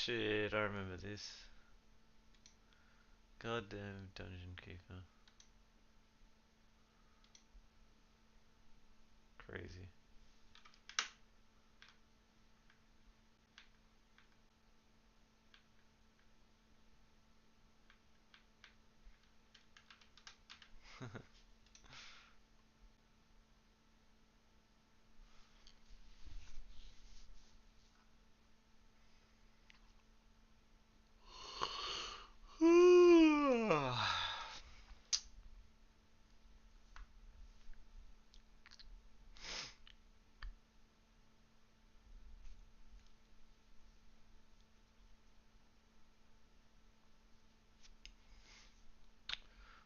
Shit, I remember this. Goddamn Dungeon Keeper. Crazy.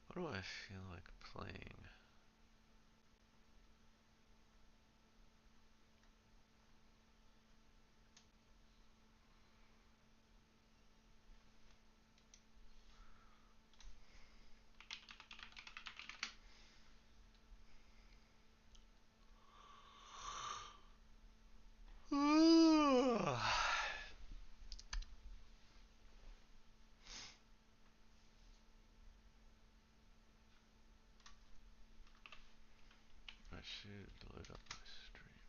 What do I feel like playing? I should load up my stream.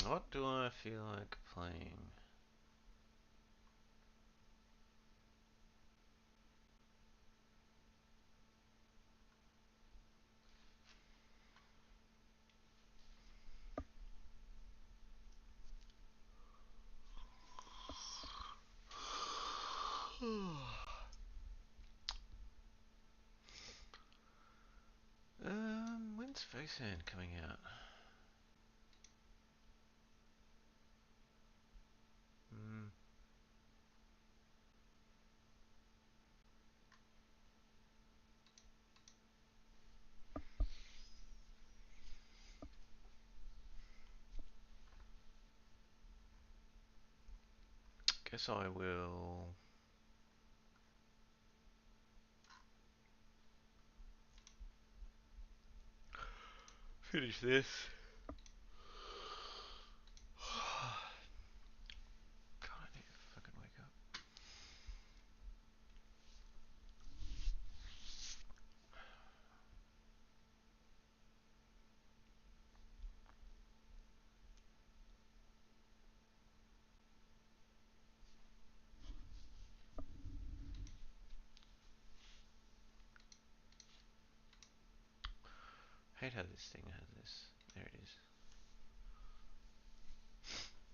What do I feel like playing? When's Faceand coming out? Hmm. Guess I will finish this. God, I need to fucking wake up. I hate how this thing has this. There it is.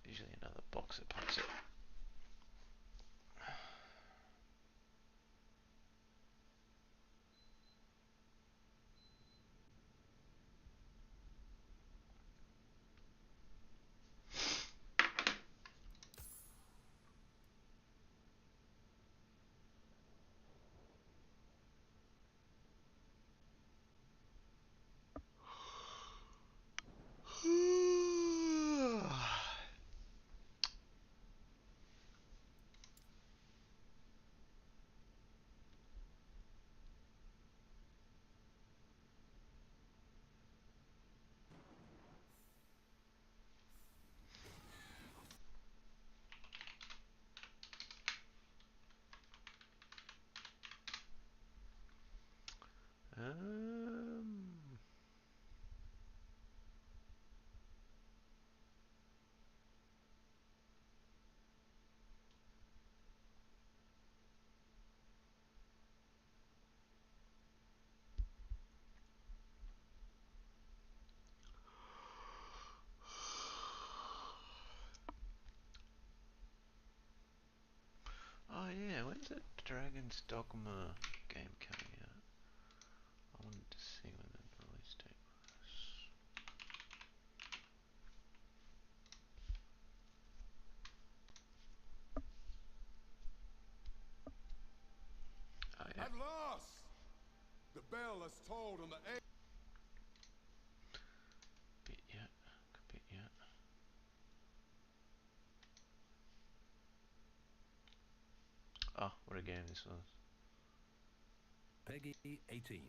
Usually another box that pops it. Um, oh yeah, when's the Dragon's Dogma game coming out? I wanted to see when the release date was. Oh yeah. At last! The bell has tolled on the air. Bit yet. Bit yet. Oh, what a game this was. Peggy 18.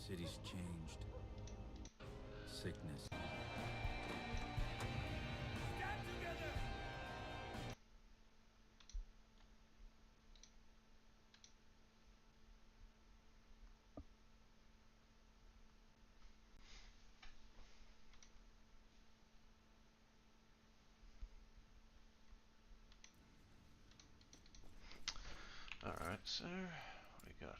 City's changed. Sickness. Stand together! Alright, so what we got?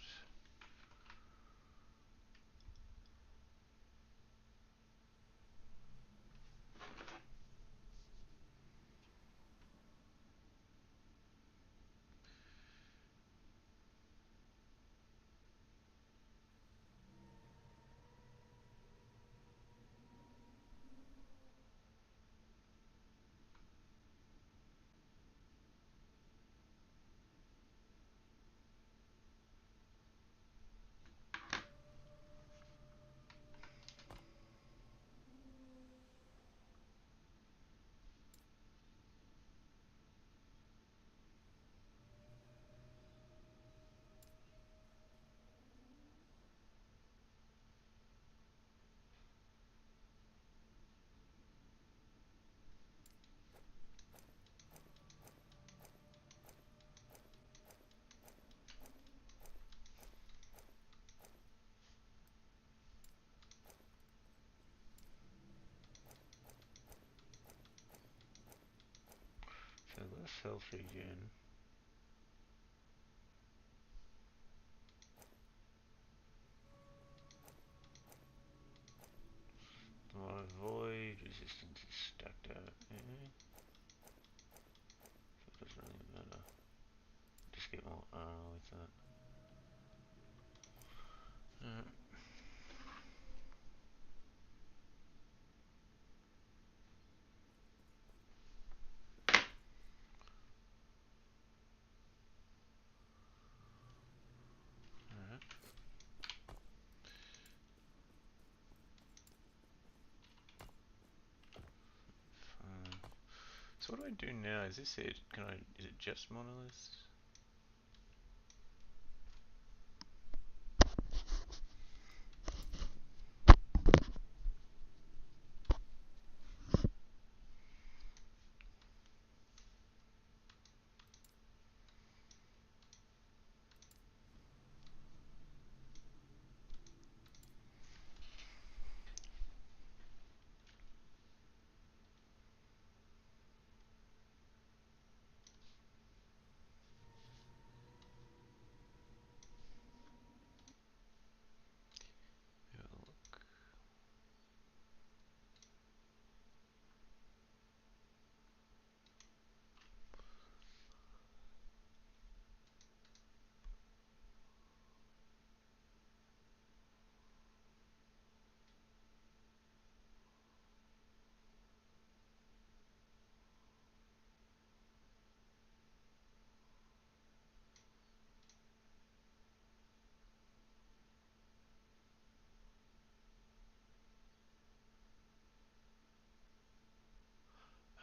So let's health regen. My void resistance is stacked out. So it doesn't really matter. Just get more armor with that. Alright. Fine. So what do I do now? Is this it? Is it just monoliths? Have a look.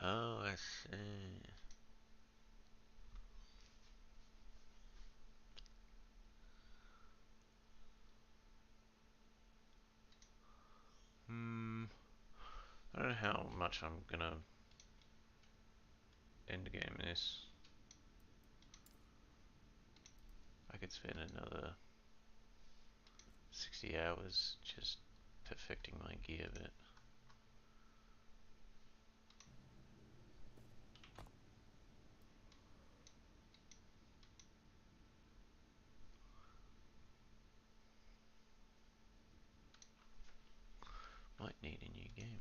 Oh, I see. I don't know how much I'm gonna end game this. I could spend another 60 hours just perfecting my gear bit. Might need a new game.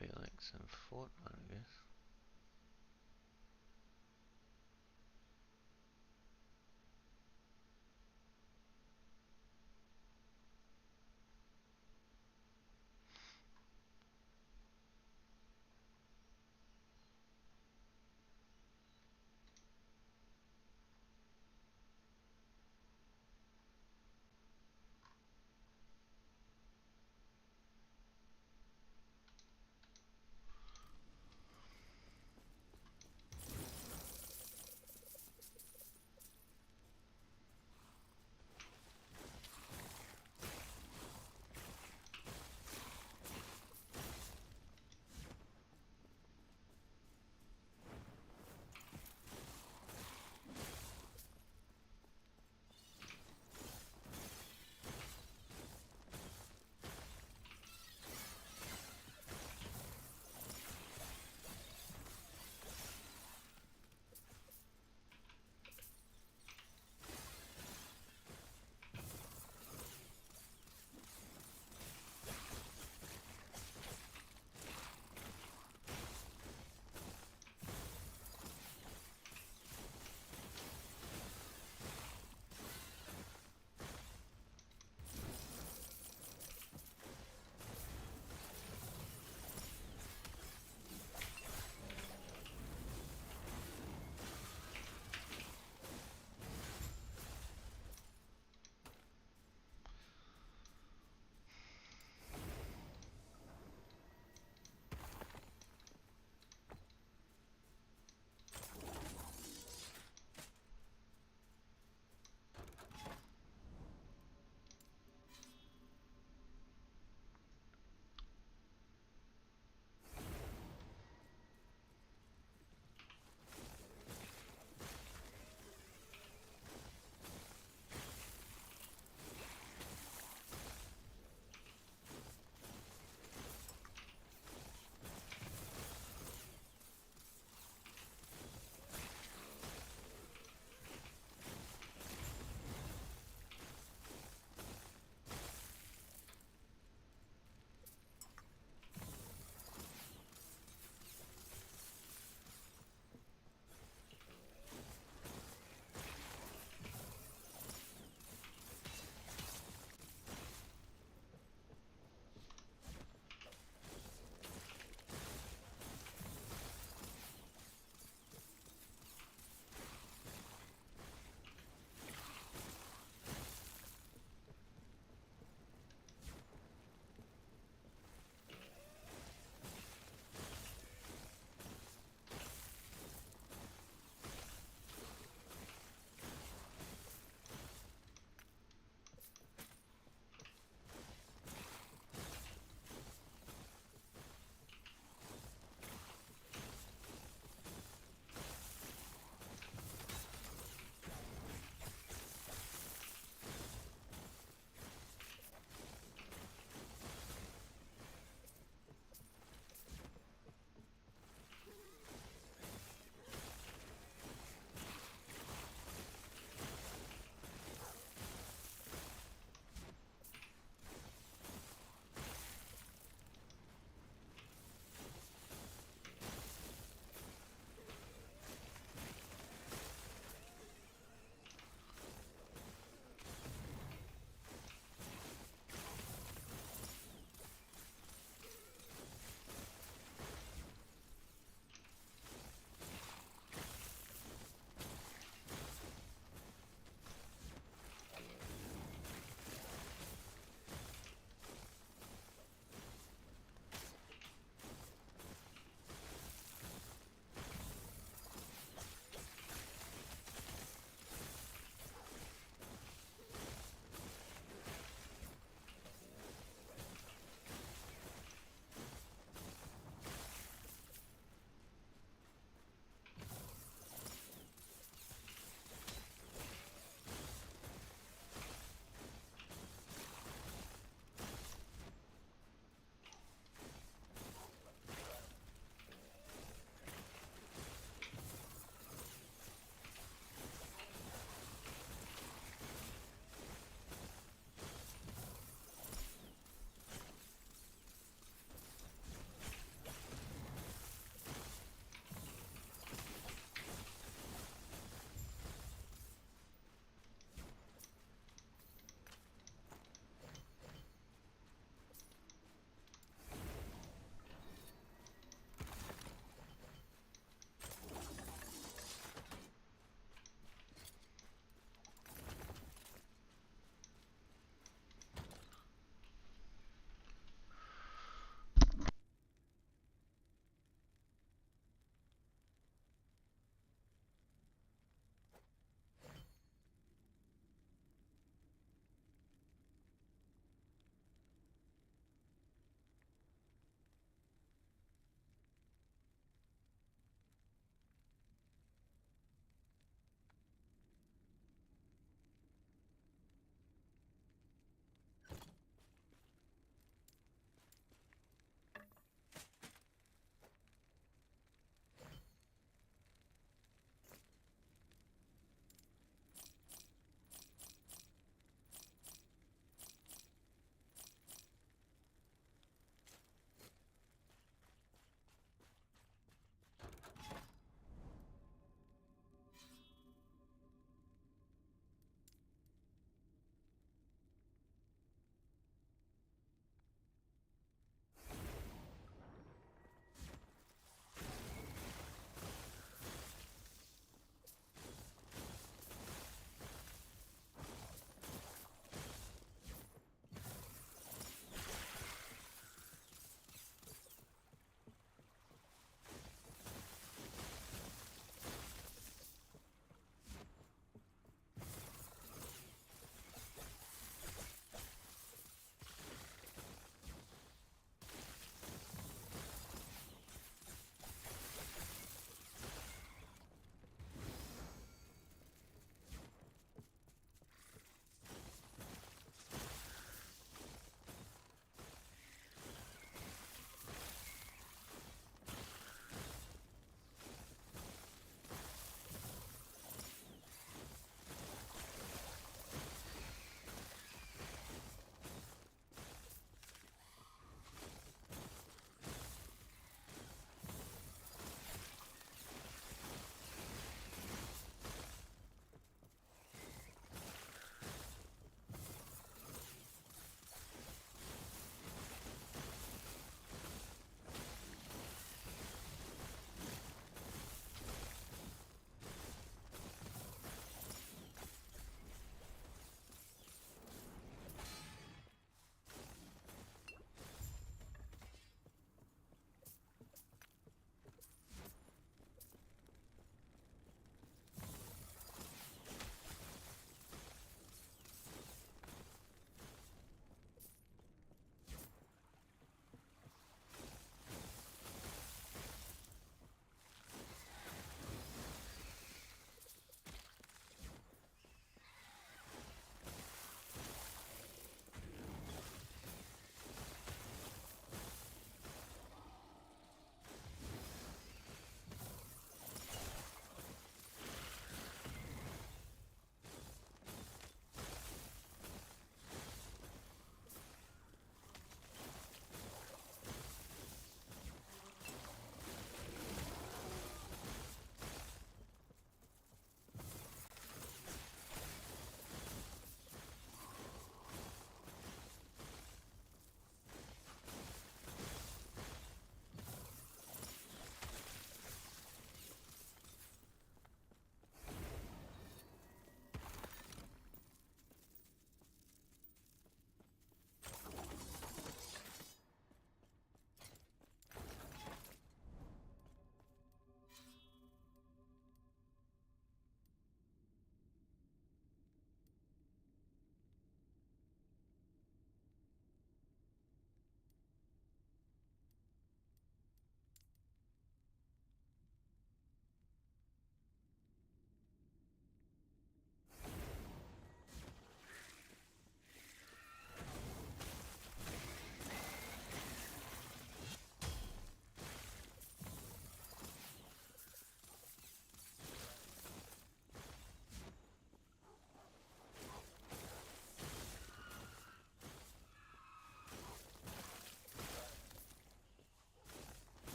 Felix and Fortnite, I guess.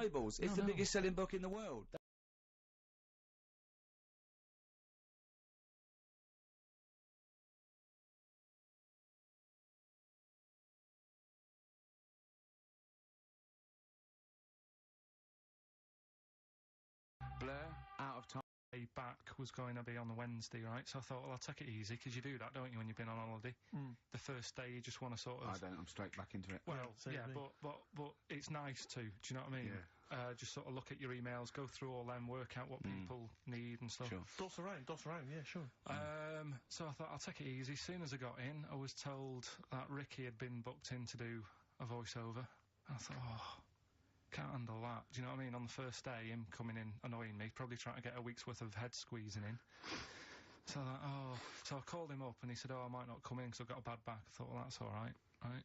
Bibles. It's the biggest selling book in the world. Blur, out of time. Back was going to be on the Wednesday, right? So I thought, well, I'll take it easy, because you do that, don't you, when you've been on holiday? The first day, you just want to sort of... I don't, I'm straight back into it. Well, same with me. but it's nice to, do you know what I mean? Just sort of look at your emails, go through all them, work out what people need and stuff. Sure. Dots around, yeah, sure. So I thought, I'll take it easy. As soon as I got in, I was told that Ricky had been booked in to do a voiceover. I thought, oh... can't handle that. Do you know what I mean? On the first day, him coming in annoying me, probably trying to get a week's worth of head squeezing in. So I thought, so I called him up and he said, I might not come in because I've got a bad back. I thought, well, that's all right, right?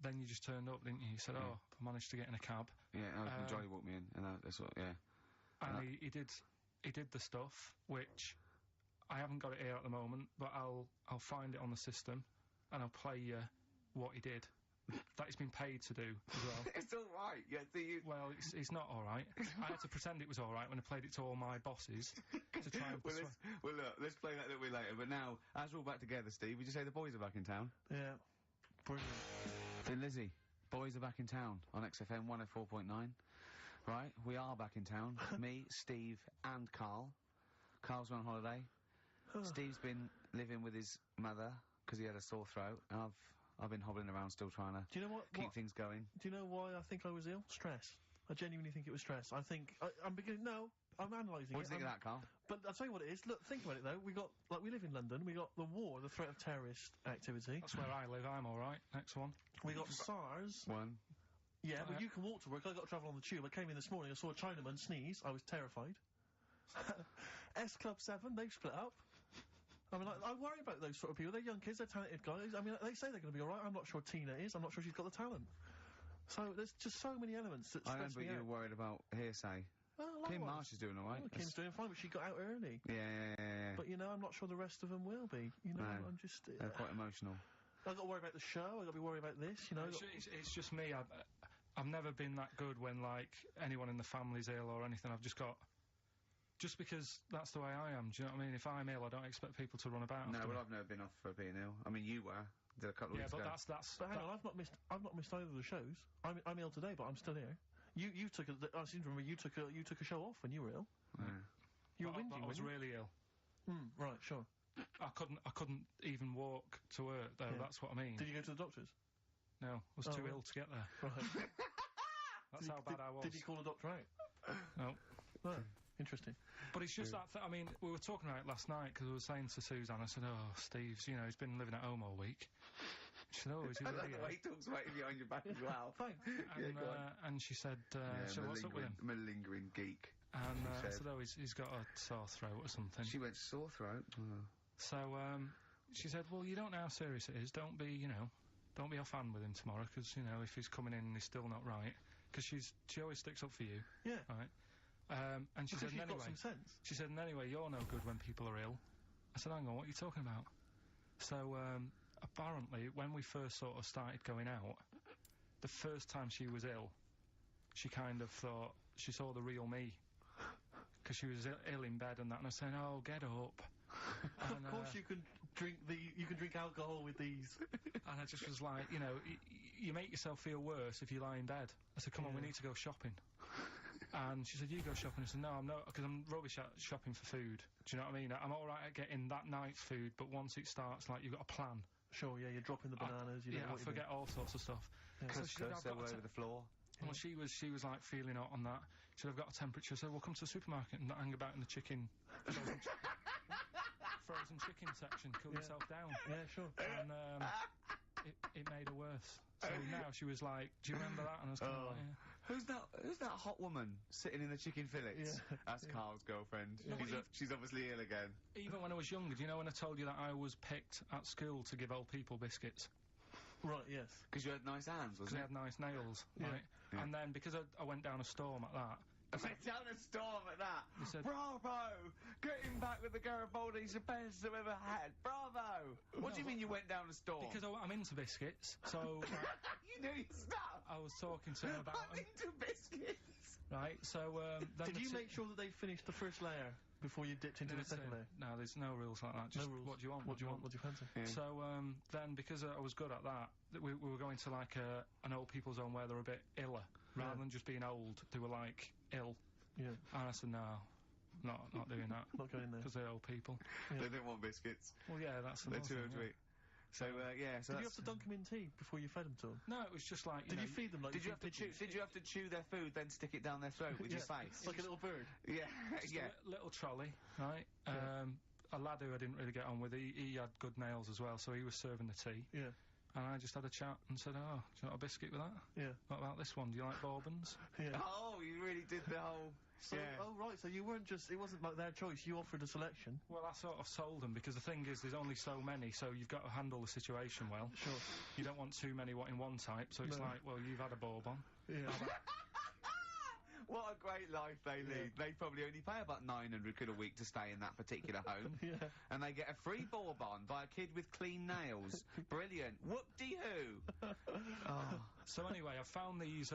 Then you just turned up, didn't you? He said, I managed to get in a cab. Yeah, Johnny walked me in, and that's what, And he did the stuff, which I haven't got it here at the moment, but I'll find it on the system and I'll play you what he did. That he's been paid to do as well. It's all right. Yeah, Well, it's not all right. I had to pretend it was all right when I played it to all my bosses to try and well, look, let's play that a little bit later. But now, as we're all back together, Steve, would you say the boys are back in town? Yeah. Brilliant. Then Lizzie, boys are back in town on XFM 104.9. Right, we are back in town. Me, Steve, and Carl. Carl's on holiday. Steve's been living with his mother because he had a sore throat. And I've been hobbling around still trying to Do you know what? keep things going. Do you know why I think I was ill? Stress. I genuinely think it was stress. I think... I'm beginning... No, I'm analysing it. What do you think of that, Carl? But I'll tell you what it is. Look, think about it, though. We live in London. We got the war, the threat of terrorist activity. That's where I live. I'm all right. Next one. We got SARS. One. Yeah, but you can walk to work. I got to travel on the tube. I came in this morning. I saw a Chinaman sneeze. I was terrified. S Club 7, they've split up. I mean, I worry about those sort of people. They're young kids, they're talented guys. I mean, they say they're going to be alright. I'm not sure Tina is. I'm not sure she's got the talent. So, there's just so many elements that stress me out. I remember you were worried about hearsay. Well, Kim Marsh is doing alright. Oh, Kim's doing fine, but she got out early. Yeah. But, you know, I'm not sure the rest of them will be. You know, No. I'm just... They're quite emotional. I've got to worry about the show. I've got to be worried about this, you know. It's just me. I've never been that good when, like, anyone in the family's ill or anything. I've just got... Just because that's the way I am, do you know what I mean? If I'm ill, I don't expect people to run about. No, well, I've never been off for being ill. I mean, you were. Did a couple of weeks ago. Yeah, but that's... But hang on, I've not missed either of the shows. I'm ill today, but I'm still here. You took I seem to remember you took a show off when you were ill. Yeah. You were whinging, I was really ill. Right, sure. I couldn't even walk to work, though, that's what I mean. Did you go to the doctors? No, I was too ill to get there. Right. That's how bad I was. Did you call a doctor out? No. No. Interesting. But it's just that, I mean, we were talking about it last night, because I was saying to Suzanne, I said, oh, Steve's, you know, he's been living at home all week. She said, oh, is he I really like the way he talks about you behind your back as well. Thanks. And she said, so what's up with him? Malingering geek. And I said, oh, he's got a sore throat or something. She went, sore throat? Oh. So, she said, well, you don't know how serious it is. Don't be, you know, don't be off-hand with him tomorrow, because, you know, if he's coming in and he's still not right. Because she always sticks up for you. Yeah. Right? And she said, you've anyway... got some sense. She said, and anyway, you're no good when people are ill. I said, hang on, what are you talking about? So, apparently, when we first sort of started going out, the first time she was ill, she kind of thought she saw the real me. Because she was ill in bed and that, and I was saying, oh, get up. And, of course you can drink alcohol with these. And I just was like, you know, you make yourself feel worse if you lie in bed. I said, come on, we need to go shopping. And she said, you go shopping. I said, no, I'm not, because I'm rubbish at shopping for food. Do you know what I mean? I'm alright at getting that night's food, but once it starts, like, you've got a plan. Sure, yeah, you're dropping the bananas, I forget all sorts of stuff. Yeah. So she said, I've got over the floor. Well, she was like feeling hot on that. She said, I've got a temperature. I said, well, come to the supermarket and hang about in the chicken... frozen chicken section, cool yourself down. Yeah, sure. And, it made her worse. So now she was like, do you remember that? And I was kind of like, yeah. Who's that hot woman sitting in the chicken fillets? Yeah. That's Carl's girlfriend. No, She's obviously ill again. Even when I was younger, do you know when I told you that I was picked at school to give old people biscuits? Right, yes. Because you had nice hands, Because wasn't I it? had nice nails, right? Yeah. And then, because I went down a storm at that, Went down a storm at that. He said- Bravo! Getting back with the Garibaldi's the best I've ever had. Bravo! What do you mean you went down a storm? Because I'm into biscuits, so you knew your stuff. I was talking to him about I'm them, into biscuits. right? So then Did the you two- make sure that they finished the first layer before you dipped into the second layer? No, there's no rules like that. Just No rules. what do you want? What do you want? What do you fancy? Yeah. So then, because I was good at that, we were going to like an old people's home where they're a bit iller, rather Yeah. than just being old. They were like ill, Yeah, and I said no, not doing that not going there. because they're old people. Yeah. They didn't want biscuits. Well, yeah, that's They're another too thing, old to yeah. eat. So yeah. So Did you that's- have to dunk them in tea before you fed them to them? No, it was just like Did know, you feed them like Did you feed have to chew? pigeons? Did you have to chew their food, then stick it down their throat with your Yeah, face? like a little bird. Yeah, just yeah. a little trolley, right? Yeah. A lad who I didn't really get on with, he had good nails as well, so he was serving the tea, Yeah, and I just had a chat and said, "Oh, do you want a biscuit with that? yeah, What about this one? Do you like bourbons?" yeah. Oh, you really did the whole. So, yeah. oh right, so you weren't just, it wasn't like their choice, you offered a selection. Well, I sort of sold them because the thing is, there's only so many, so you've got to handle the situation well. Sure. You don't want too many in one type, so it's No. like, well, you've had a bourbon. Yeah. What a great life they lead. They probably only pay about 900 quid a week to stay in that particular home. Yeah. And they get a free bourbon by a kid with clean nails. Brilliant. Whoop-de-hoo. Oh. So anyway, I found these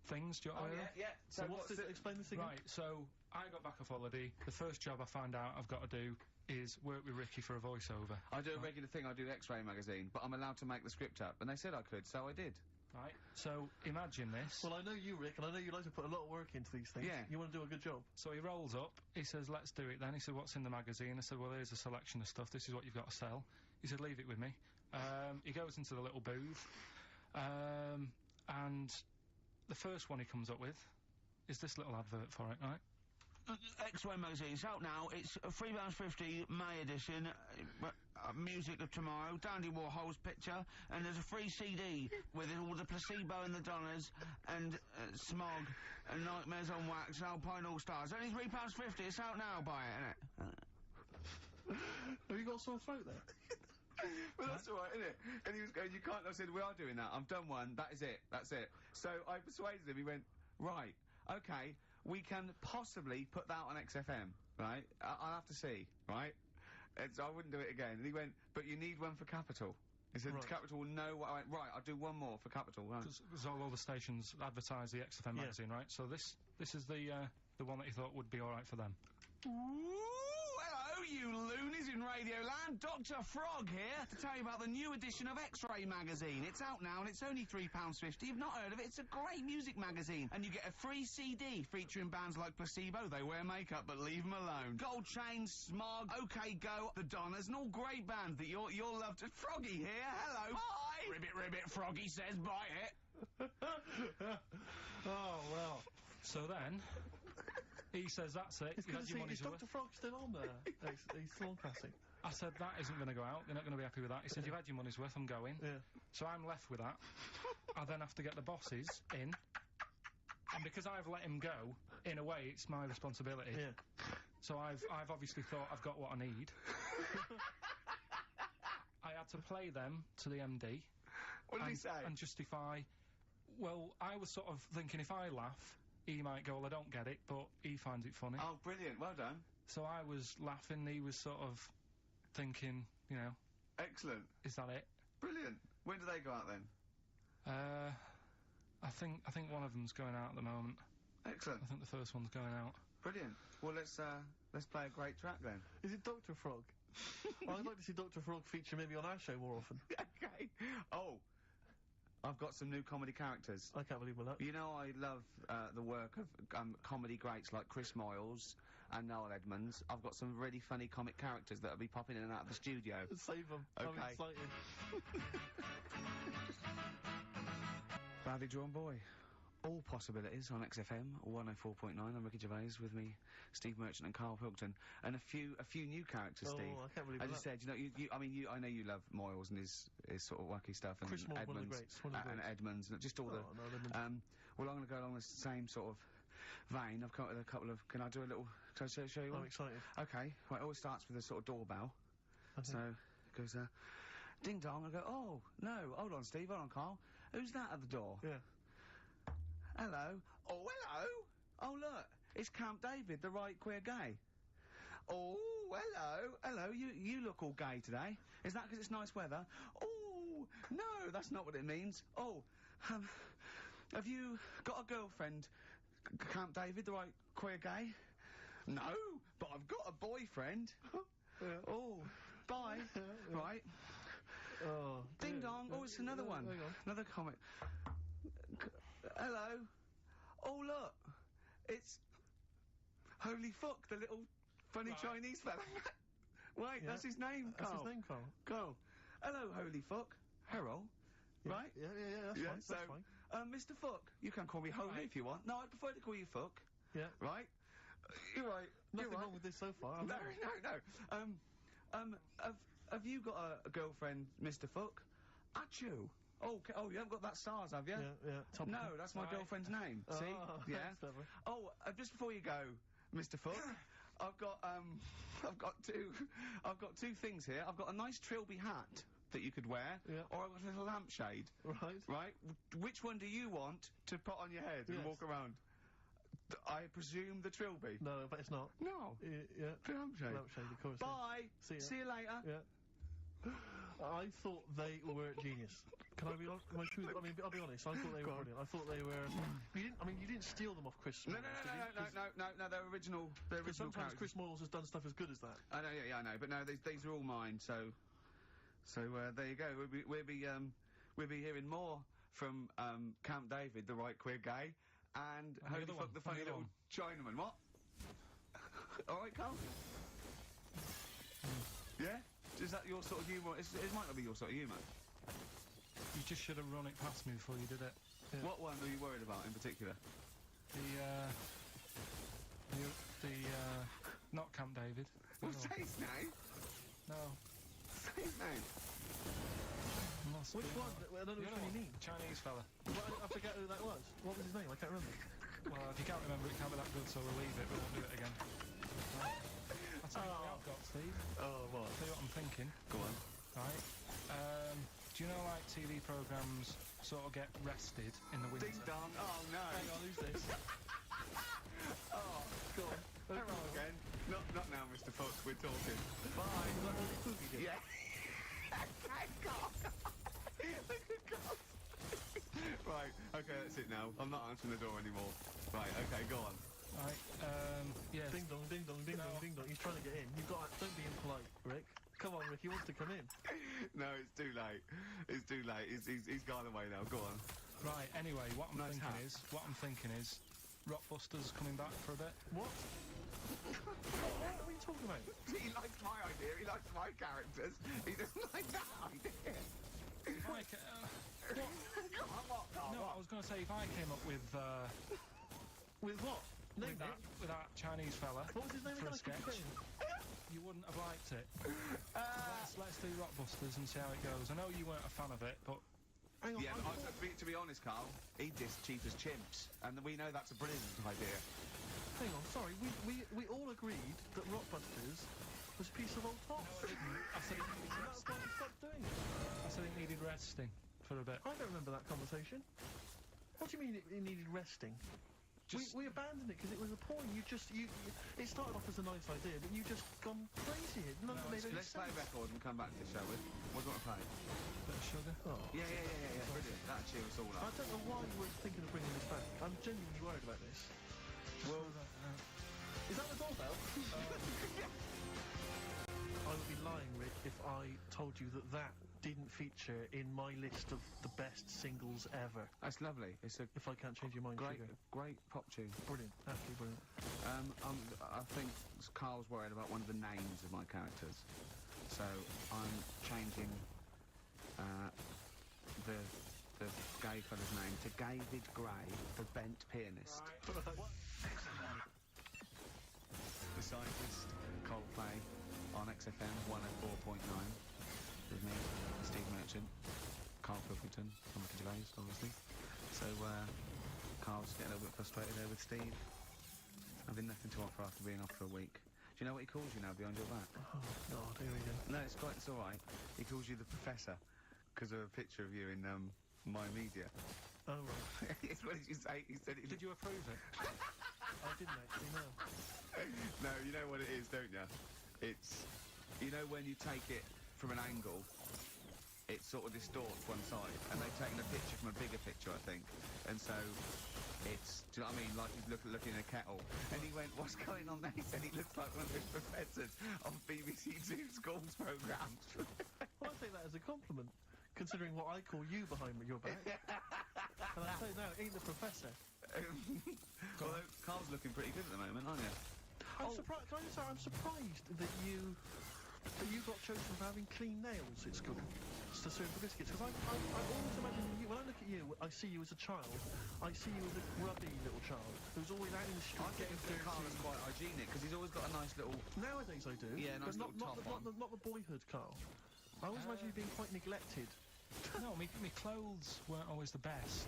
things. Do you want to hear? yeah. So what's this, explain this again? Right, so I got back off holiday. The first job I find out I've got to do is work with Ricky for a voiceover. I do a regular thing, I do X-Ray magazine, but I'm allowed to make the script up. And they said I could, so I did. Right? So imagine this. Well, I know you, Rick, and I know you like to put a lot of work into these things. Yeah. You want to do a good job. So he rolls up, he says, let's do it then. He said, what's in the magazine? I said, well, here's a selection of stuff, this is what you've got to sell. He said, leave it with me. He goes into the little booth, and the first one he comes up with is this little advert for it, right? X-Ray magazine. It's out now. It's £3.50 May edition. Music of Tomorrow. Dandy Warhol's picture, and there's a free CD with all the Placebo and the Donners, and Smog, and Nightmares on Wax, Alpine All Stars. Only £3.50. It's out now. Buy it, innit? Have you got a sore throat there? Well, that's all right, isn't it? And he was going, you can't. I said, we are doing that. I've done one. That is it. That's it. So I persuaded him. He went, right, okay, we can possibly put that on XFM, right? I'll have to see, right? And so I wouldn't do it again. And he went, but you need one for Capital. He said, Right. Capital will know what I went, right, I'll do one more for Capital. Right. Because all the stations advertise the XFM Yeah. magazine, right? So this is the one that he thought would be all right for them. Ooh, hello, you loonies in Radioland. Dr. Frog here to tell you about the new edition of X-Ray magazine. It's out now and it's only £3.50. You've not heard of it? It's a great music magazine. And you get a free CD featuring bands like Placebo. They wear makeup, but leave them alone. Gold Chain, Smog, OK Go, The Donners, and all great bands that you'll love to... Froggy here, hello. Bye. Ribbit, ribbit, Froggy says buy it. Oh, well. So then, he says, that's it, It's you good had to your see, money's is worth. Dr. Frog still on there? He's still on Classic. I said, that isn't going to go out, you're not going to be happy with that. He said, you've had your money's worth, I'm going. Yeah. So I'm left with that. I then have to get the bosses in. And because I've let him go, in a way, it's my responsibility. Yeah. So I've obviously thought I've got what I need. I had to play them to the MD. What did he and, say? and justify. Well, I was sort of thinking if I laugh, he might go, well, I don't get it, but he finds it funny. Oh, brilliant. Well done. So I was laughing, he was sort of thinking, you know, Excellent. is that it? Brilliant. When do they go out then? I think one of them's going out at the moment. Excellent. I think the first one's going out. Brilliant. Well, let's play a great track then. Is it Dr. Frog? I'd like to see Dr. Frog feature maybe on our show more often. Okay. Oh, I've got some new comedy characters. I can't believe my luck. You know, I love the work of comedy greats like Chris Moyles and Noel Edmonds. I've got some really funny comic characters that'll be popping in and out of the studio. Save them. I'm Okay. excited. Badly Drawn Boy. All possibilities on XFM 104.9. I'm Ricky Gervais, with me, Steve Merchant and Carl Pilkington, and a few new characters. Oh, Steve. I can't believe As that. you said, you know, I know you love Moyles and his sort of wacky stuff, and Chris Moyles, one of the Edmonds, greats, one of the and greats. Edmonds, and just all Oh, the. no, Edmonds. Well, I'm going to go along the same sort of vein. I've come up with a couple of. Can I do a little? Can I show you I'm one? excited. Okay. Well, it always starts with a sort of doorbell. Okay. So it goes ding dong. I go, oh no, hold on, Steve, hold on, Carl. Who's that at the door? Yeah. Hello. Oh, hello. Oh, look, it's Camp David, the right queer gay. Oh, hello, you look all gay today. Is that because it's nice weather? Oh, no, that's not what it means. Oh, have you got a girlfriend, Camp David, the right queer gay? No, but I've got a boyfriend. Oh, bye. Right. Oh. Ding dong. Oh, it's another one. Hang on. Another comic. Hello. Oh, look. It's Holy Fuck, the little funny Chinese fella. Wait, Yeah. that's his name, That's Carl. his name, Carl. Carl. Hello, Holy Fuck. Harold. Yeah. Right? Yeah, that's fine, so, that's fine. Mr. Fuck, you can call me Holy Right. if you want. No, I'd prefer to call you Fuck. Yeah. Right? You're right. Nothing You're right. wrong with this so far. No. Have you got a girlfriend, Mr. Fuck? Achoo. Oh, you haven't got that stars, have you? Yeah. Topical. No, that's my Right. girlfriend's name. See? Oh, Yeah. that's clever. Oh, just before you go, Mr. Fuck, I've got two things here. I've got a nice Trilby hat that you could wear, Yeah. or I've got a little lampshade. Right. Right? Which one do you want to put on your head and Yes. walk around? I presume the Trilby. No, but it's not. No. Yeah. The lampshade. Lampshade, of course. Bye. See ya. See you later. Yeah. I thought they were genius. Can I be honest? I'll be honest. I thought they were brilliant. I thought they were. You didn't steal them off Chris. No, Moyles, did you? no. They're original. They're Because original sometimes characters. Chris Moyles has done stuff as good as that. I know, yeah, I know. But no, these are all mine. So there you go. We'll be hearing more from Camp David, the right queer gay, and the Holy other Fuck, one, the funny the other little Chinaman. What? All right, Carl. Yeah. Is that your sort of humour? It might not be your sort of humour. You just should have run it past me before you did it. Yeah. What one were you worried about in particular? Not Camp David. Well, No. say his name. No. Say his name. Must Which be one? not. I don't know The which other one you one, mean. Chinese fella. I forget who that was. What was his name? I can't remember. Well, if you can't remember, it can't be that good, so we'll leave it. We won't do it again. Right. I'll tell you what I've got, Steve. Oh, what? I'll tell you what I'm thinking. Go on. Right. Do you know, like, TV programmes sort of get rested in the winter? Ding dong. Oh no. Hang on, who's this? Oh, go on. Hello again. Not now, Mr. Fox. We're talking. Bye. Is that Holy Spooky again? Yeah. Thank God. Look at God. Right. Okay, that's it now. I'm not answering the door anymore. Right. Okay, go on. Right. Yeah. Ding dong, ding dong, ding No. dong, ding dong. He's trying to get in. You've got. Don't be impolite, Rick. Come on, Rick. He wants to come in. No, it's too late. It's too late. He's gone away now. Go on. Right. Anyway, what I'm Nice thinking hat. is Rockbusters coming back for a bit. What? What are you talking about? He likes my idea. He likes my characters. He doesn't like that idea. Like, Come on, what? no, I was going to say if I came up with With what? Name that, it. with that Chinese fella What was his name for again? a I keep sketch, forgetting. you wouldn't have liked it. Let's do Rockbusters and see how it goes. I know you weren't a fan of it, but Hang on. Yeah, I but thought- to be honest, Carl, he dissed Cheap as Chimps, and we know that's a brilliant idea. Hang on. Sorry. We all agreed that Rockbusters was a piece of old toss. I said it needed That's why we stopped doing it. I said it needed resting for a bit. I don't remember that conversation. What do you mean it needed resting? Just- We abandoned it because it was appalling. It started off as a nice idea, but you just gone crazy. None of it made any Let's play a sense. record and come back to the show with. What do you want to play? Bit of sugar. Oh. Yeah. Brilliant. That'll cheer us all I up. don't know why you were thinking of bringing this back. I'm genuinely worried about this. Well, Is that the doorbell? I would be lying, Rick, if I told you that didn't feature in my list of the best singles ever. that's lovely. It's a If I can't change your mind, great, Sugar. great pop tune. Brilliant, absolutely brilliant. I think Carl's worried about one of the names of my characters, so I'm changing the gay fella's name to David Gray, the bent pianist. The Scientist, Coldplay, on XFM 104.9, with me, Steve Merchant, Carl Pilkington, and Ricky Gervais, obviously. So, Carl's getting a little bit frustrated there with Steve, having nothing to offer after being off for a week. Do you know what he calls you now behind your back? Oh, God, here we go. No, it's all right. He calls you the Professor, because of a picture of you in, My Media. Oh, right. What did you say? He said it Did you approve it? I didn't actually, no. No, you know what it is, don't you? It's, you know when you take it from an angle, it sort of distorts one side, and they've taken a picture from a bigger picture, I think, and so it's, do you know what I mean, like he's looking in a kettle, and he went, what's going on there? He said he looks like one of those professors on BBC Two schools programmes. Well, I take that as a compliment, considering what I call you behind your back. And I say now, ain't the professor. Although Carl's looking pretty good at the moment, aren't you? I'm surprised. Can I just say, I'm surprised that you got chosen for having clean nails at school to serve the biscuits. Because I always imagine you. When I look at you, I see you as a child. I see you as a grubby little child who's always out in the street I think getting that dirty. Carl is quite hygienic because he's always got a nice little. Nowadays I do. Yeah, nice but little top on. not the boyhood Carl. I always imagine you being quite neglected. No, me clothes weren't always the best,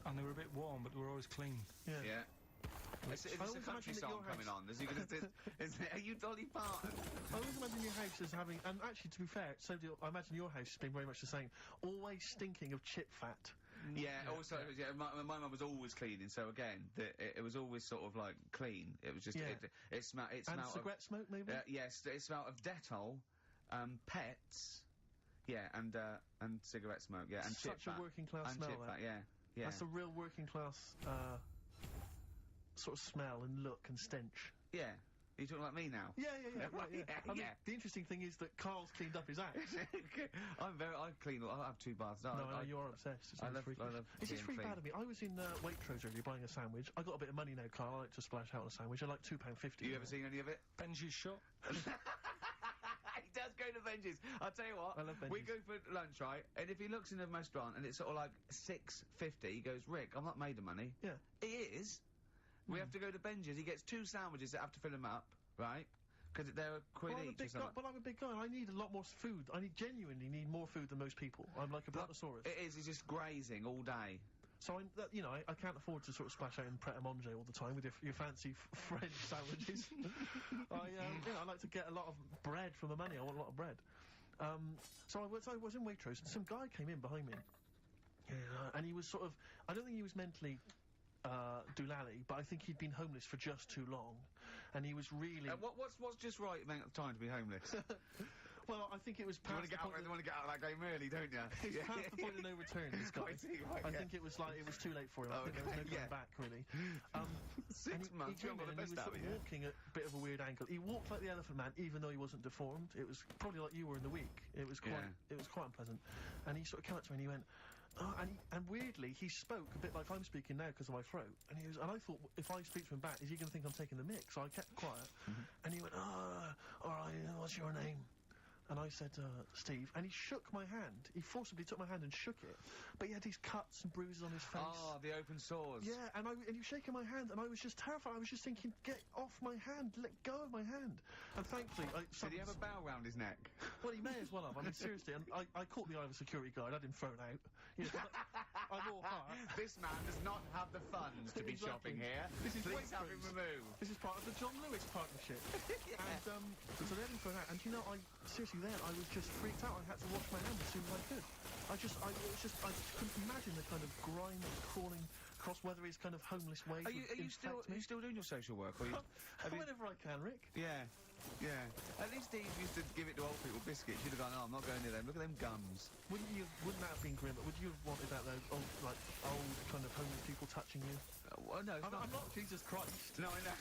and they were a bit warm, but they were always clean. Yeah. Is this a country song coming on? Are you Dolly Parton? I always imagine your house as having, and actually to be fair, I imagine your house has been very much the same. Always stinking of chip fat. Yeah, also, yeah, my mum was always cleaning, so again, it was always sort of like clean. It was just, Yeah. it smelled And of... cigarette smoke, maybe? Yes, it smelled of Dettol, pets, yeah, and cigarette smoke, yeah, and chip Such fat. a working class And smell, chip that. fat, yeah, yeah. That's a real working class, sort of smell and look and stench. Yeah. Are you talking like me now? Yeah, right, yeah. Yeah, I mean, yeah. the interesting thing is that Carl's cleaned up his act. I clean, I have 2 baths. No, you are obsessed. It's I love This is being pretty clean. bad of me. I was in Waitrose earlier buying a sandwich. I got a bit of money now, Carl. I like to splash out on a sandwich. I like £2.50. You ever seen any of it? Benji's shop. He does go to Benji's. I'll tell you what. I love We Benji's. go for lunch, right? And if he looks in a restaurant and it's sort of like $6.50, he goes, Rick, I'm not made of money. Yeah. He is. We have to go to Benji's. He gets 2 sandwiches that have to fill him up, right? Because they're a quid Well, I'm a each or big guy, something. but I'm a big guy. I need a lot more food. I genuinely need more food than most people. I'm like a brontosaurus. It is. He's just grazing all day. So I can't afford to sort of splash out in Pret a Manger all the time with your fancy French sandwiches. I like to get a lot of bread for my money. I want a lot of bread. So I was in Waitrose and some guy came in behind me. And he was sort of, I don't think he was mentally doolally, but I think he'd been homeless for just too long, and he was really. What's just right amount of time to be homeless? Well, I think it was You past want to get out of that game early, don't you? It's past the point of no return, this guy. I see, right, I yeah. think it was like, it was too late for him. I Oh, think there was no okay, going yeah. back, really. 6 months, he you came haven't got in the and he best was out of sort of you. walking at a bit of a weird angle. He walked like the Elephant Man, even though he wasn't deformed. It was probably like you were in the week. It was quite, Yeah. it was quite unpleasant. And he sort of came up to me and he went, oh, and weirdly, he spoke a bit like I'm speaking now because of my throat. And I thought, if I speak to him back, is he going to think I'm taking the mick? So I kept quiet. And he went, all right, what's your name? And I said, Steve, and he shook my hand. He forcibly took my hand and shook it. But he had these cuts and bruises on his face. Oh, the open sores. Yeah, and he was shaking my hand, and I was just terrified. I was just thinking, get off my hand, let go of my hand. And thankfully, Did he have a bow round his neck? well, he may as well have. I mean, seriously, and I caught the eye of a security guard. I had him thrown out. You know, I wore apart. This man does not have the funds to be Exactly. shopping here. This is Please have him Waitrose. removed. This is part of the John Lewis partnership. And so they had him thrown out. And you know, seriously, then I was just freaked out. I had to wash my hands as soon as I could. I couldn't imagine the kind of grime crawling across whether his kind of homeless ways Are you still doing your social work? Or Whenever I can, Rick. Yeah. At least Steve used to give it to old people biscuits. You'd have gone, oh, I'm not going near them. Look at them gums. Wouldn't that have been grim? Would you have wanted that, though? Old kind of homeless people touching you? Well, no, it's I'm not Jesus Christ. No, I know.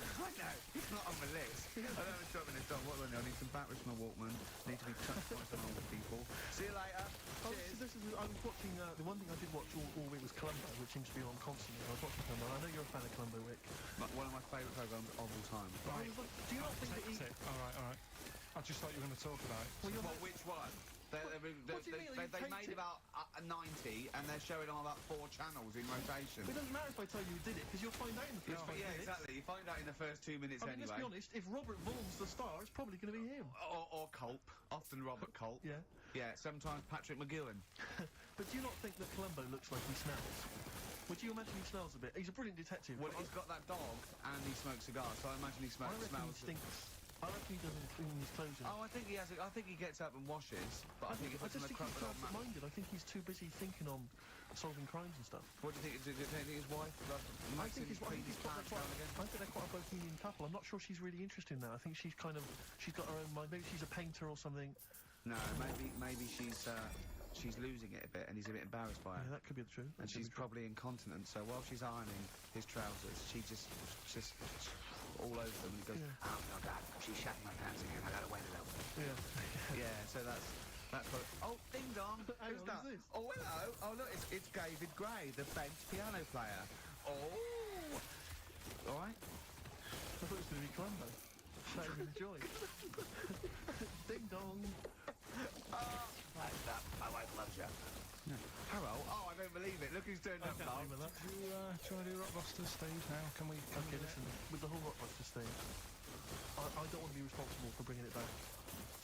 It's not on the list. I don't have a job in this dog. What do I need? I need some batteries for my Walkman. Need to be touched by some older people. See you later. Cheers. I was watching, the one thing I did watch all week was Columbo, which seems to be on constantly. I was watching Columbo. I know you're a fan of Columbo, Rick. One of my favourite programmes of all time. Right. Do you not think that he... All right. I just thought you were going to talk about it. Well, which one? They What do you mean? You made taped it? about 90 and they're showing on about 4 channels in rotation. It doesn't matter if I tell you who did it, because you'll find out in the first 5 minutes. Exactly. You find out in the first 2 minutes I mean, anyway. let's be honest, if Robert Vaughan's the star, it's probably going to be him. Or Culp. Often Robert Culp. Yeah. Yeah, sometimes Patrick McGowan. But do you not think that Columbo looks like he smells? Would you imagine he smells a bit? He's a brilliant detective. Well, but he's got that dog and he smokes cigars, so I imagine he I reckon smells. he stinks. I reckon he doesn't clean his clothes enough. Oh, I think he has. I think he gets up and washes, but I think he puts I them just in a think he's crumpled old mug. absent-minded. I think he's too busy thinking on solving crimes and stuff. What do you think? Do you think his wife makes him clean his pants down again? I think they're quite a bohemian couple. I'm not sure she's really interested in that. I think she's got her own mind. Maybe she's a painter or something. No, maybe she's losing it a bit, and he's a bit embarrassed by it. Yeah, that could be the truth. And she's probably incontinent, so while she's ironing his trousers, she just all over them, and he goes, Yeah. "Oh no, Dad, she's shatting my pants again. I gotta wait a little." Yeah. Yeah, so that's what. Oh, ding dong! Hang Who's on, that? who's this? Oh, hello! Oh, look, it's David Gray, the bench piano player. Oh, all right. I thought it was going to be Columbo. That would be the joy. Ding dong. My wife loves you. Hello. Oh, I don't believe it. Look who's turned up, Mark. Do you want to do Rockbusters, Steve, now? Can we Okay, do it? listen, with the whole Rockbusters thing, I don't want to be responsible for bringing it back.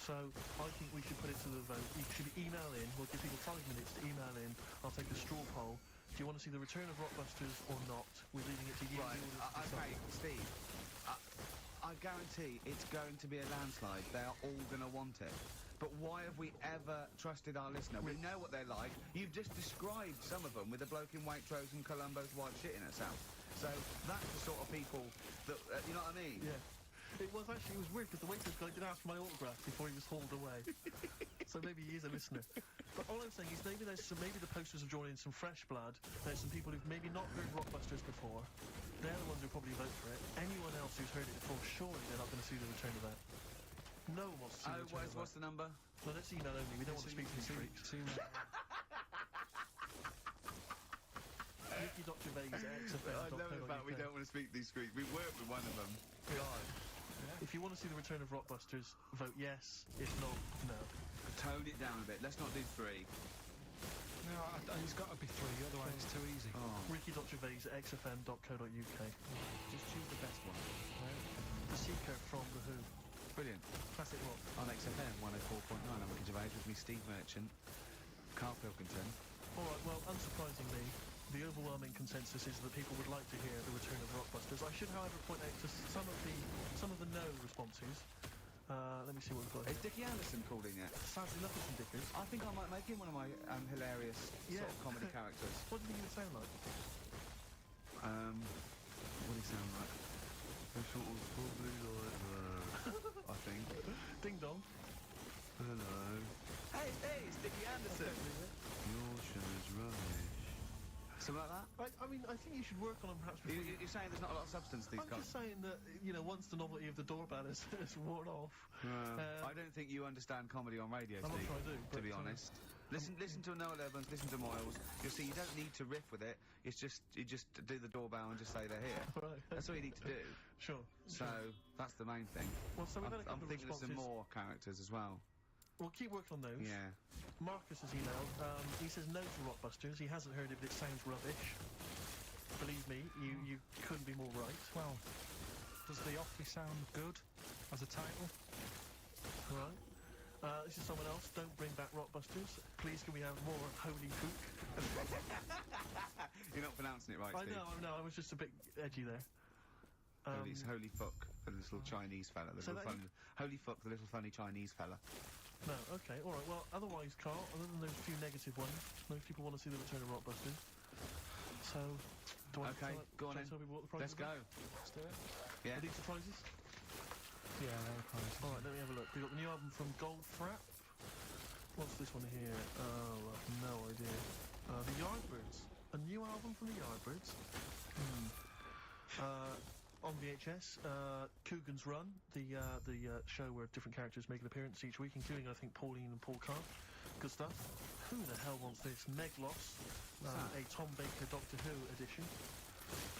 So, I think we should put it to the vote. You should email in. We'll give people 5 minutes to email in. I'll take a straw poll. Do you want to see the return of Rockbusters or not? We're leaving it to you. Right. the audience to Okay, decide. Steve. I guarantee it's going to be a landslide. They are all going to want it. But why have we ever trusted our listener? We know what they're like. You've just described some of them with the bloke in Waitrose and Columbo's wife shitting herself. So that's the sort of people that, you know what I mean? Yeah. It was weird because the waitress guy did ask for my autograph before he was hauled away. So maybe he is a listener. But all I'm saying is maybe the posters have drawn in some fresh blood. There's some people who've maybe not heard Rockbusters before. They're the ones who probably vote for it. Anyone else who's heard it before, surely they're not going to see the return of that. No one wants to see the return of that. What's the number? No, let's email only. We don't want to speak to these freaks. Ricky Dr. Vase at I love the fact we don't want to speak to these freaks. We work with one of them. God. If you want to see the return of Rockbusters, vote yes. If not, no. Tone it down a bit. Let's not do 3. No, he's got to be 3, otherwise it's too easy. Oh. Ricky Dr. Vase at xfm.co.uk. Just choose the best one. The Seeker from The Who. Brilliant. Classic rock. On XFM 104.9, I'm Ricky Gervais with me, Steve Merchant, Carl Pilkington. All right, well, unsurprisingly, the overwhelming consensus is that people would like to hear the return of Rockbusters. I should, however, point out to some of the no responses. Let me see what we've got Is here. Dickie Anderson called in yet? Sadly, nothing from Dickers. I think I might make him one of my hilarious sort of comedy characters. What do you think he would sound like? What do he sound like? Sort of probably like I think. Ding dong. Hello. Hey, it's Dickie Anderson. Your show's rubbish. Something like that? I mean, I think you should work on them perhaps before you... You're saying there's not a lot of substance to these I'm guys? just saying that, once the novelty of the doorbell has worn off... I don't think you understand comedy on radio, I'm not Steve, sure I do, to but, be honest. Listen to Noel Evans, listen to Moyles. You'll see you don't need to riff with it. It's just, you just do the doorbell and just say they're here. Right. That's all you need to do. Sure. So, that's the main thing. Well, so we've had a I'm couple of thinking of some responses. more characters as well. We'll keep working on those. Yeah. Marcus has emailed. He says no to Rockbusters. He hasn't heard it, but it sounds rubbish. Believe me, you couldn't be more right. Well, does The Office sound good as a title? Right. This is someone else. Don't bring back Rockbusters. Please, can we have more Holy Fook? You're not pronouncing it right, I Steve. know. I was just a bit edgy there. It's Holy Fuck, the little Chinese fella. So that Holy Fuck, the little funny Chinese fella. No, okay, all right. Well, otherwise, Carl, other than those few negative ones, most people want to see the return of Rockbusters. So, do I Okay, go on shall I then. tell people what the prize Let's go. Let's do it. Yeah. Are these the prizes? Yeah, they're prizes. All right, let me have a look. We've got the new album from Goldfrapp. What's this one here? Oh, I've no idea. The Yardbirds. A new album from the Yardbirds. On VHS, Coogan's Run, the show where different characters make an appearance each week, including, I think, Pauline and Paul Carr. Good stuff. Who the hell wants this? Meglos, a Tom Baker Doctor Who edition.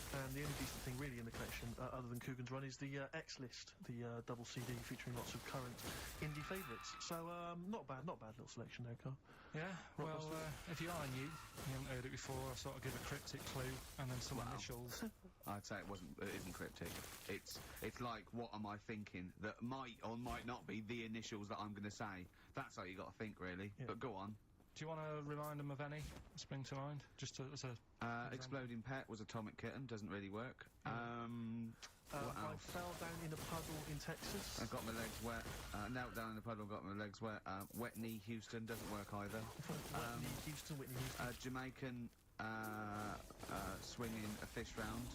And the only decent thing really in the collection, other than Coogan's Run, is the X-List, the double CD featuring lots of current indie favourites. So, not bad little selection there, Carl. Yeah, well, Rockbusters. if you are new, you haven't heard it before, I sort of give a cryptic clue and then some initials. I'd say it isn't cryptic. It's like, what am I thinking that might or might not be the initials that I'm going to say. That's how you got to think, really. Yeah. But go on. Do you want to remind them of any that spring to mind? Just as a... Exploding Pet was Atomic Kitten, doesn't really work. What I else? fell down in a puddle in Texas. I got my legs wet. Knelt down in the puddle, got my legs wet. Wet Knee Houston doesn't work either. Whitney Houston. Jamaican swinging a fish round.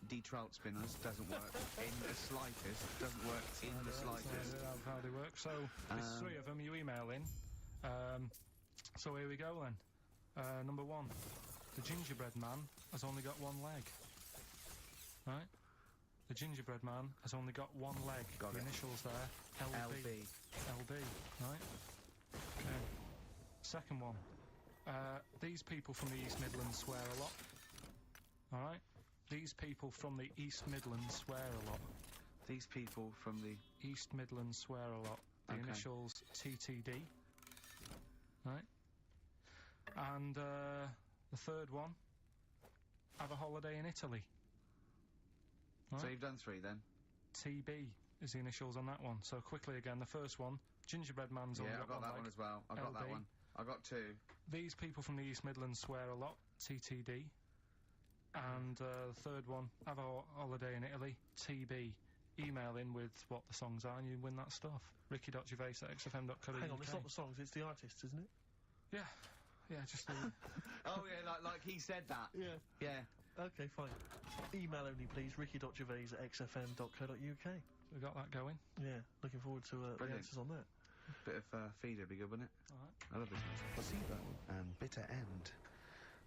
De-trout spinners doesn't work in the slightest. Doesn't work in the slightest. How they work. So, there's 3 of them. You email in. So here we go then. Number 1. The gingerbread man has only got 1 leg. Right? The gingerbread man has only got 1 leg. Got the it. initials there. LB. LB. Right? Okay. Second one. These people from the East Midlands swear a lot. Alright? These people from the East Midlands swear a lot. These people from the... East Midlands swear a lot. The Okay. initials TTD. Right? And the third one. Have a holiday in Italy. So Right? you've done 3 then? TB is the initials on that one. So quickly again, the first one. Gingerbread man's only Yeah, I've got that leg. one as well. I've got that LB. one. I got 2. These people from the East Midlands swear a lot. TTD. And the third one, have a holiday in Italy. TB. Email in with what the songs are and you win that stuff. ricky.gervais@xfm.co.uk. Hang on, it's not the songs, it's the artists, isn't it? Yeah. Yeah, just the... Oh yeah, like he said that. Yeah. Yeah. Okay, fine. Email only, please. ricky.gervais@xfm.co.uk. we got that going. Yeah, looking forward to the Brilliant. answers on that. Bit of feeder would be good, wouldn't it? Alright. I love this music. Placebo and Bitter End.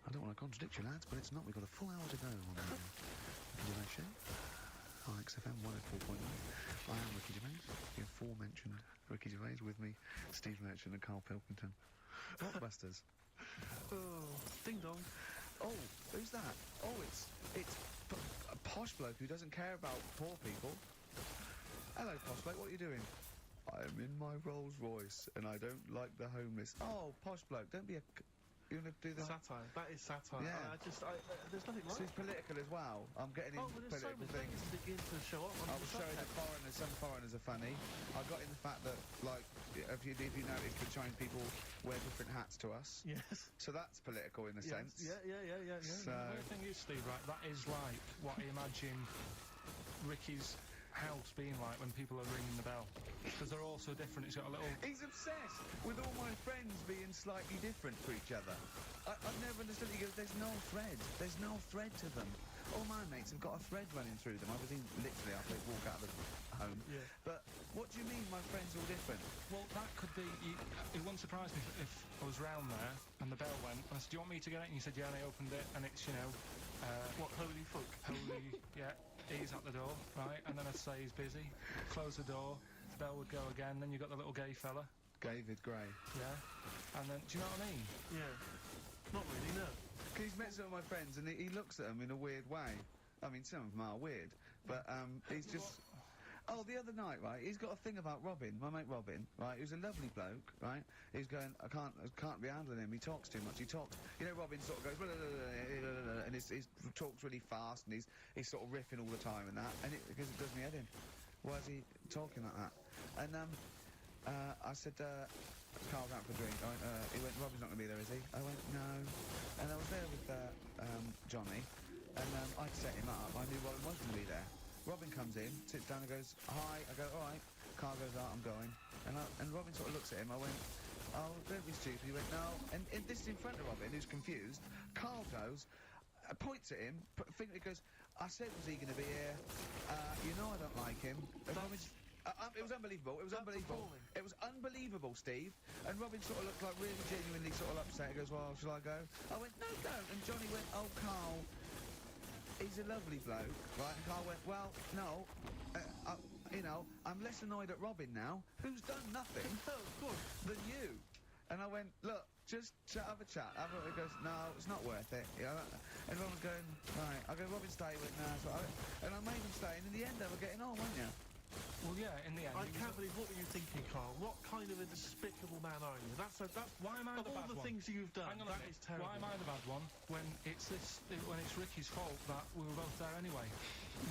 I don't want to contradict you, lads, but it's not. We've got a full hour to go on the Ricky Gervais show. On XFM 104.9. I am Ricky Gervais, the aforementioned Ricky Gervais, with me, Steve Merchant and Carl Pilkington. Blockbusters. Oh, ding dong. Oh, who's that? Oh, it's a posh bloke who doesn't care about poor people. Hello, posh bloke, what are you doing? I'm in my Rolls Royce and I don't like the homeless. Oh, posh bloke, don't be a... You want to do the... Satire. That is satire. Yeah. There's nothing So wrong. it's political as well. I'm getting Oh, into but there's so political many things. things to begin to show up. I was showing the foreigners, some foreigners are funny. I got in the fact that, like, if you notice, the Chinese people wear different hats to us. Yes. So that's political in a Yes. sense. Yeah. So, The weird thing is, Steve, right, that is like what I imagine Ricky's house being like when people are ringing the bell. Because they're all so different, it's got a little... he's obsessed with all my friends being slightly different to each other. I've never understood it. He goes, there's no thread. There's no thread to them. All my mates have got a thread running through them. I've seen literally after they walk out of the home. Yeah. But what do you mean my friends are all different? Well, that could be... it wouldn't surprise me if I was round there and the bell went, and I said, do you want me to get it? And you said, yeah, and I opened it, and it's, you know... What, holy fuck? Holy... yeah, he's at the door, right? And then I'd say he's busy. Close the door, the bell would go again, then you've got the little gay fella, David Gray. yeah? And then, do you know what I mean? Yeah. Not really, no. He's met some of my friends and he looks at them in a weird way. I mean, some of them are weird, but he's just... Oh, the other night, right, he's got a thing about Robin, my mate Robin, right, who's a lovely bloke, right? He's going, I can't be handling him, he talks too much, he talks... You know, Robin sort of goes... And he talks really fast and he's sort of riffing all the time and that, and because it does me head in. Why is he talking like that? And I said, Carl's out for a drink. He went, Robin's not going to be there, is he? I went, no. And I was there with Johnny, and I set him up. I knew Robin was going to be there. Robin comes in, sits down and goes, hi. I go, all right. Carl goes, out, I'm going. And Robin sort of looks at him. I went, oh, don't be stupid. He went, no. And this is in front of Robin, who's confused. Carl goes, points at him, goes, I said, was he going to be here? You know I don't like him. And Robin's... it was unbelievable. It was unbelievable. appalling. It was unbelievable, Steve. And Robin sort of looked like really genuinely sort of upset. He goes, well, shall I go? I went, no, don't. And Johnny went, oh, Carl, he's a lovely bloke, right? And Carl went, well, no, you know, I'm less annoyed at Robin now, who's done nothing than you. And I went, look, just have a chat. He goes, no, it's not worth it. You know, and Robin's going, right. I go, Robin, stay. He went, no. So and I made him stay. And in the end, they were getting on, weren't you? Well, yeah, in the end... I he was can't believe, what were you thinking, Carl? What kind of a despicable man are you? That's Why am I of the all bad the one? things you've done, Hang on a that minute. is terrible. Why am I the bad one when it's Ricky's fault that we were both there anyway?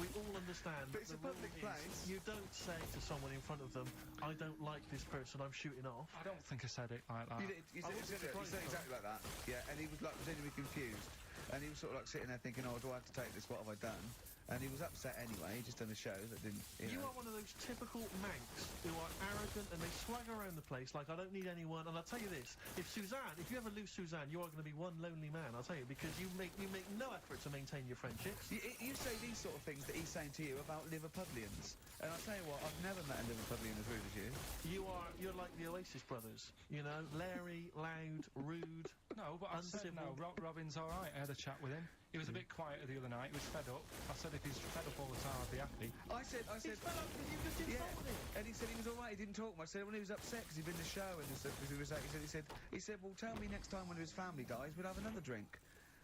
We all understand. But it's the a public rule is place. You don't say to someone in front of them, I don't like this person, I'm shooting off. I don't think I said it like that. You did. You I said, wasn't you said surprised, exactly like that. Yeah, and he was like genuinely confused, and he was sort of like sitting there thinking, "Oh, do I have to take this? What have I done?" And he was upset anyway. He just done a show that didn't. You know. are one of those typical Mancs who are arrogant and they swagger around the place like, I don't need anyone. And I'll tell you this, if you ever lose Suzanne, you are going to be one lonely man, I'll tell you, because you make no effort to maintain your friendships. You say these sort of things that he's saying to you about Liverpudlians, and I'll tell you what, I've never met a Liverpudlian as rude as you. You're like the Oasis brothers, you know, Larry, loud, rude. No, but I said no. Robin's all right. I had a chat with him. He was a bit quieter the other night. He was fed up. I said if he's fed up all the time, I'd be happy. I said, He's fed up because you just insulted him. and he said he was all right. He didn't talk much. I said when he was upset because he'd been to the show, and he said, well, tell me next time when his family dies, we'll have another drink.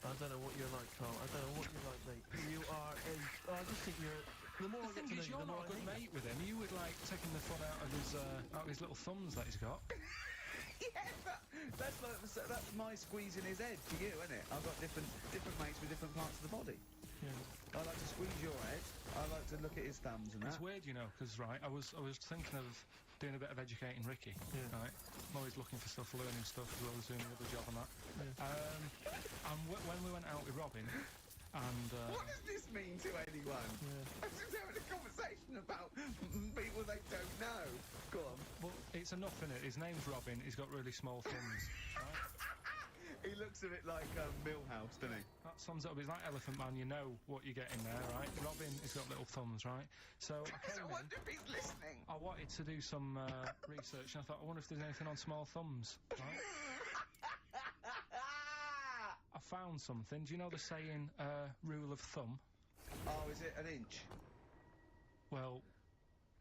I don't know what you're like, Carl. I don't know what you're like, mate. You are I just think you're... The more I The get thing to know is, you, you're the more not a I good hate you. mate with him. You would like taking the fun out of his little thumbs that he's got. Yeah, but that's my squeezing his head to you, isn't it? I've got different mates with different parts of the body. Yeah. I like to squeeze your head. I like to look at his thumbs and It's that. weird, you know, because I was thinking of doing a bit of educating Ricky. Yeah. Right, I'm always looking for stuff, learning stuff, as well as doing the other job and that. Yeah. And when we went out with Robin, and What does this mean to anyone? Yeah. I'm just having a conversation about people they don't know. Go on. well, it's enough in it. His name's Robin. He's got really small thumbs. Right? He looks a bit like Millhouse, doesn't he? That sums it up. He's like Elephant Man. You know what you're getting there, right? Robin has got little thumbs, right? So I I came in. wonder if he's listening. I wanted to do some research, and I thought, I wonder if there's anything on small thumbs. Right? I found something. Do you know the saying, rule of thumb? Oh, is it an inch? Well,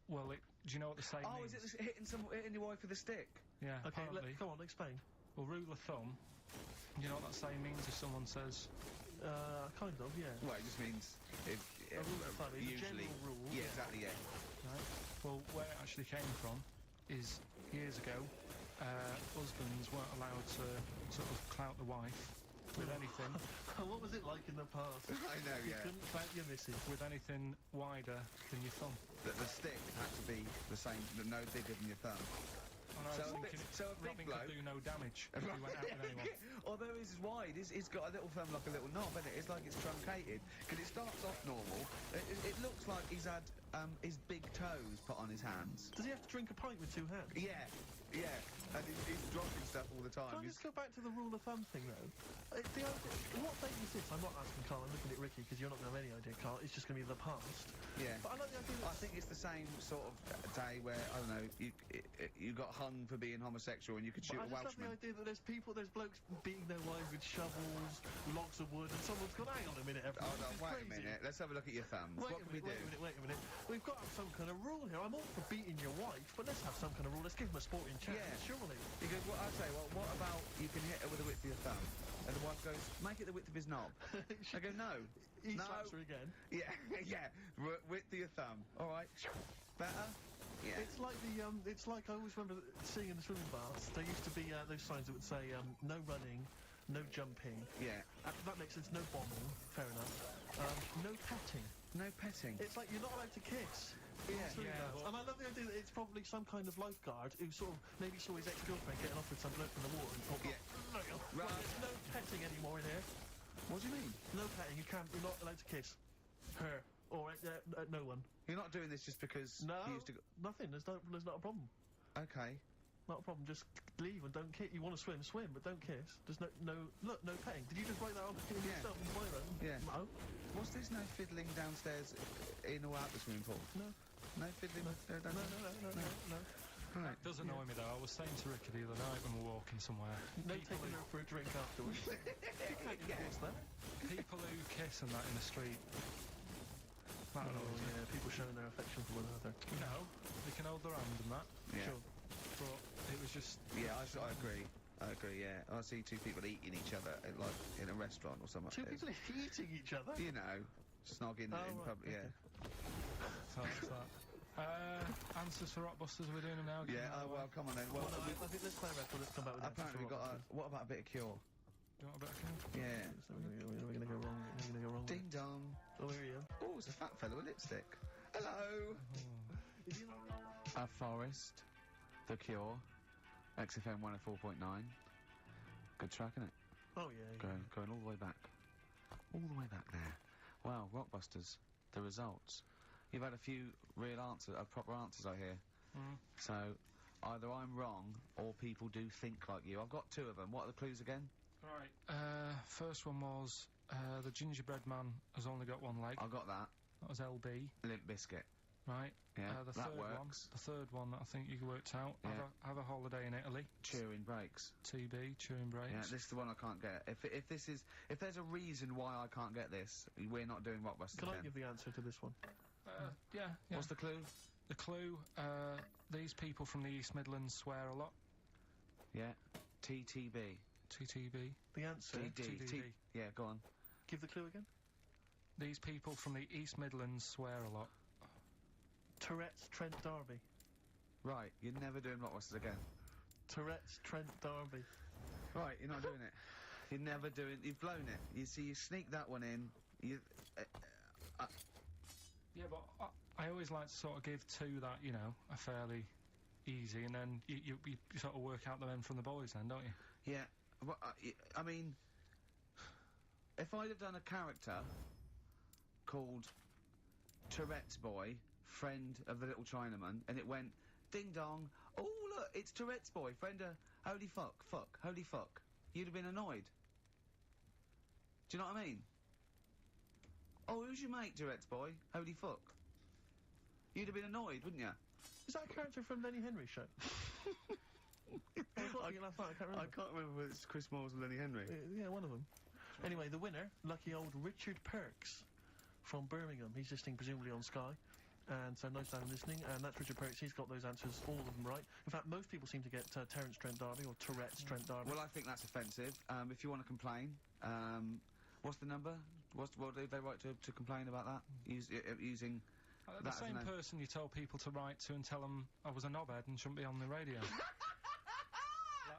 do you know what the saying Oh, means? is it hitting your wife with a stick? Yeah, Okay, apparently. go on, explain. Well, rule of thumb, you know what that saying means if someone says, Kind of, yeah. Well, it just means if A rule of thumb is a usually. general rule, Yeah, yeah. exactly. Yeah. right? Well, where it actually came from is years ago, husbands weren't allowed to sort of clout the wife with anything, What was it like in the past? I know. You Yeah. couldn't clout your missus. with anything wider than your thumb. The stick had to be the same, no bigger than your thumb. And I was So a thinking, big- so a big Robin bloke- could do no damage if he went out with anyone. Although his is wide, he's got a little thumb like a little knob, isn't it? It's like it's truncated because it starts off normal. It looks like he's had his big toes put on his hands. Does he have to drink a pint with two hands? Yeah, yeah, and he's dropping stuff all the time. Can I just go back to the rule of thumb thing, though? What date is this? I'm not asking Carl, I'm looking at Ricky, because you're not going to have any idea, Carl. It's just going to be the past. Yeah. But I like the idea I that... think it's the same sort of day where, I don't know, you got hung for being homosexual and you could shoot I a just love Welshman. the idea that there's blokes beating their wives with shovels, logs of wood, and someone's gone, hang on a minute, everyone. Hold on, this is wait a crazy. minute. Let's have a look at your thumbs. Wait What can we do? a minute. We've got to have some kind of rule here. I'm all for beating your wife, but let's have some kind of rule. Let's give him a sporting chance, Yeah. surely. He goes, well, I'll say, well, what about you can hit her with the width of your thumb? And the wife goes, make it the width of his knob. I go, no. He No. slaps her again. Yeah, yeah. Width of your thumb. All right. Better? Yeah. It's like it's like I always remember seeing in the swimming baths, there used to be those signs that would say, no running, no jumping. Yeah. That makes sense, no bombing, fair enough. No petting. No petting. It's like you're not allowed to kiss. Yeah. Swimming Yeah, baths. but- And I love the idea that it's probably some kind of lifeguard who sort of maybe saw his ex-girlfriend getting off with some bloke in the water and thought, Yeah. no, Right. there's no petting anymore in here. What do you mean? No petting, you're not allowed to kiss her or no one. You're not doing this just because No, you used to go... nothing, there's not a problem. Okay. Not a problem, just leave and don't kiss. You want to swim, but don't kiss. There's no petting. Did you just write that on yourself in my room? Yeah. No. What's this no fiddling downstairs in or out the swimming pool? No. No fiddling No. downstairs? No. Right. It does annoy me though. I was saying to Ricky the other night when we were walking somewhere, No people taking who, her for a drink afterwards. You can't enforce that. people who kiss and that in the street. That Oh annoys me. yeah, people showing their affection for one another. No, they can hold their hand and that. Yeah. Sure. But it was just. Yeah, I agree. I agree, yeah. I see two people eating each other, like, in a restaurant or something. Two people eating each other? You know, snogging Oh, in right, public, yeah. okay. So that's that. Answers for Rockbusters, we're doing them now. Yeah, well, come on then. Well, Well, no, I think let's play a record. Let's come back with that. apparently we've got a... What about a bit of Cure? Do you want a bit of Cure? Yeah. So we're gonna go wrong. We're gonna go wrong. Ding dong. Oh, here you Oh, it's a fat fella with lipstick. Hello. Forest, The Cure, XFM 104.9. Good track, isn't it? Oh yeah. Going all the way back. All the way back there. Wow, Rockbusters, the results. You've had a few real answers, proper answers, I hear. So, either I'm wrong, or people do think like you. I've got two of them. What are the clues again? Right. First one was, the gingerbread man has only got one leg. I got that. That was LB. Limp Bizkit. Right. Yeah, the that third works. One, the third one that I think you worked out. Yeah. Have a holiday in Italy. Chewing Breaks. TB, chewing breaks. Yeah, this is the one I can't get. If there's a reason why I can't get this, we're not doing Rockbusters Can I then. give the answer to this one? Yeah. What's the clue? The clue, these people from the East Midlands swear a lot. Yeah. TTB. TTB. The answer. TDD. Yeah, go on. Give the clue again. These people from the East Midlands swear a lot. Tourette's Trent D'Arby. Right, you're never doing Rockbusters again. Tourette's Trent D'Arby. Right, you're not doing it. You're never doing... You've blown it. You see, you sneak that one in. You... Yeah, but I always like to sort of give two that, you know, are fairly easy, and then you sort of work out the men from the boys then, don't you? Yeah. Well, I mean... If I'd have done a character called Tourette's Boy, friend of the little Chinaman, and it went, ding dong, oh look, it's Tourette's Boy, friend of, holy fuck, holy fuck, you'd have been annoyed. Do you know what I mean? Oh, who's your mate, Tourette's Boy? Holy fuck. You'd have been annoyed, wouldn't you? Is that a character from Lenny Henry show? I thought you last night, I can't remember. I can't remember whether it's Chris Moores or Lenny Henry. Yeah, one of them. Anyway, the winner, lucky old Richard Perks from Birmingham. He's listening presumably on Sky. And so nice to have him listening. And that's Richard Perks. He's got those answers, all of them right. In fact, most people seem to get Terence Trent D'Arby or Tourette's Trent D'Arby. Well, I think that's offensive. If you want to complain, what's the number? What did they write to complain about that? Using The that as same an- person you told people to write to and tell them I was a knobhead and shouldn't be on the radio.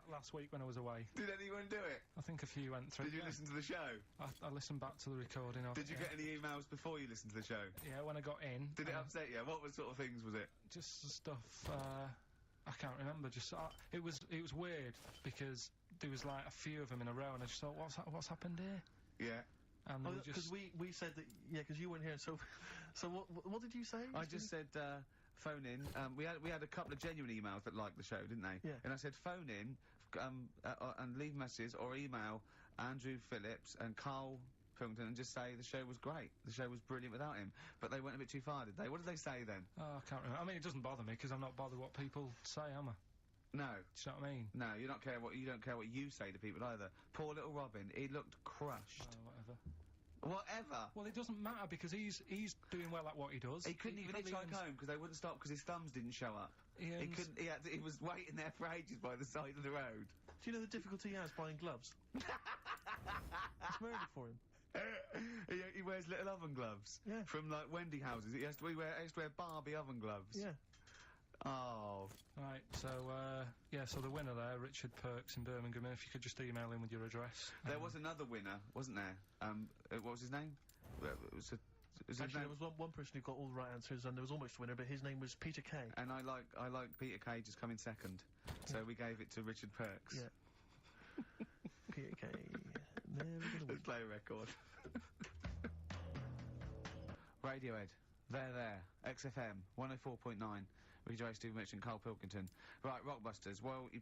Last week when I was away. Did anyone do it? I think a few went through. Did you yeah. listen to the show? I listened back to the recording of Did it. you yeah. get any emails before you listened to the show? Yeah, when I got in. Did it upset you? What sort of things was it? Just stuff, I can't remember, just, it was weird, because there was like a few of them in a row, and I just thought, what's happened here? Yeah. And they were Because just... we said that, yeah, because you weren't here, so what did you say? I just said, phone in. We had a couple of genuine emails that liked the show, didn't they? Yeah. And I said, phone in, and leave messages or email Andrew Phillips and Carl Pilkington and just say the show was great. The show was brilliant without him. But they went a bit too far, did they? What did they say then? Oh, I can't remember. I mean, it doesn't bother me, because I'm not bothered what people say, am I? No. Do you know what I mean? No, you don't care what you say to people either. Poor little Robin, he looked crushed. Whatever. Whatever. Well, it doesn't matter, because he's doing well at what he does. He couldn't even probably hitchhike earns- home because they wouldn't stop because his thumbs didn't show up. He He earns- couldn't. He was waiting there for ages by the side of the road. Do you know the difficulty he has buying gloves? It's murder for him. He wears little oven gloves. Yeah. From like Wendy houses. He has to wear Barbie oven gloves. Yeah. Oh. Right, so, yeah, so the winner there, Richard Perks in Birmingham, if you could just email in with your address. There was another winner, wasn't there? What was his name? It was his Actually, name? there was one person who got all the right answers, and there was almost a winner, but his name was Peter Kay. And I like Peter Kay just coming second. So we gave it to Richard Perks. Yeah. Peter Kay. Never gonna win. Let's play a record. Radiohead. There. XFM 104.9. Ricky Gervais, Steve Mitchell, and Carl Pilkington. Right, Rockbusters. Well, you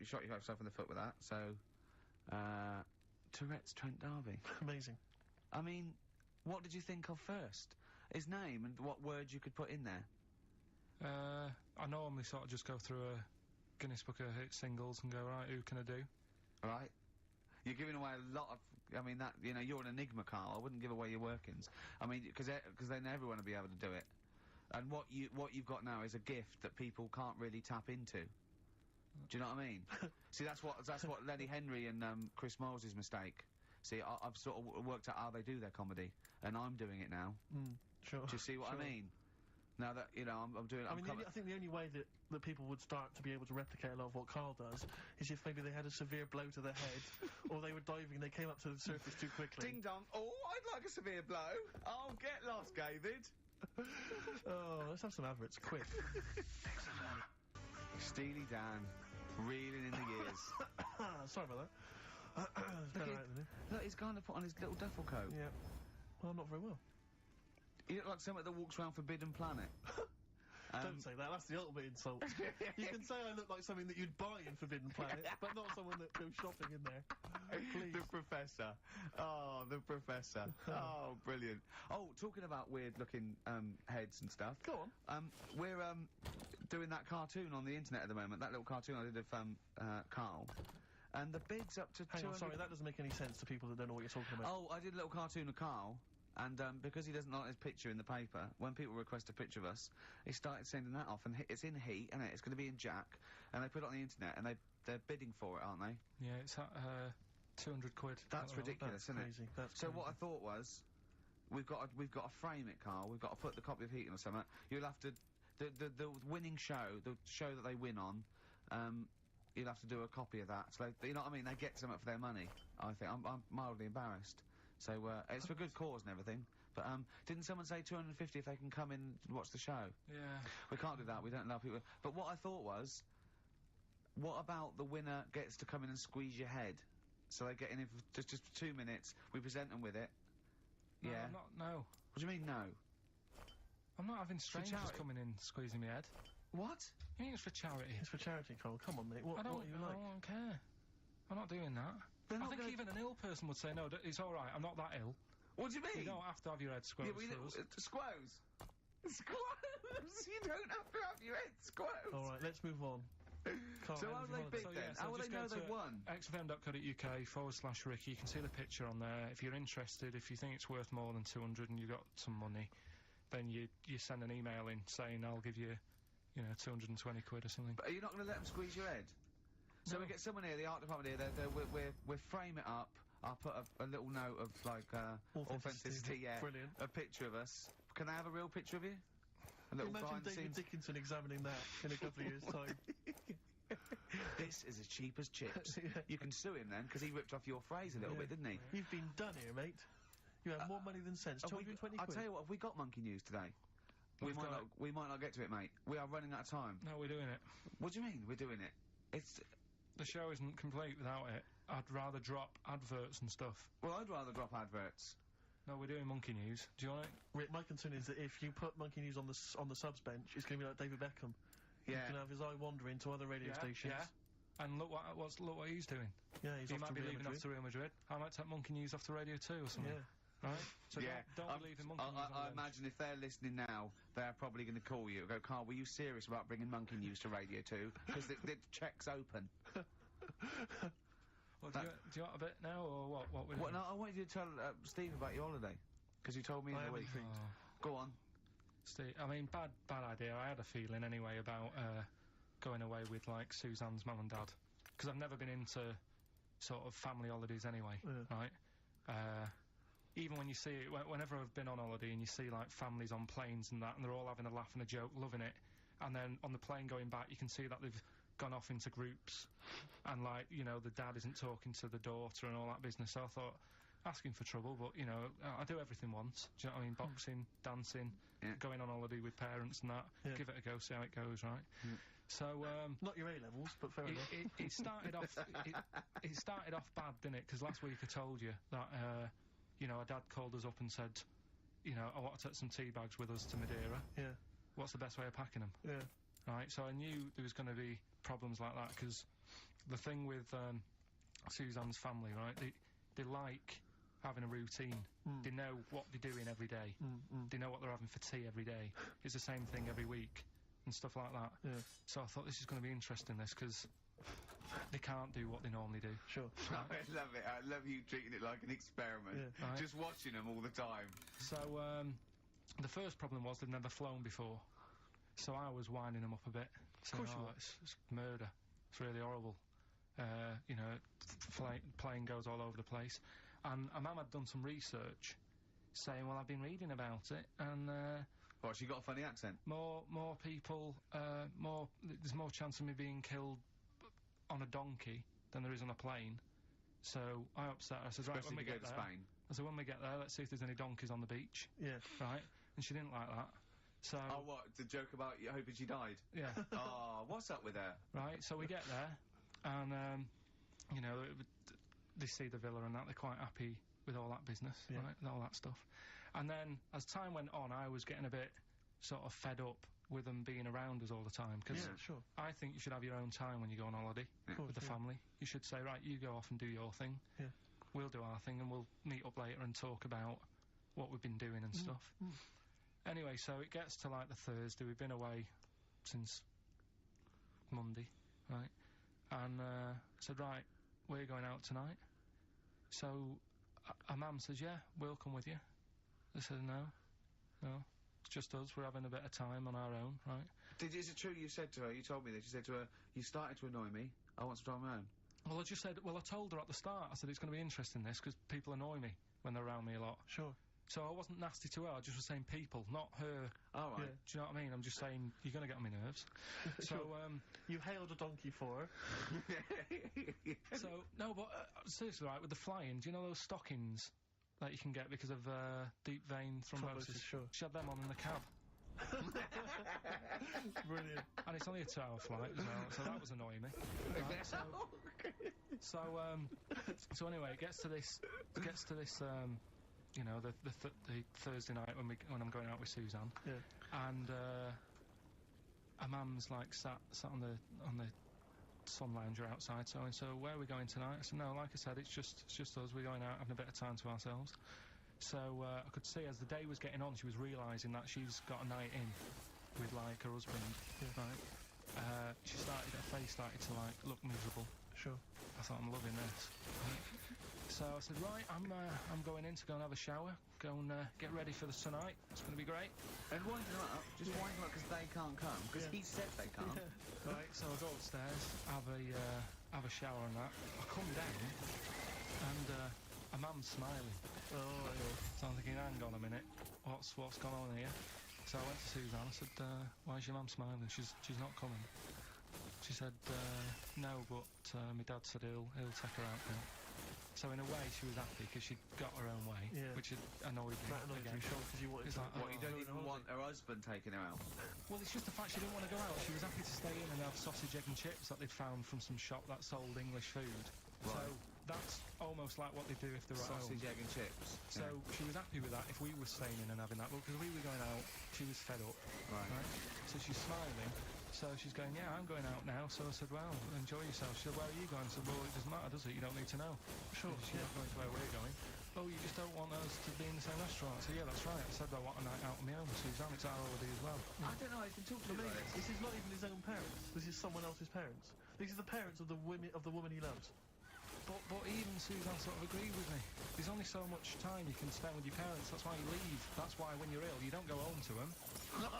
shot yourself in the foot with that. So, Tourette's Trent D'Arby. Amazing. I mean, what did you think of first? His name and what words you could put in there. I normally sort of just go through a Guinness Book of Hit singles and go, right, who can I do? Right. You're giving away a lot of. I mean, that you're an enigma, Carl. I wouldn't give away your workings. I mean, because then everyone will be able to do it. And what you've got now is a gift that people can't really tap into. Do you know what I mean? See, that's what Lenny Henry and Chris Moores' mistake. See, I've sort of worked out how they do their comedy, and I'm doing it now. Sure. Do you see what I mean? Now that, you know, I'm doing... I mean, I think the only way that people would start to be able to replicate a lot of what Carl does is if maybe they had a severe blow to the head, or they were diving and they came up to the surface too quickly. Ding dong. Oh, I'd like a severe blow. Oh, get lost, David. Oh, let's have some adverts, quick. Steely Dan, reeling in the gears. Sorry about that. Look, he's going to put on his little duffel coat. Yeah. Well, I'm not very well. You look like someone that walks around Forbidden Planet. Don't say that, that's the ultimate insult. You can say I look like something that you'd buy in Forbidden Planet, but not someone that goes shopping in there. Please. The Professor. Oh, the Professor. Oh, brilliant. Oh, talking about weird-looking heads and stuff. Go on. We're doing that cartoon on the internet at the moment, that little cartoon I did of Carl. And the bid's up to Hang on, sorry, that doesn't make any sense to people that don't know what you're talking about. Oh, I did a little cartoon of Carl. And because he doesn't like his picture in the paper, when people request a picture of us, he started sending that off, and it's in Heat, and it's going to be in Jack, and they put it on the internet, and they're bidding for it, aren't they? Yeah, it's at 200 quid. That's ridiculous, isn't crazy. it? That's so crazy. what I thought was, we've got to frame it, Carl. We've got to put the copy of Heat in or something. You'll have to the winning show, the show that they win on. You'll have to do a copy of that. So you know what I mean? They get something for their money. I think I'm mildly embarrassed. So, it's for good cause and everything. But, didn't someone say 250 if they can come in and watch the show? Yeah. We can't do that, we don't allow people... But what I thought was, what about the winner gets to come in and squeeze your head? So they get in for just 2 minutes, we present them with it. No, yeah. No. What do you mean, no? I'm not having strangers charity. coming in squeezing my head. What? You mean it's for charity? It's for charity, Carl. Come on, mate. What are you like? I don't care. I'm not doing that. I think even an ill person would say, no, it's all right, I'm not that ill. What do you mean? You don't have to have your head squoze for us. Squoze? Squoze? You don't have to have your head squoze. All right, let's move on. Carl, So how do they bid then? How will they know they've won? xfm.co.uk/Ricky. You can see the picture on there. If you're interested, if you think it's worth more than 200 and you've got some money, then you send an email in saying I'll give you, 220 quid or something. But are you not going to let them squeeze your head? So we get someone here, the art department here, we'll frame it up. I'll put a little note of, like, authenticity, yeah. Brilliant. A picture of us. Can I have a real picture of you? A little Imagine behind the David scenes. Dickinson examining that in a couple of years' time. This is as cheap as chips. Yeah. You can sue him then, because he ripped off your phrase a little bit, didn't he? You've been done here, mate. You have more money than sense. 220 I'll quid. tell you what, have we got Monkey News today? We might not get to it, mate. We are running out of time. No, we're doing it. What do you mean, we're doing it? The show isn't complete without it. I'd rather drop adverts and stuff. Well, I'd rather drop adverts. No, we're doing Monkey News. Do you want it? Rick, my concern is that if you put Monkey News on the subs bench, it's going to be like David Beckham. Yeah. He's going to have his eye wandering to other radio stations. Yeah. And look what he's doing. Yeah, he might be leaving off to Real Madrid. I might take Monkey News off to Radio 2 or something. Yeah. Right? So yeah. don't believe in Monkey News. I imagine if they're listening now, they're probably going to call you and go, Carl, were you serious about bringing Monkey News to Radio 2? Because the check's open. Well, do you want a bit now, or what we're doing? No, I wanted you to tell Steve about your holiday. Because you told me in the week. Go on. Steve, I mean, bad idea. I had a feeling anyway about going away with, like, Suzanne's mum and dad. Because I've never been into sort of family holidays anyway, right? Even when you see it, whenever I've been on holiday and you see, like, families on planes and that, and they're all having a laugh and a joke, loving it, and then on the plane going back, you can see that they've gone off into groups, and, like, the dad isn't talking to the daughter and all that business, so I thought, asking for trouble, but, I do everything once, do you know what I mean? Boxing, dancing, going on holiday with parents and that, give it a go, see how it goes, right? So, not your A-levels, but fair enough. It started off, it started off bad, didn't it? Because last week I told you that, our dad called us up and said, I want to take some tea bags with us to Madeira. Yeah. What's the best way of packing them? Yeah. Right, so I knew there was going to be problems like that, because the thing with Suzanne's family, right, they like having a routine. They know what they're doing every day. They know what they're having for tea every day. It's the same thing every week, and stuff like that. Yeah. So I thought this is going to be interesting, because they can't do what they normally do. Sure. I love it. I love you treating it like an experiment. Yeah. Right. Just watching them all the time. So, the first problem was they'd never flown before. So I was winding them up a bit. Saying, it's murder. It's really horrible. Plane goes all over the place. And Mum had done some research saying, well, I've been reading about it, and What, she got a funny accent? More people, there's more chance of me being killed on a donkey than there is on a plane. So I upset her. I said, right, Especially when we if you get go to there, Spain. I said, when we get there, let's see if there's any donkeys on the beach. Yeah. Right? And she didn't like that. So, Oh, what? The joke about you hoping she died? yeah. Oh, what's up with her? Right, so we get there, and, you know, they see the villa and that, they're quite happy with all that business, Yeah. right, and all that stuff. And then, as time went on, I was getting a bit sort of fed up with them being around us all the time, because Yeah, sure. I think you should have your own time when you go on holiday Of course, with the yeah. family. You should say, right, you go off and do your thing. Yeah. We'll do our thing, and we'll meet up later and talk about what we've been doing and stuff. Anyway, so it gets to, like, the Thursday. We've been away since Monday, right? And I said, right, we're going out tonight. So our mum says, yeah, we'll come with you. I said, no, it's just us. We're having a bit of time on our own, right? Is it true you said to her, you told me this, you said to her, you started to annoy me, I want some time on my own? Well, I just said, well, I told her at the start, I said, it's going to be interesting, this, because people annoy me when they're around me a lot. Sure. So I wasn't nasty to her, I just was saying people, not her. All right. Yeah. Do you know what I mean? I'm just saying, you're going to get on my nerves. So, You hailed a donkey for her. so, no, but seriously, right, with the flying, do you know those stockings that you can get because of deep vein thrombosis? Sure. She had them on in the cab. Brilliant. And it's only a 2-hour flight as well, so that was annoying me. Right, so anyway, it gets to this, you know, the Thursday night when I'm going out with Suzanne. Yeah. And a mum's like sat on the sun lounger outside, so where are we going tonight? I said, no, like I said, it's just us. We're going out having a bit of time to ourselves. So I could see as the day was getting on, she was realising that she's got a night in with like her husband. Yeah. Right. Her face started to like look miserable. Sure. I thought, I'm loving this. Right. So I said, right, I'm going in to go and have a shower, go and get ready for the tonight. It's going to be great. And wind them up, just wind them up because they can't come, because he said they can't. Right, so I go upstairs, have a shower and that. I come down, and a man's smiling. Oh, yeah. So I'm thinking, hang on a minute, what's gone on here? So I went to Suzanne, I said, why is your mum smiling? She's not coming. She said, no, but my dad said he'll take her out now. So in a way, she was happy because she'd got her own way, Yeah. which had annoyed me. That annoyed again. you, Sean, because you wanted It's to... like, What, you don't even want her husband taking her out? Well, it's just the fact she didn't want to go out. She was happy to stay in and have sausage, egg and chips that they'd found from some shop that sold English food. So Right. that's almost like what they do if they're at home. Sausage, egg and chips. So she was happy with that if we were staying in and having that, but because we were going out, she was fed up. Right. So she's smiling. So she's going, yeah, I'm going out now. So I said, well, enjoy yourself. She said, where are you going? I said, well, it doesn't matter, does it? You don't need to know. Sure, She's not going to where we're going. Oh, you just don't want us to be in the same restaurant. I said, yeah, that's right. I said, I want a night out on my own with Suzanne. It's our holiday as well. I don't know, I can talk to I you mean, about this. this is not even his own parents. This is someone else's parents. This is the parents of the woman he loves. But even Suzanne sort of agreed with me. There's only so much time you can spend with your parents. That's why you leave. That's why when you're ill, you don't go home to them. Yeah.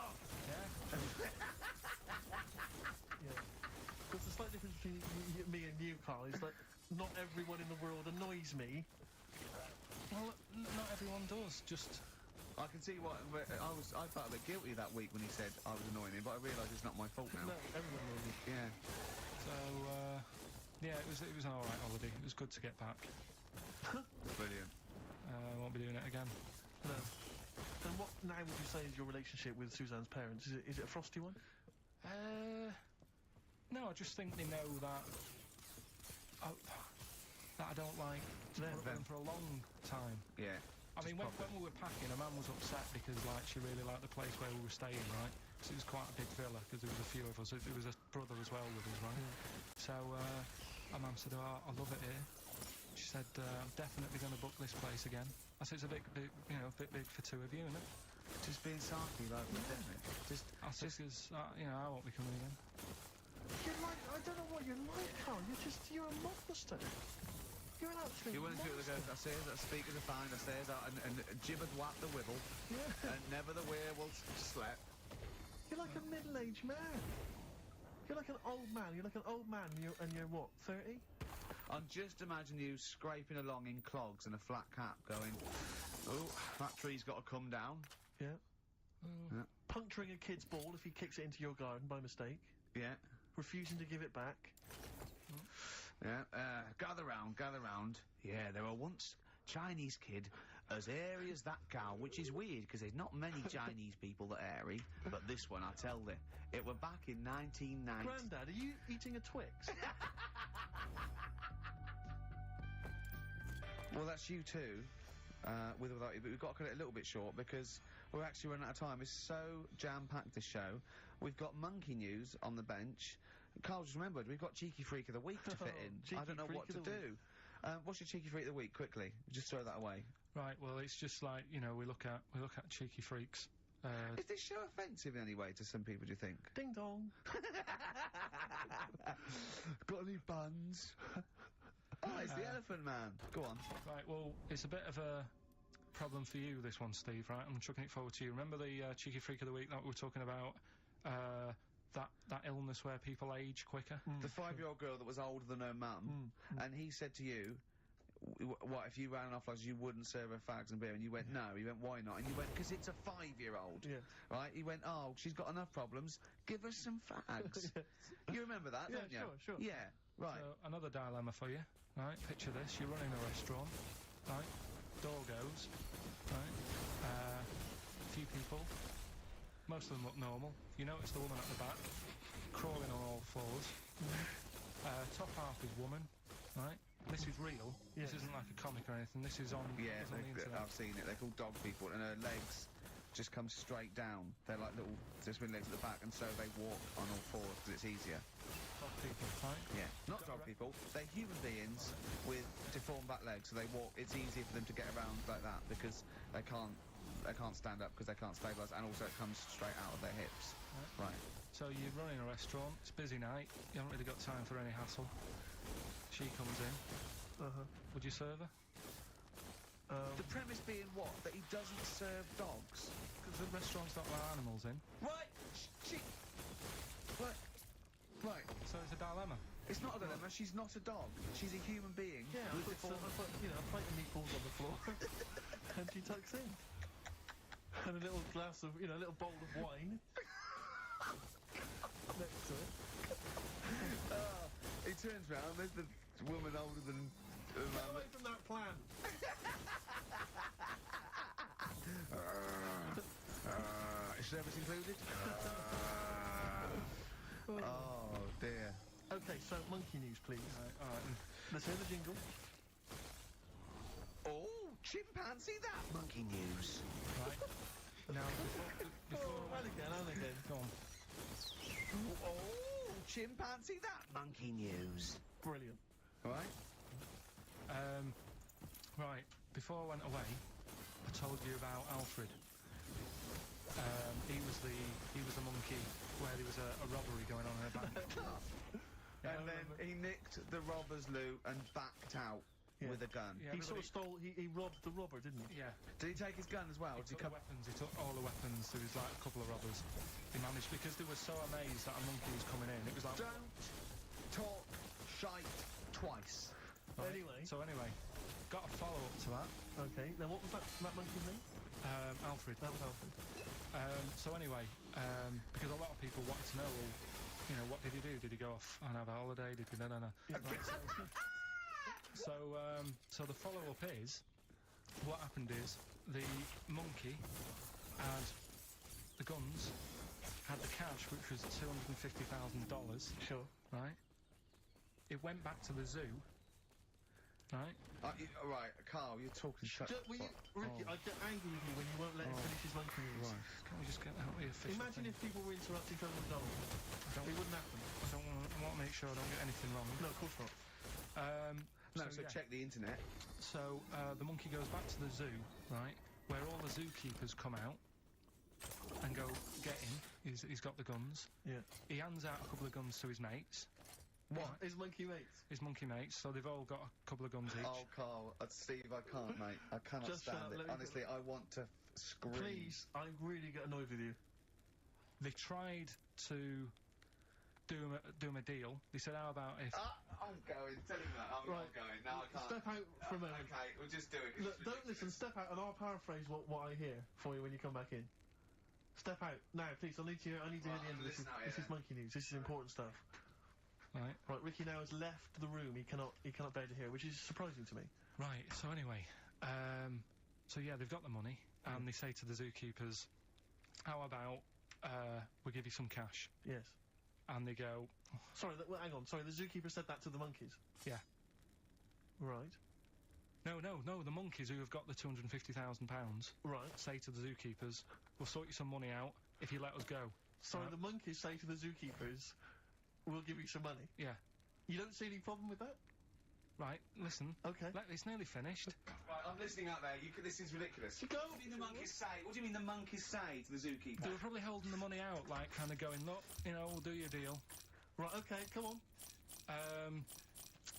Yeah. There's a slight difference between me and you, Carl, is that not everyone in the world annoys me. Well, not everyone does. Just I can see what... I felt a bit guilty that week when he said I was annoying him, but I realise it's not my fault now. No, everyone annoys me. Yeah. so. Yeah, it was an alright holiday. It was good to get back. Brilliant. I won't be doing it again. No. And what now would you say is your relationship with Suzanne's parents? Is it a frosty one? No, I just think they know that I don't like to put up with them for a long time. Yeah. I mean, when we were packing, a man was upset because, like, she really liked the place where we were staying, right? So it was quite a big villa because there was a few of us. It was a brother as well with us, right? So our mum said, oh, I love it here. She said, I'm definitely going to book this place again. I said, it's a bit big for two of you, isn't it? Just being sarky, like, isn't it? I said, because, I won't be coming again. You're like, I don't know what you're like, Carl. You're a monster. You're an absolute You want to do monster. it, I say that speak of the fine, I say that, and Jib had whapped the whittle, Yeah. and never the werewolf slept. You're like a middle-aged man. You're like an old man. You're like an old man, and you're what, 30? I'm just imagine you scraping along in clogs and a flat cap going, oh, that tree's got to come down. Yeah. Puncturing a kid's ball if he kicks it into your garden by mistake. Yeah. Refusing to give it back. Yeah. Gather round. Yeah, there were once Chinese kid as airy as that cow, which is weird because there's not many Chinese people that are airy, but this one, I tell you, it were back in 1990. Grandad, are you eating a Twix? Well, that's you too, with or without you, but we've got to cut it a little bit short because we're actually running out of time. It's so jam-packed, this show. We've got monkey news on the bench. Carl just remembered, we've got Cheeky Freak of the Week to fit in. I don't know what to do. What's your Cheeky Freak of the Week, quickly? Just throw that away. Right, well, it's just like, you know, we look at cheeky freaks. Is this show offensive in any way to some people, do you think? Ding dong. Got any buns? Oh, it's the Elephant Man. Go on. Right, well, it's a bit of a problem for you, this one, Steve, right? I'm chucking it forward to you. Remember the Cheeky Freak of the Week that we were talking about? That illness where people age quicker? The 5-year-old girl that was older than her mum, and he said to you, what, if you ran off like you wouldn't serve her fags and beer, and you went, no. He went, why not? And you went, because it's a 5-year-old. Yeah. Right? He went, oh, she's got enough problems, give her some fags. You remember that, don't you? Sure. Yeah, right. So, another dilemma for you, right? Picture this, you're running a restaurant, right? Door goes, right? A few people, most of them look normal. You notice the woman at the back, crawling on all fours. Top half is woman, right? This is real. Yeah. This isn't like a comic or anything. This is on. Yeah, it's on the internet. I've seen it. They're called dog people, and her legs just come straight down. They're like little, just with legs at the back, and so they walk on all fours because it's easier. Dog people, right? Yeah, not dog people. They're human beings with deformed back legs, so they walk. It's easier for them to get around like that because they can't stand up because they can't stabilise, and also it comes straight out of their hips. Right. So you're running a restaurant. It's a busy night. You haven't really got time for any hassle. She comes in. Would you serve her? The premise being what? That he doesn't serve dogs? Because the restaurant's got like animals in. Right. Right. So it's a dilemma. It's not a dilemma. She's not a dog. She's a human being. Yeah, I put, a plate of meatballs on the floor, and she tucks in. And a little glass of, a little bowl of wine next to it. He turns round, there's the woman older than... Get away from that plan! Is service included? Oh, dear. Okay, so monkey news, please. All right. Let's hear the jingle. Oh, chimpanzee that monkey news. Right. Now, before And again. Go on. Oh, chimpanzee that monkey news. Brilliant. Right? Right. Before I went away, I told you about Alfred. He was the monkey where there was a robbery going on in a bank. And then he nicked the robber's loot and backed out with a gun. Yeah, He sort of stole, he robbed the robber, didn't he? Yeah. Did he take his gun as well? He took the weapons. He took all the weapons. There was like a couple of robbers. He managed because they were so amazed that a monkey was coming in. It was like Don't talk shite twice. Right. Anyway. So anyway, got a follow up to that. Okay, then what was that monkey's name? Alfred. That was Alfred. So anyway, because a lot of people wanted to know, well, what did he do? Did he go off and have a holiday? Did he? No. Right, so the follow up is, what happened is the monkey had the guns, had the cash, which was $250,000. Sure. Right. It went back to the zoo. Right. Right, Carl, you're talking shit. Ricky, I get angry with you when you won't let him finish his monkey news. Right. Can we just get out of here? Imagine if people were interrupting Phil McDonald. It wouldn't happen. I want to make sure I don't get anything wrong. No, of course not. So check the internet. So the monkey goes back to the zoo, right, where all the zookeepers come out and go, get him. He's got the guns. Yeah. He hands out a couple of guns to his mates. What? His monkey mates? His monkey mates, so they've all got a couple of guns each. Oh, Carl, Steve, I can't, mate. I cannot Just shut stand up, it. Honestly, I want to scream. Please, I really get annoyed with you. They tried to do him a deal. They said, how about if... I'm going. Tell him that. I'm not going. No, I can't. Step out for a moment. Okay, we'll just do it. Look, don't listen. Step out and I'll paraphrase what I hear for you when you come back in. Step out now, please. I need to hear the end of this. listen out, This is yeah. monkey news. This is important stuff. Right. Right, Ricky now has left the room. He cannot bear to hear, which is surprising to me. Right, so anyway, so yeah, they've got the money, and they say to the zookeepers, how about, we give you some cash? Yes. And they go, Sorry, hang on. Sorry, the zookeeper said that to the monkeys. yeah. Right. No, the monkeys who have got the £250,000 Right. say to the zookeepers, we'll sort you some money out if you let us go. Sorry, Right. the monkeys say to the zookeepers, we'll give you some money. Yeah. You don't see any problem with that? Right, listen. Okay. It's nearly finished. Right, I'm listening out there. This is ridiculous. Go. What do you mean the monkeys say? What do you mean the monkeys say to the zookeeper? They were probably holding the money out, like, kind of going, look, you know, we'll do your deal. Right, okay, come on.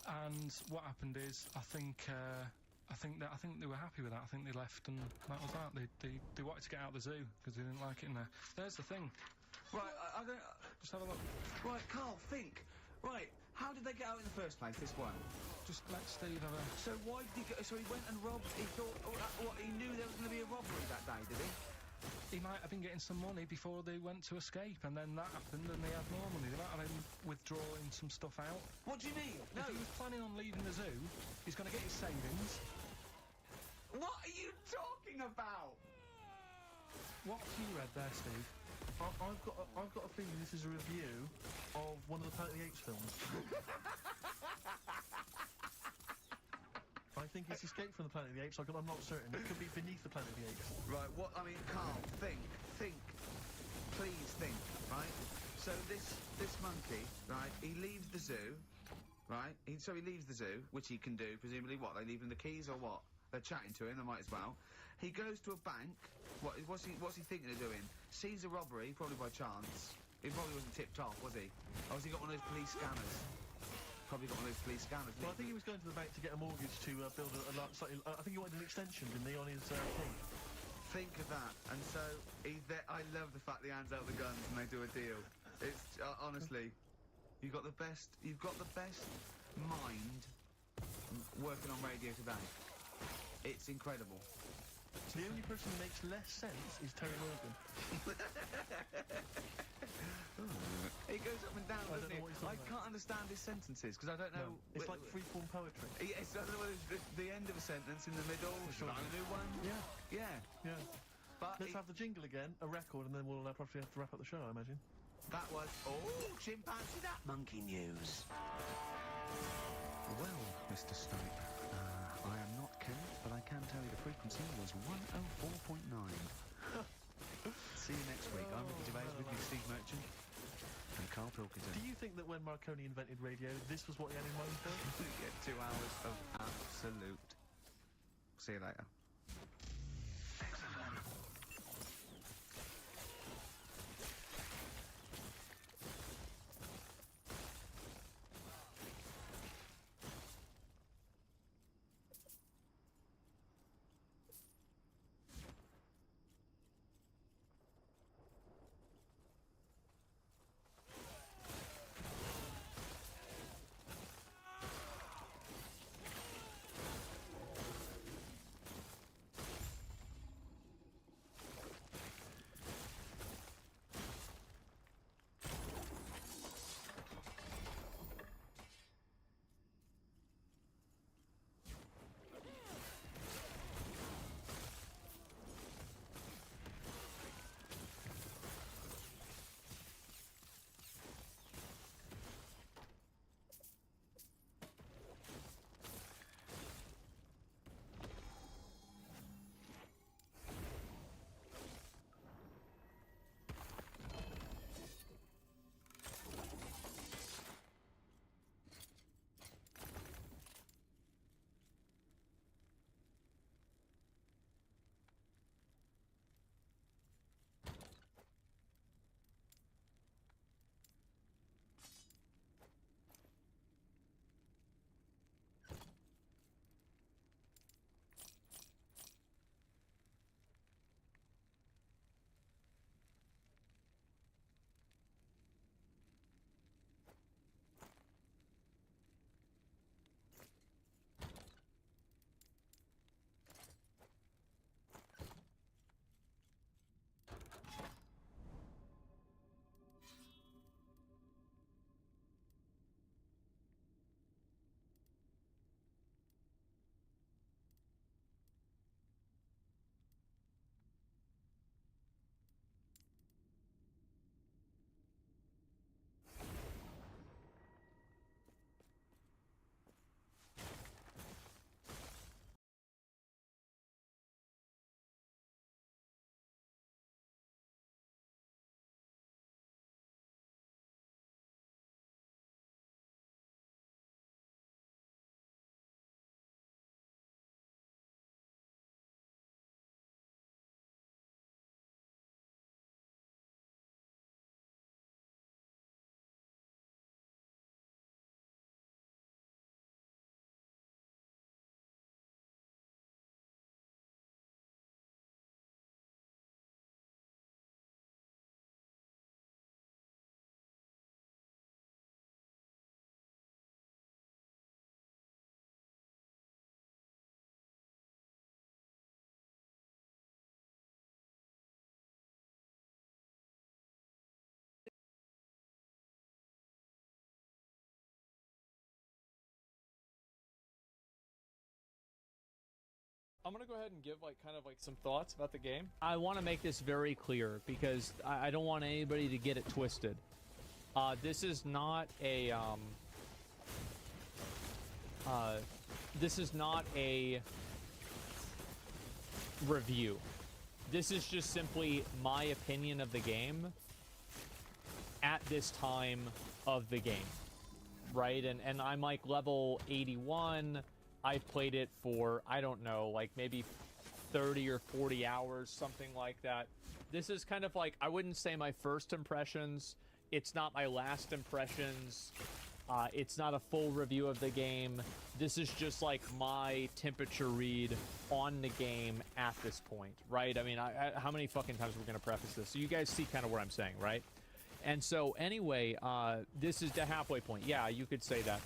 And what happened is, I think they were happy with that. I think they left, and that was that. They wanted to get out of the zoo because they didn't like it in there. There's the thing. Right, I don't... Just have a look. Right, Carl, think. Right, how did they get out in the first place, this one? Just let Steve have a... So why did he go... So he went and robbed... He thought... What, he knew there was going to be a robbery that day, did he? He might have been getting some money before they went to escape, and then that happened, and they had more money. They might have been withdrawing some stuff out. What do you mean? No. If he was planning on leaving the zoo, he's going to get his savings. What are you talking about? What have you read there, Steve? I've got a feeling this is a review of one of the Planet of the Apes films. I think it's Escape from the Planet of the Apes. I'm not certain. It could be Beneath the Planet of the Apes. Right, what... I mean, Carl, think. Please think, right? So this monkey, right, he leaves the zoo, right? So he leaves the zoo, which he can do, presumably. What, they leave him the keys or what? They're chatting to him, they might as well. He goes to a bank. What's he thinking of doing? Sees a robbery, probably by chance. He probably wasn't tipped off, was he? Or has he got one of those police scanners? Probably got one of those police scanners. Well, I think he was going to the bank to get a mortgage to build a slightly... I think he wanted an extension, didn't he, on his key? Think of that. And so he's there. I love the fact that he hands out the guns and they do a deal. It's honestly, you've got the best mind working on radio today. It's incredible. The only person who makes less sense is Terry Morgan. He goes up and down, I doesn't don't know he? what he's I talking can't understand his sentences because I don't know. No, it's like freeform poetry. Yes, I don't know whether it's the end of a sentence in the middle. Sure. A new one. Yeah. Yeah. But let's have the jingle again, a record, and then we'll probably have to wrap up the show, I imagine. That was chimpanzee. That monkey news. Well, Mr. Stipe, I am not Kenneth, but I can tell you the frequency was 104.9. See you next week. I'm Ricky Gervais with you, Steve Merchant, and Carl Pilkington. Do you think that when Marconi invented radio, this was what he had in mind for? Get 2 hours of absolute. See you later. I'm gonna go ahead and give like kind of like some thoughts about the game. I want to make this very clear because I don't want anybody to get it twisted. This is not a review. This is just simply my opinion of the game at this time of the game, right? And I'm like level 81. I've played it for, I don't know, like maybe 30 or 40 hours, something like that. This is kind of like, I wouldn't say my first impressions. It's not my last impressions. It's not a full review of the game. This is just like my temperature read on the game at this point, right? I mean, how many fucking times we're going to preface this? So you guys see kind of what I'm saying, right? And so anyway, this is the halfway point. Yeah, you could say that.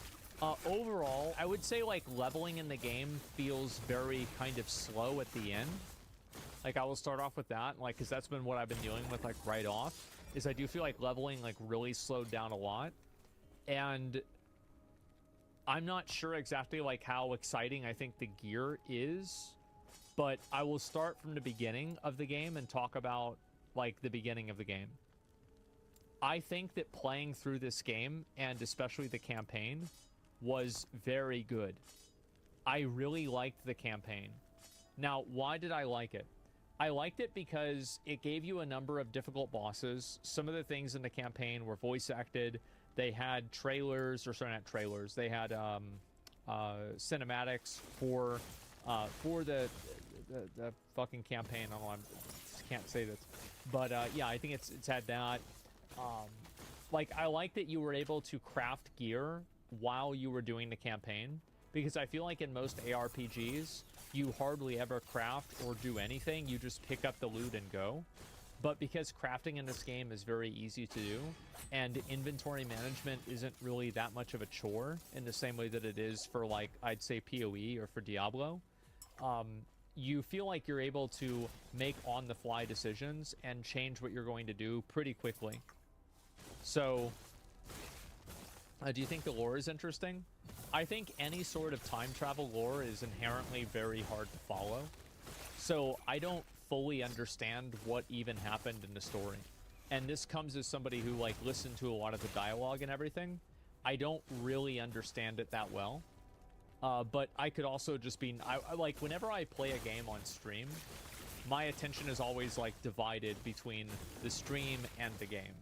Overall, I would say like leveling in the game feels very kind of slow at the end. Like I will start off with that, like, because that's been what I've been dealing with like right off, is I do feel like leveling like really slowed down a lot. And I'm not sure exactly like how exciting I think the gear is, but I will start from the beginning of the game and talk about like the beginning of the game. I think that playing through this game, and especially the campaign, was very good. I really liked the campaign. Now, why did I like it? I liked it because it gave you a number of difficult bosses. Some of the things in the campaign were voice acted. They had trailers, or sorry, not trailers. They had cinematics for the fucking campaign. I don't know, I can't say this, but yeah, I think it's had that. Like, I like that you were able to craft gear while you were doing the campaign, because I feel like in most ARPGs, you hardly ever craft or do anything. You just pick up the loot and go. But because crafting in this game is very easy to do, and inventory management isn't really that much of a chore in the same way that it is for, like, I'd say PoE or for Diablo, you feel like you're able to make on-the-fly decisions and change what you're going to do pretty quickly. So, do you think the lore is interesting? I think any sort of time travel lore is inherently very hard to follow. So I don't fully understand what even happened in the story. And this comes as somebody who, like, listened to a lot of the dialogue and everything. I don't really understand it that well. But I could also just be... I like, whenever I play a game on stream, my attention is always, like, divided between the stream and the game.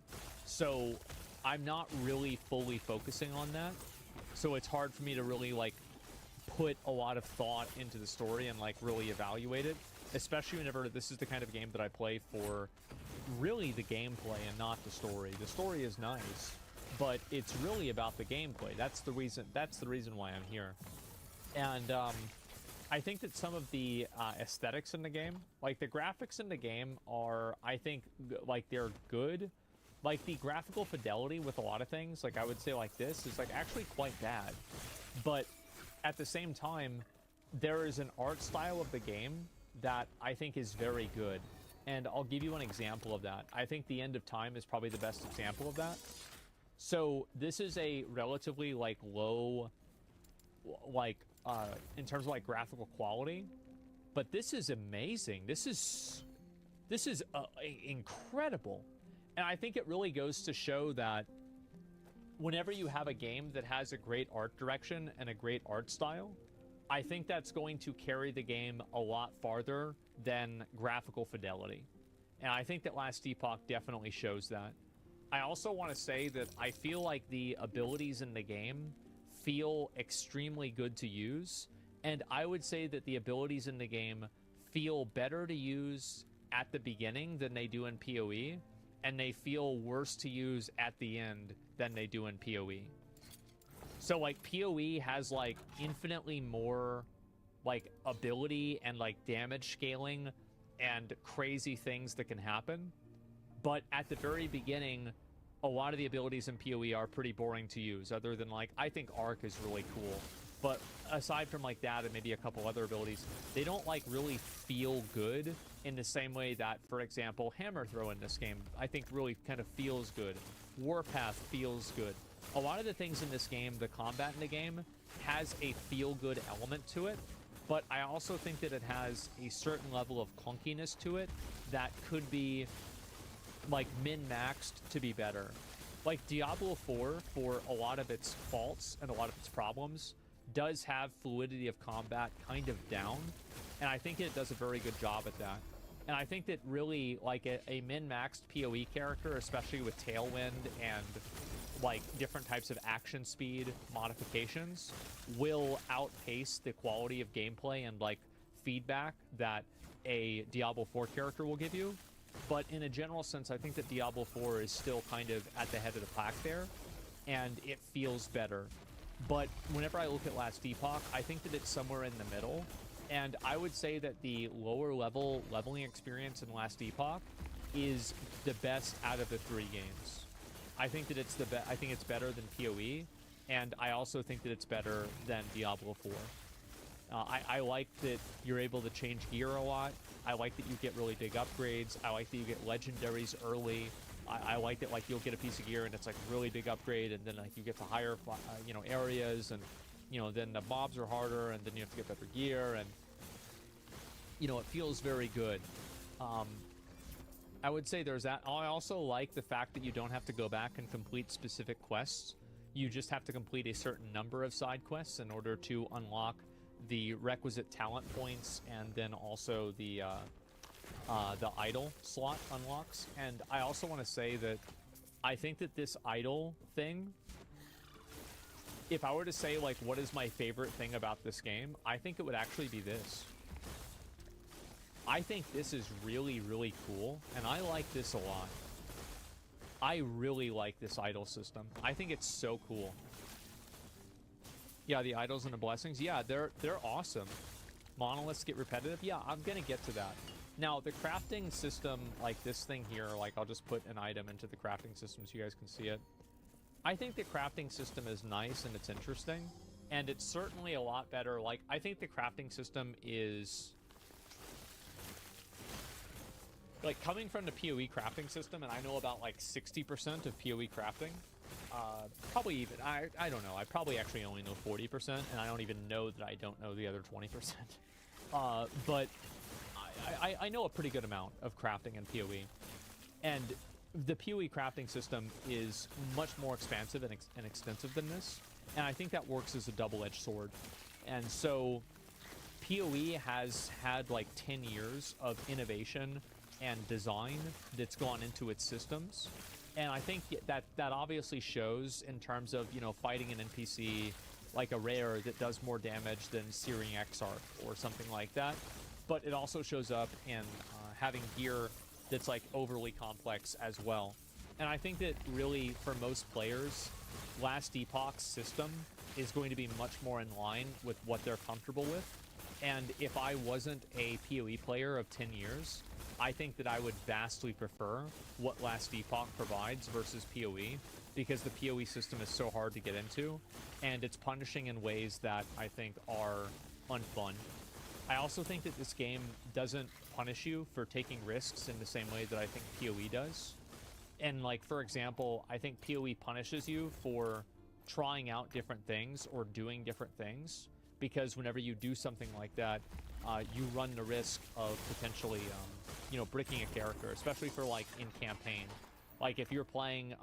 So I'm not really fully focusing on that. So it's hard for me to really, like, put a lot of thought into the story and, like, really evaluate it. Especially whenever this is the kind of game that I play for really the gameplay and not the story. The story is nice, but it's really about the gameplay. That's the reason why I'm here. And I think that some of the aesthetics in the game, like the graphics in the game are, I think, like, they're good. Like, the graphical fidelity with a lot of things, like, I would say like this, is, like, actually quite bad. But at the same time, there is an art style of the game that I think is very good. And I'll give you an example of that. I think The End of Time is probably the best example of that. So this is a relatively, like, low, like, in terms of, like, graphical quality, but this is amazing. This is incredible. And I think it really goes to show that whenever you have a game that has a great art direction and a great art style, I think that's going to carry the game a lot farther than graphical fidelity. And I think that Last Epoch definitely shows that. I also want to say that I feel like the abilities in the game feel extremely good to use. And I would say that the abilities in the game feel better to use at the beginning than they do in PoE. And they feel worse to use at the end than they do in PoE. So, like, PoE has, like, infinitely more, like, ability and, like, damage scaling and crazy things that can happen. But at the very beginning, a lot of the abilities in PoE are pretty boring to use, other than, like, I think Arc is really cool. But aside from, like, that and maybe a couple other abilities, they don't, like, really feel good in the same way that, for example, Hammer Throw in this game, I think really kind of feels good. Warpath feels good. A lot of the things in this game, the combat in the game, has a feel-good element to it. but I also think that it has a certain level of clunkiness to it that could be like min-maxed to be better. Like Diablo 4, for a lot of its faults and a lot of its problems, does have fluidity of combat kind of down, and I think it does a very good job at that. And I think that really, like, a min-maxed PoE character, especially with Tailwind and, like, different types of action speed modifications, will outpace the quality of gameplay and, like, feedback that a Diablo 4 character will give you. But in a general sense, I think that Diablo 4 is still kind of at the head of the pack there, and it feels better. But whenever I look at Last Epoch, I think that it's somewhere in the middle. And I would say that the lower level leveling experience in Last Epoch is the best out of the 3 games. I think that it's I think it's better than PoE, and I also think that it's better than Diablo 4. I like that you're able to change gear a lot. I like that you get really big upgrades. I like that you get legendaries early. I like that, like, you'll get a piece of gear and it's like a really big upgrade, and then like you get to higher areas, and then the mobs are harder, and then you have to get better gear, and it feels very good. I would say there's that. I also like the fact that you don't have to go back and complete specific quests. You just have to complete a certain number of side quests in order to unlock the requisite talent points, and then also the idol slot unlocks. And I also want to say that I think that this idol thing, if I were to say, like, what is my favorite thing about this game, I think it would actually be this. I think this is really, really cool, and I like this a lot. I really like this idol system. I think it's so cool. Yeah, the idols and the blessings, yeah, they're awesome. Monoliths get repetitive, yeah, I'm gonna get to that. Now, the crafting system, like this thing here, like, I'll just put an item into the crafting system so you guys can see it. I think the crafting system is nice and it's interesting, and it's certainly a lot better. Like, I think the crafting system is, like, coming from the PoE crafting system, and I know about like 60% of PoE crafting, probably even, I don't know, I probably actually only know 40%, and I don't even know that I don't know the other 20%. But I know a pretty good amount of crafting in PoE, and the PoE crafting system is much more expansive and extensive than this, and I think that works as a double-edged sword. And so PoE has had like 10 years of innovation and design that's gone into its systems, and I think that obviously shows in terms of, fighting an NPC like a rare that does more damage than Searing Exarch or something like that. But it also shows up in having gear that's like overly complex as well. And I think that really, for most players, Last Epoch's system is going to be much more in line with what they're comfortable with. And if I wasn't a PoE player of 10 years, I think that I would vastly prefer what Last Epoch provides versus PoE, because the PoE system is so hard to get into, and it's punishing in ways that I think are unfun. I also think that this game doesn't punish you for taking risks in the same way that I think PoE does. And, like, for example, I think PoE punishes you for trying out different things or doing different things, because whenever you do something like that, you run the risk of potentially, bricking a character, especially for, like, in campaign. Like, if you're playing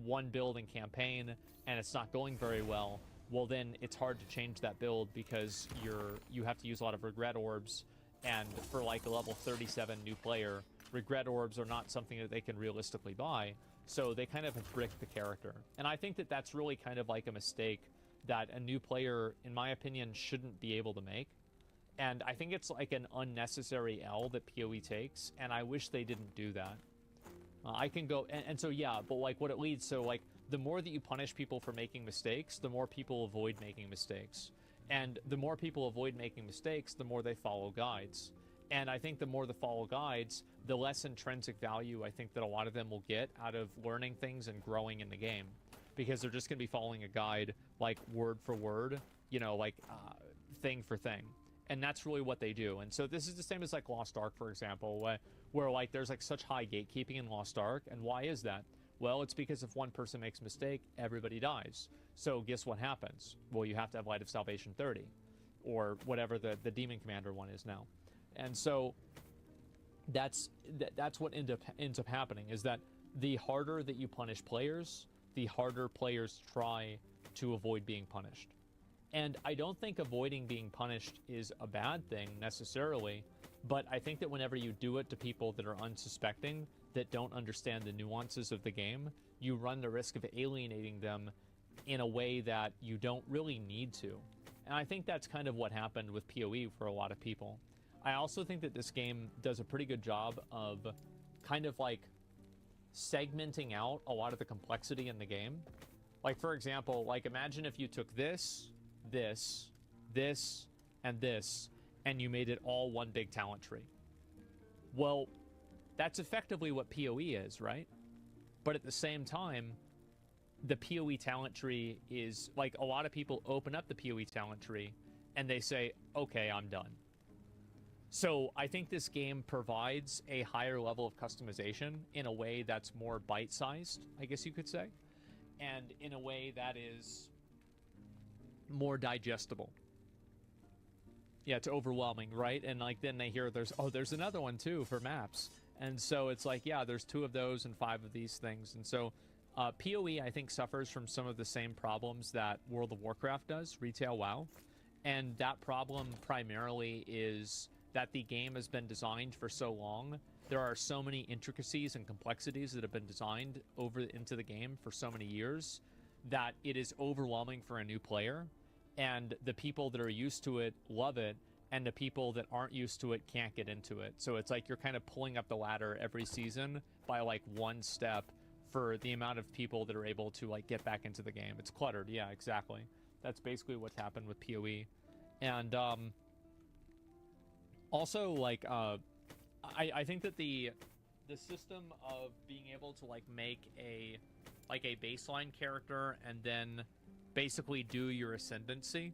one build in campaign and it's not going very well, well, then it's hard to change that build because you have to use a lot of regret orbs, and for like a level 37 new player, regret orbs are not something that they can realistically buy, so they kind of brick the character. And I think that that's really kind of like a mistake that a new player, in my opinion, shouldn't be able to make. And I think it's like an unnecessary L that PoE takes, and I wish they didn't do that. I can go, and so yeah, but like what it leads, so like, the more that you punish people for making mistakes, the more people avoid making mistakes. And the more people avoid making mistakes, the more they follow guides. And I think the more they follow guides, the less intrinsic value I think that a lot of them will get out of learning things and growing in the game. Because they're just going to be following a guide, like, word for word, thing for thing. And that's really what they do. And so this is the same as, like, Lost Ark, for example, where like, there's, like, such high gatekeeping in Lost Ark. And why is that? Well, it's because if one person makes a mistake, everybody dies. So guess what happens? Well, you have to have Light of Salvation 30. or whatever the Demon Commander one is now. And so that's what ends up happening, is that the harder that you punish players, the harder players try to avoid being punished. And I don't think avoiding being punished is a bad thing necessarily, but I think that whenever you do it to people that are unsuspecting, that don't understand the nuances of the game, you run the risk of alienating them in a way that you don't really need to. And I think that's kind of what happened with PoE for a lot of people. I also think that this game does a pretty good job of kind of like segmenting out a lot of the complexity in the game. Like, for example, like imagine if you took this, and this, and you made it all one big talent tree. Well, that's effectively what PoE is, right? But at the same time, the PoE talent tree is, like, a lot of people open up the PoE talent tree and they say, okay, I'm done. So I think this game provides a higher level of customization in a way that's more bite-sized, I guess you could say, and in a way that is more digestible. Yeah, it's overwhelming, right? And like then they hear there's another one too for maps. And so it's like, yeah, there's 2 of those and 5 of these things. And so PoE, I think, suffers from some of the same problems that World of Warcraft does, retail WoW. And that problem primarily is that the game has been designed for so long. There are so many intricacies and complexities that have been designed over into the game for so many years that it is overwhelming for a new player. And the people that are used to it love it, and the people that aren't used to it can't get into it. So it's like you're kind of pulling up the ladder every season by like 1 step for the amount of people that are able to like get back into the game. It's cluttered. Yeah, exactly. That's basically what's happened with PoE. And also like I think that the system of being able to like make a baseline character and then basically do your ascendancy,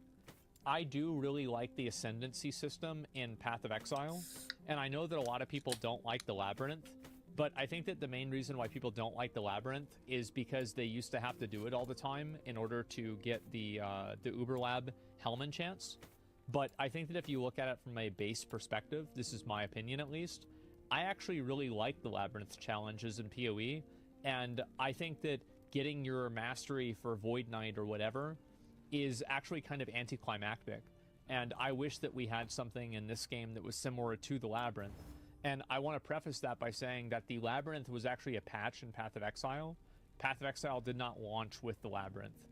I do really like the ascendancy system in Path of Exile, and I know that a lot of people don't like the Labyrinth, but I think that the main reason why people don't like the Labyrinth is because they used to have to do it all the time in order to get the Uberlab Helm enchants. But I think that if you look at it from a base perspective, this is my opinion at least, I actually really like the Labyrinth challenges in PoE, and I think that getting your mastery for Void Knight or whatever is actually kind of anticlimactic. And I wish that we had something in this game that was similar to the Labyrinth. And I want to preface that by saying that the Labyrinth was actually a patch in Path of Exile. Path of Exile did not launch with the Labyrinth.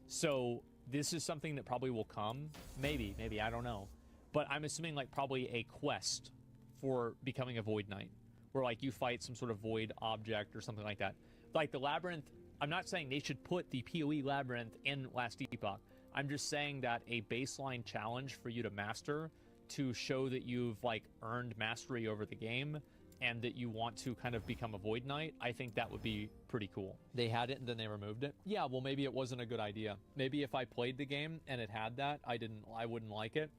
So this is something that probably will come. Maybe, I don't know. But I'm assuming like probably a quest for becoming a Void Knight, where like you fight some sort of void object or something like that. Like the Labyrinth, I'm not saying they should put the PoE Labyrinth in Last Epoch. I'm just saying that a baseline challenge for you to master, to show that you've like earned mastery over the game and that you want to kind of become a Void Knight, I think that would be pretty cool. They had it and then they removed it. Yeah, well, maybe it wasn't a good idea. Maybe if I played the game and it had that, I wouldn't like it.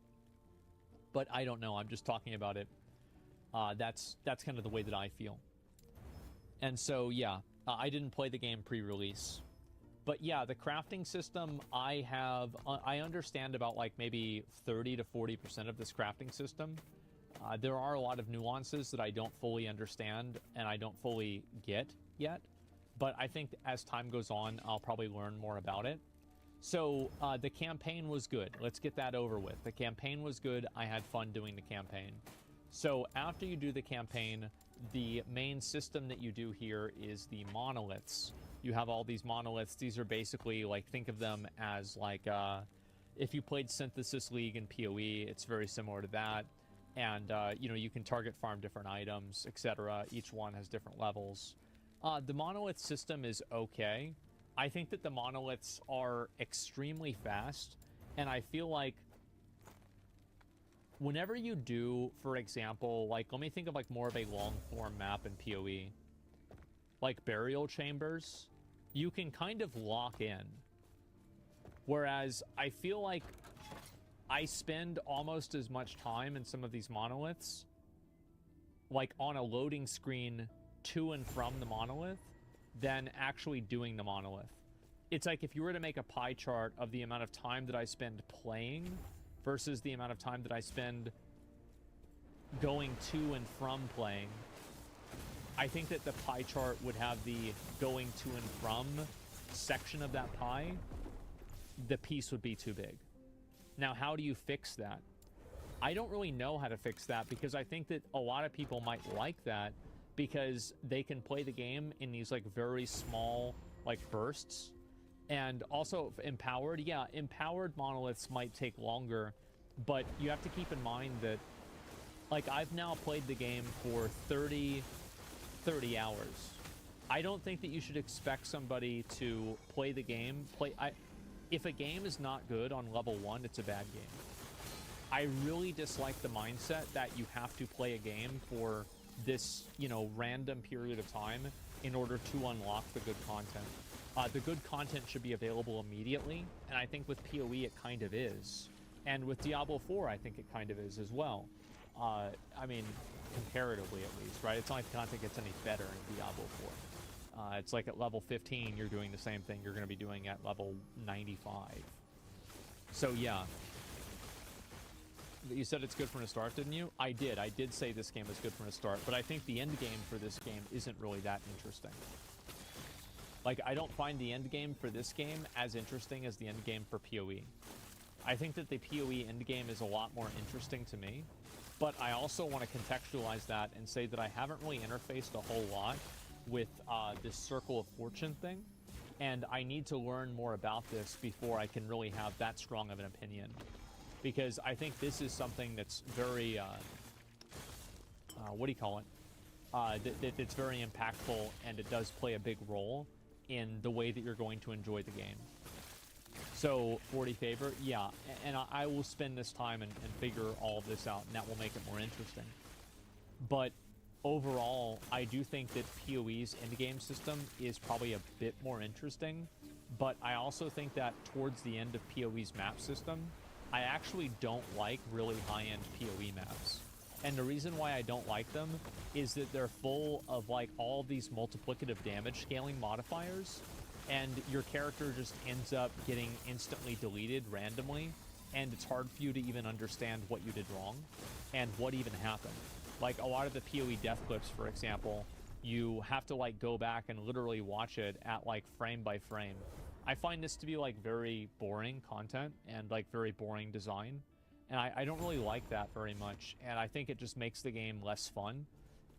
But I don't know. I'm just talking about it. That's kind of the way that I feel. And so, yeah, I didn't play the game pre-release. But yeah, the crafting system, I understand about like maybe 30 to 40% of this crafting system. There are a lot of nuances that I don't fully understand and I don't fully get yet. But I think as time goes on, I'll probably learn more about it. So the campaign was good. Let's get that over with. The campaign was good. I had fun doing the campaign. So after you do the campaign, the main system that you do here is the monoliths. You have all these monoliths. These are basically like, think of them as like, if you played Synthesis League in PoE, it's very similar to that. And, you know, you can target farm different items, etc. Each one has different levels. The monolith system is okay. I think that the monoliths are extremely fast, and I feel like whenever you do, for example, like, let me think of like more of a long-form map in PoE. Like burial chambers, you can kind of lock in. Whereas I feel like I spend almost as much time in some of these monoliths, like on a loading screen to and from the monolith, than actually doing the monolith. It's like if you were to make a pie chart of the amount of time that I spend playing versus the amount of time that I spend going to and from playing, I think that the pie chart would have the going to and from section of that pie, the piece would be too big. Now, how do you fix that? I don't really know how to fix that, because I think that a lot of people might like that because they can play the game in these like very small like bursts. And also empowered, yeah, empowered monoliths might take longer, but you have to keep in mind that like I've now played the game for 30 hours. I don't think that you should expect somebody to play the game. If a game is not good on level 1, it's a bad game. I really dislike the mindset that you have to play a game for this, you know, random period of time in order to unlock the good content. The good content should be available immediately, and I think with PoE it kind of is. And with Diablo 4, I think it kind of is as well. I mean, comparatively at least, right? It's not like the content gets any better in Diablo 4. It's like at level 15, you're doing the same thing you're going to be doing at level 95. So yeah. You said it's good from the start, didn't you? I did. I did say this game is good from the start, but I think the end game for this game isn't really that interesting. Like, I don't find the end game for this game as interesting as the end game for PoE. I think that the PoE end game is a lot more interesting to me, but I also want to contextualize that and say that I haven't really interfaced a whole lot with this Circle of Fortune thing, and I need to learn more about this before I can really have that strong of an opinion. Because I think this is something that's very, what do you call it? It's very impactful, and it does play a big role in the way that you're going to enjoy the game. So, 40 favor, yeah, and I will spend this time and figure all of this out, and that will make it more interesting. But overall, I do think that PoE's endgame system is probably a bit more interesting, but I also think that towards the end of PoE's map system, I actually don't like really high-end PoE maps. And the reason why I don't like them is that they're full of like all these multiplicative damage scaling modifiers, and your character just ends up getting instantly deleted randomly, and it's hard for you to even understand what you did wrong and what even happened. Like a lot of the PoE death clips, for example, you have to like go back and literally watch it at like frame by frame. I find this to be like very boring content and like very boring design, and I don't really like that very much, and I think it just makes the game less fun.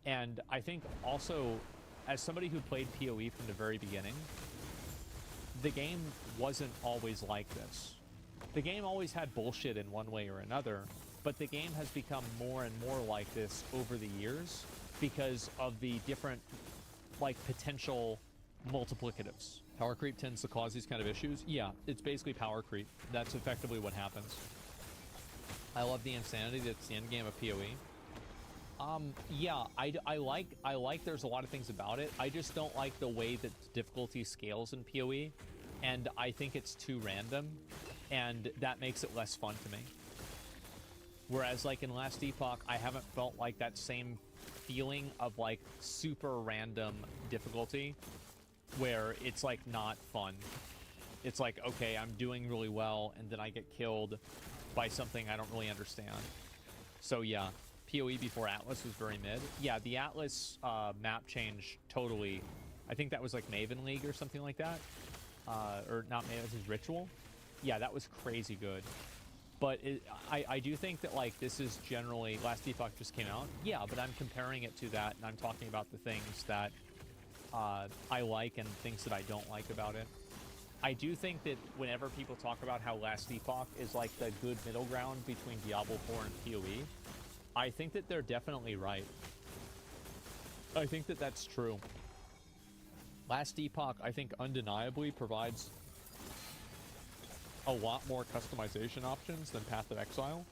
And I think also, as somebody who played PoE from the very beginning, the game wasn't always like this. The game always had bullshit in one way or another, but the game has become more and more like this over the years because of the different like potential multiplicatives. Power creep tends to cause these kind of issues. Yeah, it's basically power creep. That's effectively what happens. I love the insanity that's the end game of PoE. Yeah, I like there's a lot of things about it. I just don't like the way that difficulty scales in PoE, and I think it's too random, and that makes it less fun to me. Whereas like in Last Epoch, I haven't felt like that same feeling of like super random difficulty where it's like not fun. It's like, okay, I'm doing really well, and then I get killed by something I don't really understand. So yeah, PoE before Atlas was very mid. Yeah, the Atlas map change totally, I think that was like Maven League or something like that. Or not Maven, this is Ritual. Yeah, that was crazy good. But I do think that like this is generally, Last Epoch just came out. Yeah, but I'm comparing it to that, and I'm talking about the things that I like and things that I don't like about it. I do think that whenever people talk about how Last Epoch is like the good middle ground between Diablo 4 and PoE, I think that they're definitely right. I think that that's true. Last Epoch, I think, undeniably provides a lot more customization options than Path of Exile.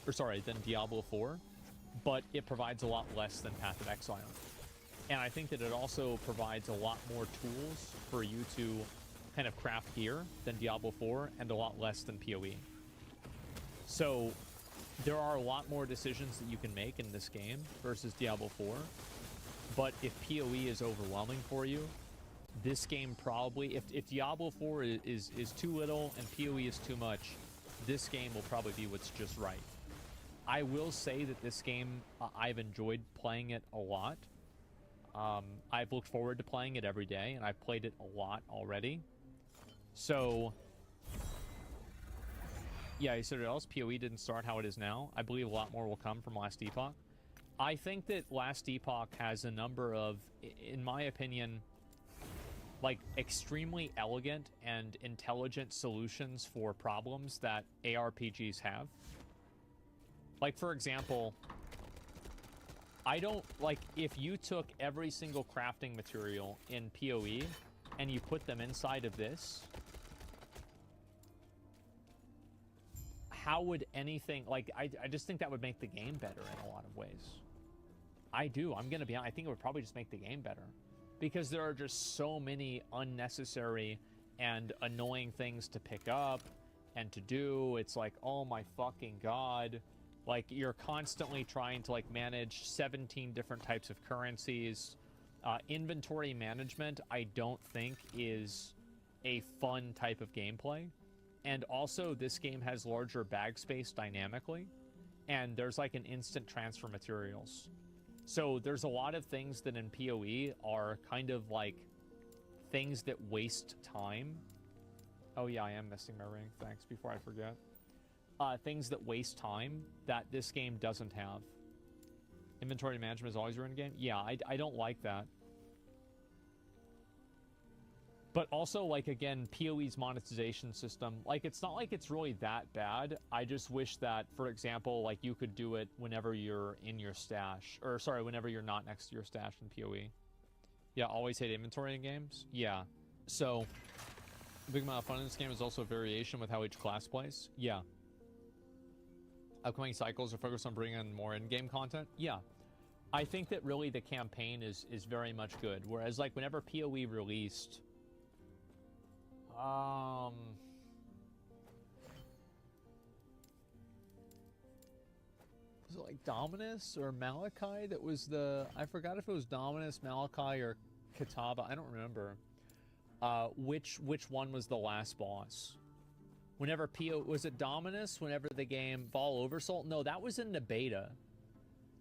Or sorry, than Diablo 4. But it provides a lot less than Path of Exile. And I think that it also provides a lot more tools for you to kind of craft gear than Diablo 4, and a lot less than PoE. So there are a lot more decisions that you can make in this game versus Diablo 4. But if PoE is overwhelming for you, this game probably, if Diablo 4 is too little and PoE is too much, this game will probably be what's just right. I will say that this game, I've enjoyed playing it a lot. I've looked forward to playing it every day, and I've played it a lot already. So, yeah, he said it else. PoE didn't start how it is now. I believe a lot more will come from Last Epoch. I think that Last Epoch has a number of, in my opinion, like extremely elegant and intelligent solutions for problems that ARPGs have. Like, for example, I don't, like, if you took every single crafting material in PoE and you put them inside of this, how would anything, like, I just think that would make the game better in a lot of ways. I do. I'm going to be honest. I think it would probably just make the game better. Because there are just so many unnecessary and annoying things to pick up and to do. It's like, oh my fucking god. Like, you're constantly trying to, like, manage 17 different types of currencies. Inventory management, I don't think, is a fun type of gameplay. And also, this game has larger bag space dynamically. And there's, like, an instant transfer materials. So there's a lot of things that in PoE are kind of like things that waste time. Oh yeah, I am missing my ring. Thanks, before I forget. Things that waste time that this game doesn't have. Inventory management is always ruined game? Yeah, I don't like that. But also, like, again, PoE's monetization system, like, it's not like it's really that bad. I just wish that, for example, like, you could do it whenever you're in your stash. Or, sorry, whenever you're not next to your stash in PoE. Yeah, always hate inventory in games? Yeah. So, a big amount of fun in this game is also a variation with how each class plays? Yeah. Upcoming cycles are focused on bringing in more in-game content? Yeah. I think that really the campaign is very much good. Whereas, like, whenever PoE released... was it like Dominus or Malachi that was the... I forgot if it was Dominus, Malachi, or Kitaba. I don't remember. Which one was the last boss? Whenever was it Dominus? Whenever the game Vol Oversoul? No, that was in the beta.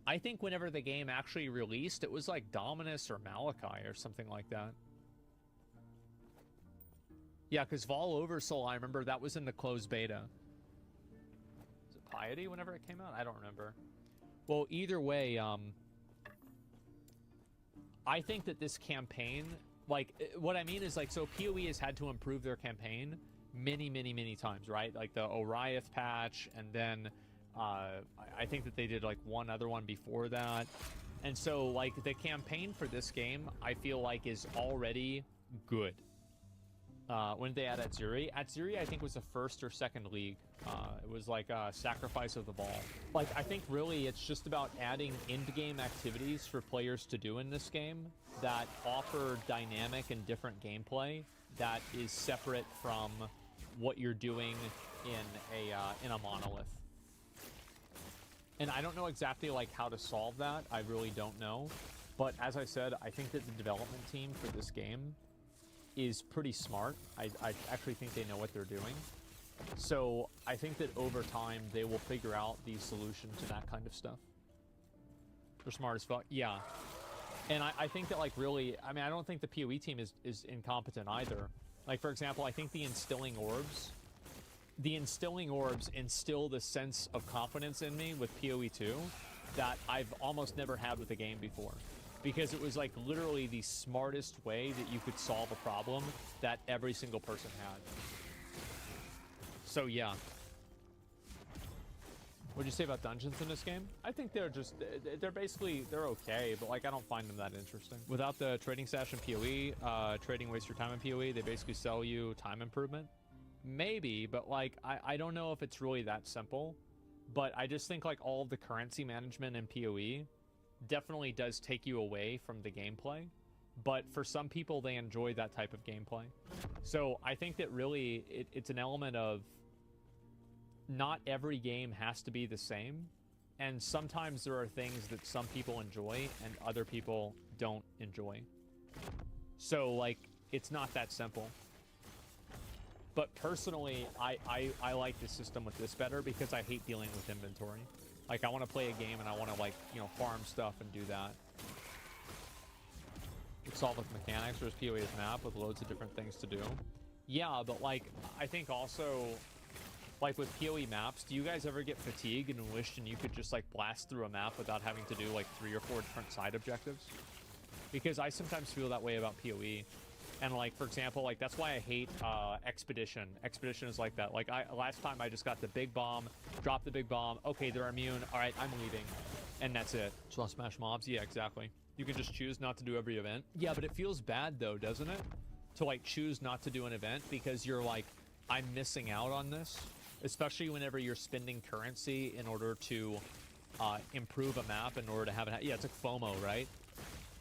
I think whenever the game actually released, it was like Dominus or Malachi or something like that. Yeah, because Vol Oversoul, I remember that was in the closed beta. Was it Piety whenever it came out? I don't remember. Well, either way, I think that this campaign, like, what I mean is, like, so PoE has had to improve their campaign many times, right? Like the Oriath patch, and then I think that they did, like, one other one before that. And so, like, the campaign for this game, I feel like, is already good. When did they add Atzuri? Atzuri, I think, was the first or second league. It was like Sacrifice of the Ball. Like, I think really it's just about adding end-game activities for players to do in this game that offer dynamic and different gameplay that is separate from what you're doing in a monolith. And I don't know exactly, like, how to solve that. I really don't know. But as I said, I think that the development team for this game is pretty smart. I actually think they know what they're doing. So I think that over time they will figure out the solution to that kind of stuff. They're smart as fuck. Yeah. And I think that, like, really, I mean, I don't think the PoE team is incompetent either. Like, for example, I think the instilling orbs instill the sense of confidence in me with PoE 2 that I've almost never had with the game before. Because it was, like, literally the smartest way that you could solve a problem that every single person had. So, yeah. What'd you say about dungeons in this game? I think they're just, they're okay, but, like, I don't find them that interesting. Without the trading stash in PoE, trading waste your time in PoE, they basically sell you time improvement. Maybe, but, like, I don't know if it's really that simple. But I just think, like, all of the currency management in PoE definitely does take you away from the gameplay, but for some people they enjoy that type of gameplay. So I think that really it's an element of not every game has to be the same, and sometimes there are things that some people enjoy and other people don't enjoy. So, like, it's not that simple. But personally, I like the system with this better because I hate dealing with inventory. Like, I want to play a game and I want to, like, you know, farm stuff and do that. It's all with mechanics, whereas PoE is map with loads of different things to do. Yeah, but, like, I think also, like, with PoE maps, do you guys ever get fatigued and wished and you could just, like, blast through a map without having to do, like, 3 or 4 different side objectives? Because I sometimes feel that way about PoE. And, like, for example, like, that's why I hate Expedition. Expedition is like that. Like, last time I just got the big bomb, dropped the big bomb, okay, they're immune, alright, I'm leaving. And that's it. So I'll smash mobs? Yeah, exactly. You can just choose not to do every event. Yeah, but it feels bad, though, doesn't it? To, like, choose not to do an event because you're like, I'm missing out on this. Especially whenever you're spending currency in order to improve a map, in order to have it. Yeah, it's like FOMO, right?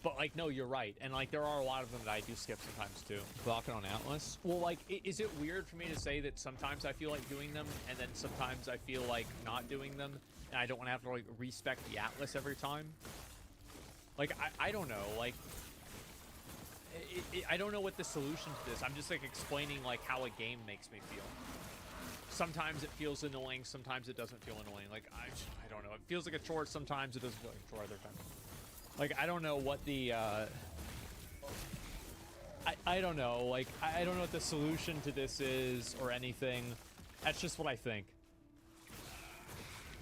But, like, no, you're right. And, like, there are a lot of them that I do skip sometimes, too. Blocking on Atlas. Well, like, is it weird for me to say that sometimes I feel like doing them, and then sometimes I feel like not doing them, and I don't want to have to, like, respec the Atlas every time? Like, I don't know. Like, I don't know what the solution to this. I'm just, like, explaining, like, how a game makes me feel. Sometimes it feels annoying. Sometimes it doesn't feel annoying. Like, I don't know. It feels like a chore. Sometimes it doesn't feel like a chore other times. Like, I don't know what the, I don't know. Like, I don't know what the solution to this is or anything. That's just what I think.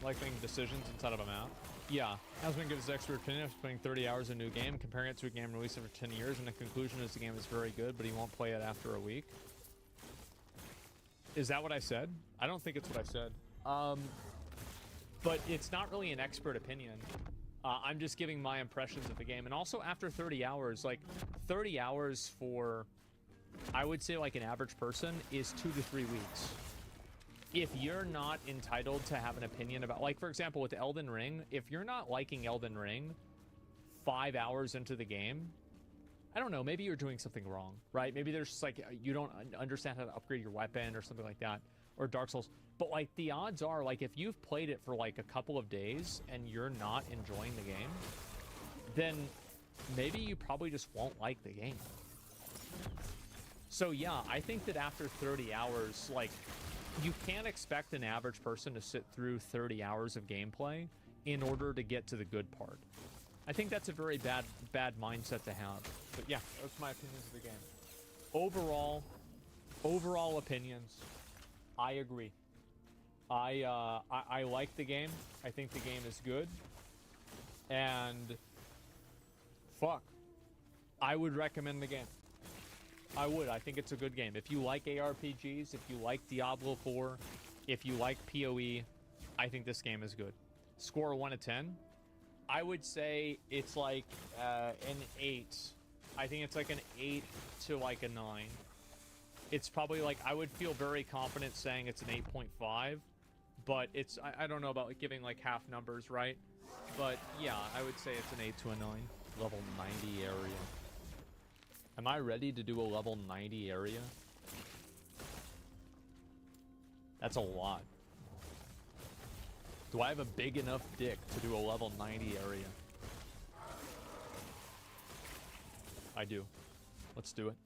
Like making decisions inside of a map. Yeah. Hasman gives his expert opinion after playing 30 hours in a new game, comparing it to a game released over 10 years, and the conclusion is the game is very good, but he won't play it after a week. Is that what I said? I don't think it's what I said. But it's not really an expert opinion. I'm just giving my impressions of the game. And also after 30 hours, like 30 hours for, I would say like an average person is 2 to 3 weeks. If you're not entitled to have an opinion about, like for example, with Elden Ring, if you're not liking Elden Ring 5 hours into the game, I don't know, maybe you're doing something wrong, right? Maybe there's just like, you don't understand how to upgrade your weapon or something like that, or Dark Souls. But like the odds are, like if you've played it for like a couple of days and you're not enjoying the game, then maybe you probably just won't like the game. So yeah, I think that after 30 hours, like you can't expect an average person to sit through 30 hours of gameplay in order to get to the good part. I think that's a very bad mindset to have. But yeah, that's my opinions of the game. Overall opinions, I agree. I like the game. I think the game is good. And fuck, I would recommend the game. I would. I think it's a good game. If you like ARPGs, if you like Diablo 4, if you like PoE, I think this game is good. Score 1 to 10. I would say it's like an 8. I think it's like an 8 to like a 9. It's probably like, I would feel very confident saying it's an 8.5, but it's, I don't know about like giving like half numbers, right? But yeah, I would say it's an 8 to a 9. Level 90 area. Am I ready to do a level 90 area? That's a lot. Do I have a big enough dick to do a level 90 area? I do. Let's do it.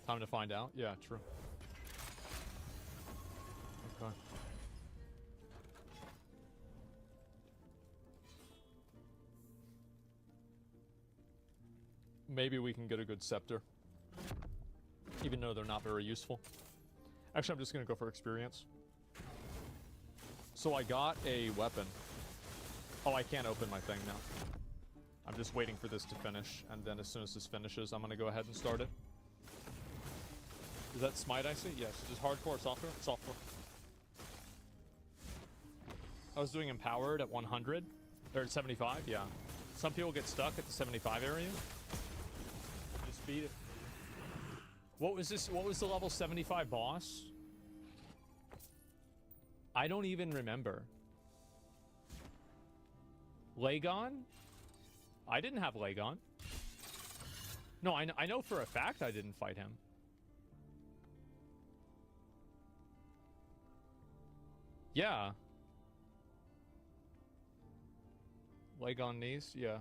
Time to find out? Yeah, true. Okay. Maybe we can get a good scepter. Even though they're not very useful. Actually, I'm just gonna go for experience. So I got a weapon. Oh, I can't open my thing now. I'm just waiting for this to finish, and then as soon as this finishes, I'm gonna go ahead and start it. Is that Smite I see? Yes. Just hardcore, software? Software. I was doing empowered at 100. Or at 75, yeah. Some people get stuck at the 75 area. Just beat it. What was this? What was the level 75 boss? I don't even remember. Lagon? I didn't have Lagon. No, I know for a fact I didn't fight him. Yeah. Lagon knees? Yeah.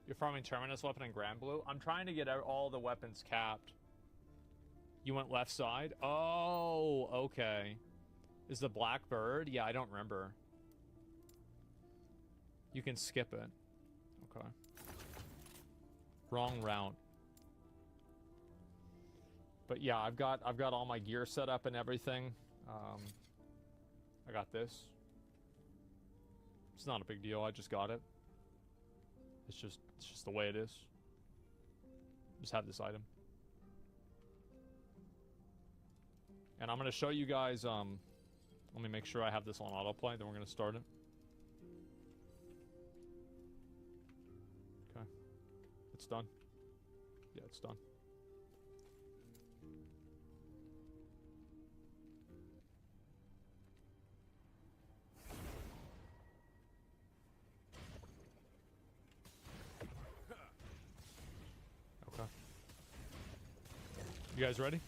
You're farming Terminus weapon and Grand Blue? I'm trying to get all the weapons capped. You went left side? Oh, okay. Is the black bird? Yeah, I don't remember. You can skip it. Okay. Wrong route. But yeah, I've got all my gear set up and everything. I got this. It's not a big deal. I just got it. It's just the way it is. Just have this item. And I'm going to show you guys, let me make sure I have this on autoplay, then we're going to start it. Okay. It's done. Yeah, it's done. Okay. You guys ready?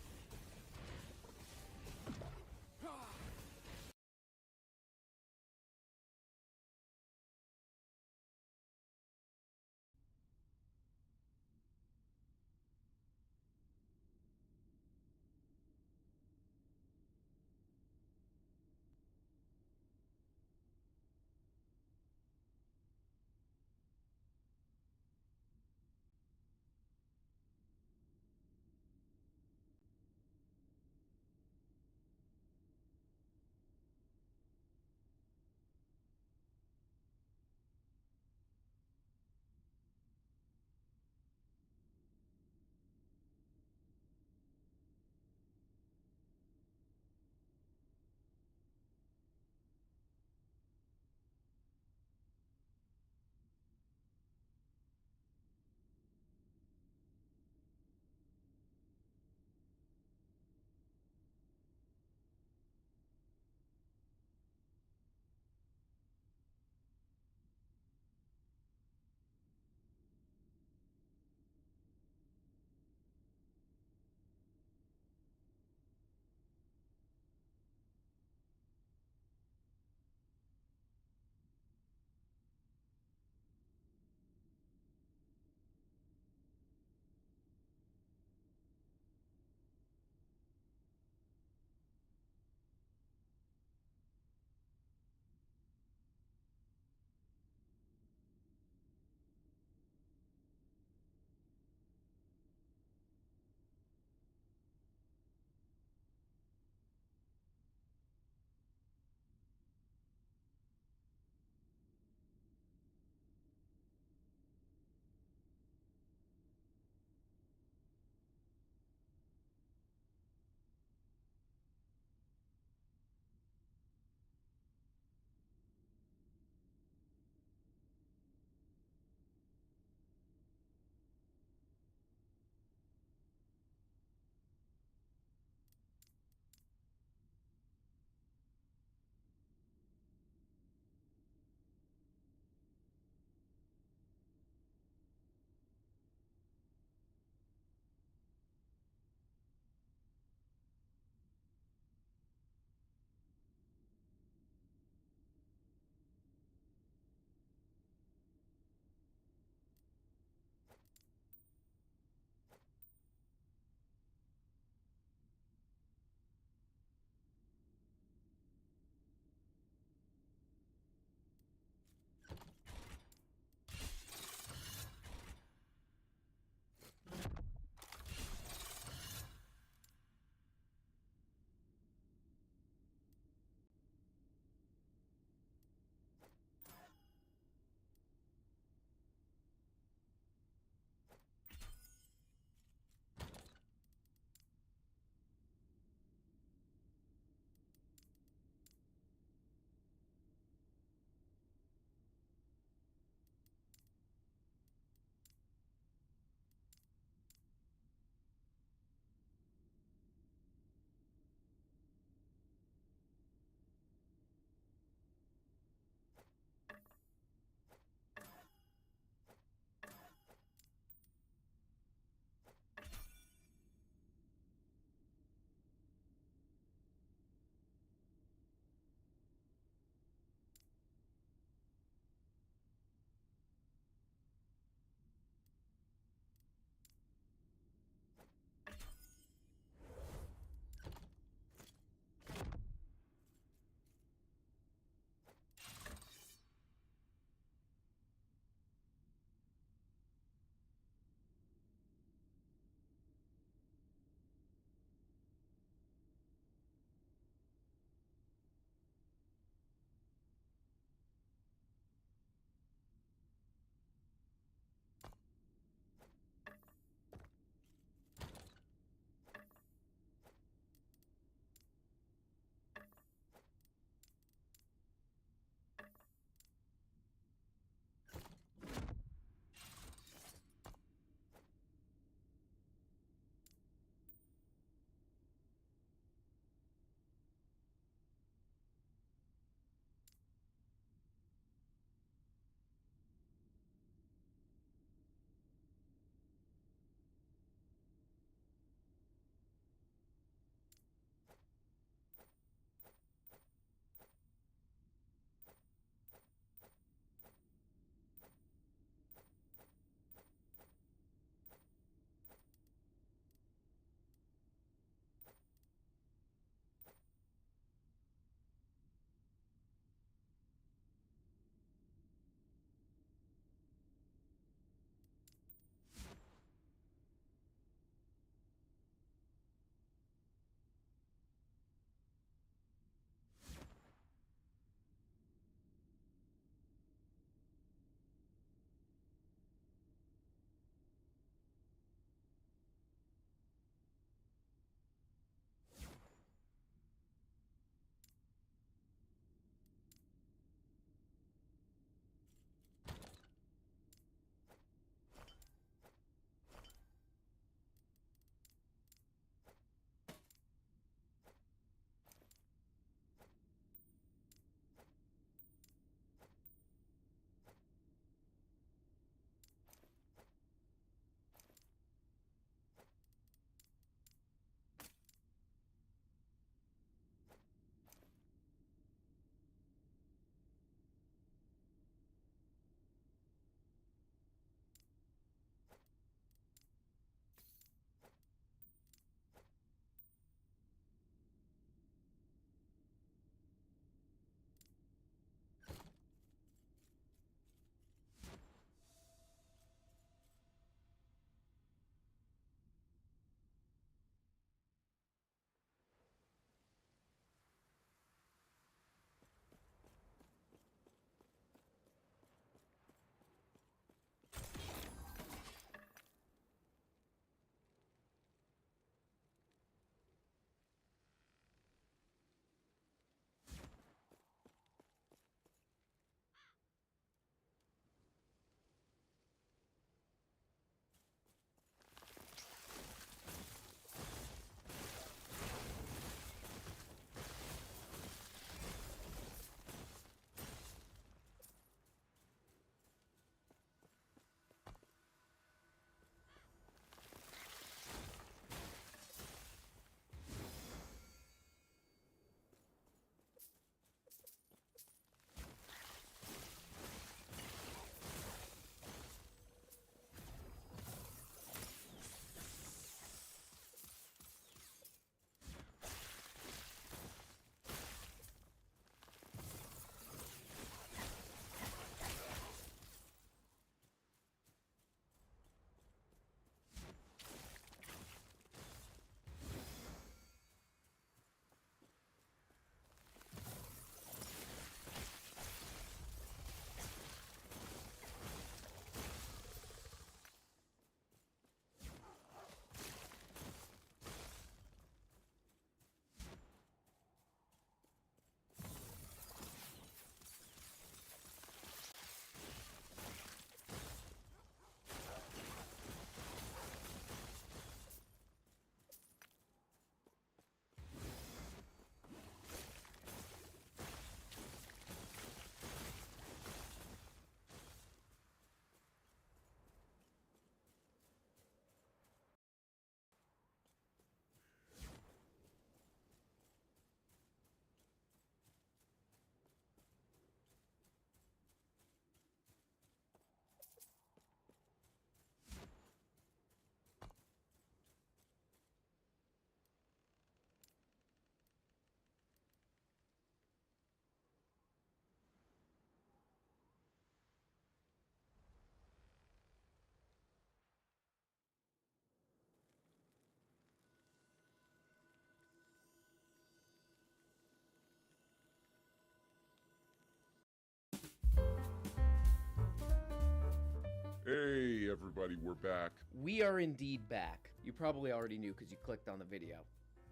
Hey everybody, we're back. We are indeed back. You probably already knew because you clicked on the video.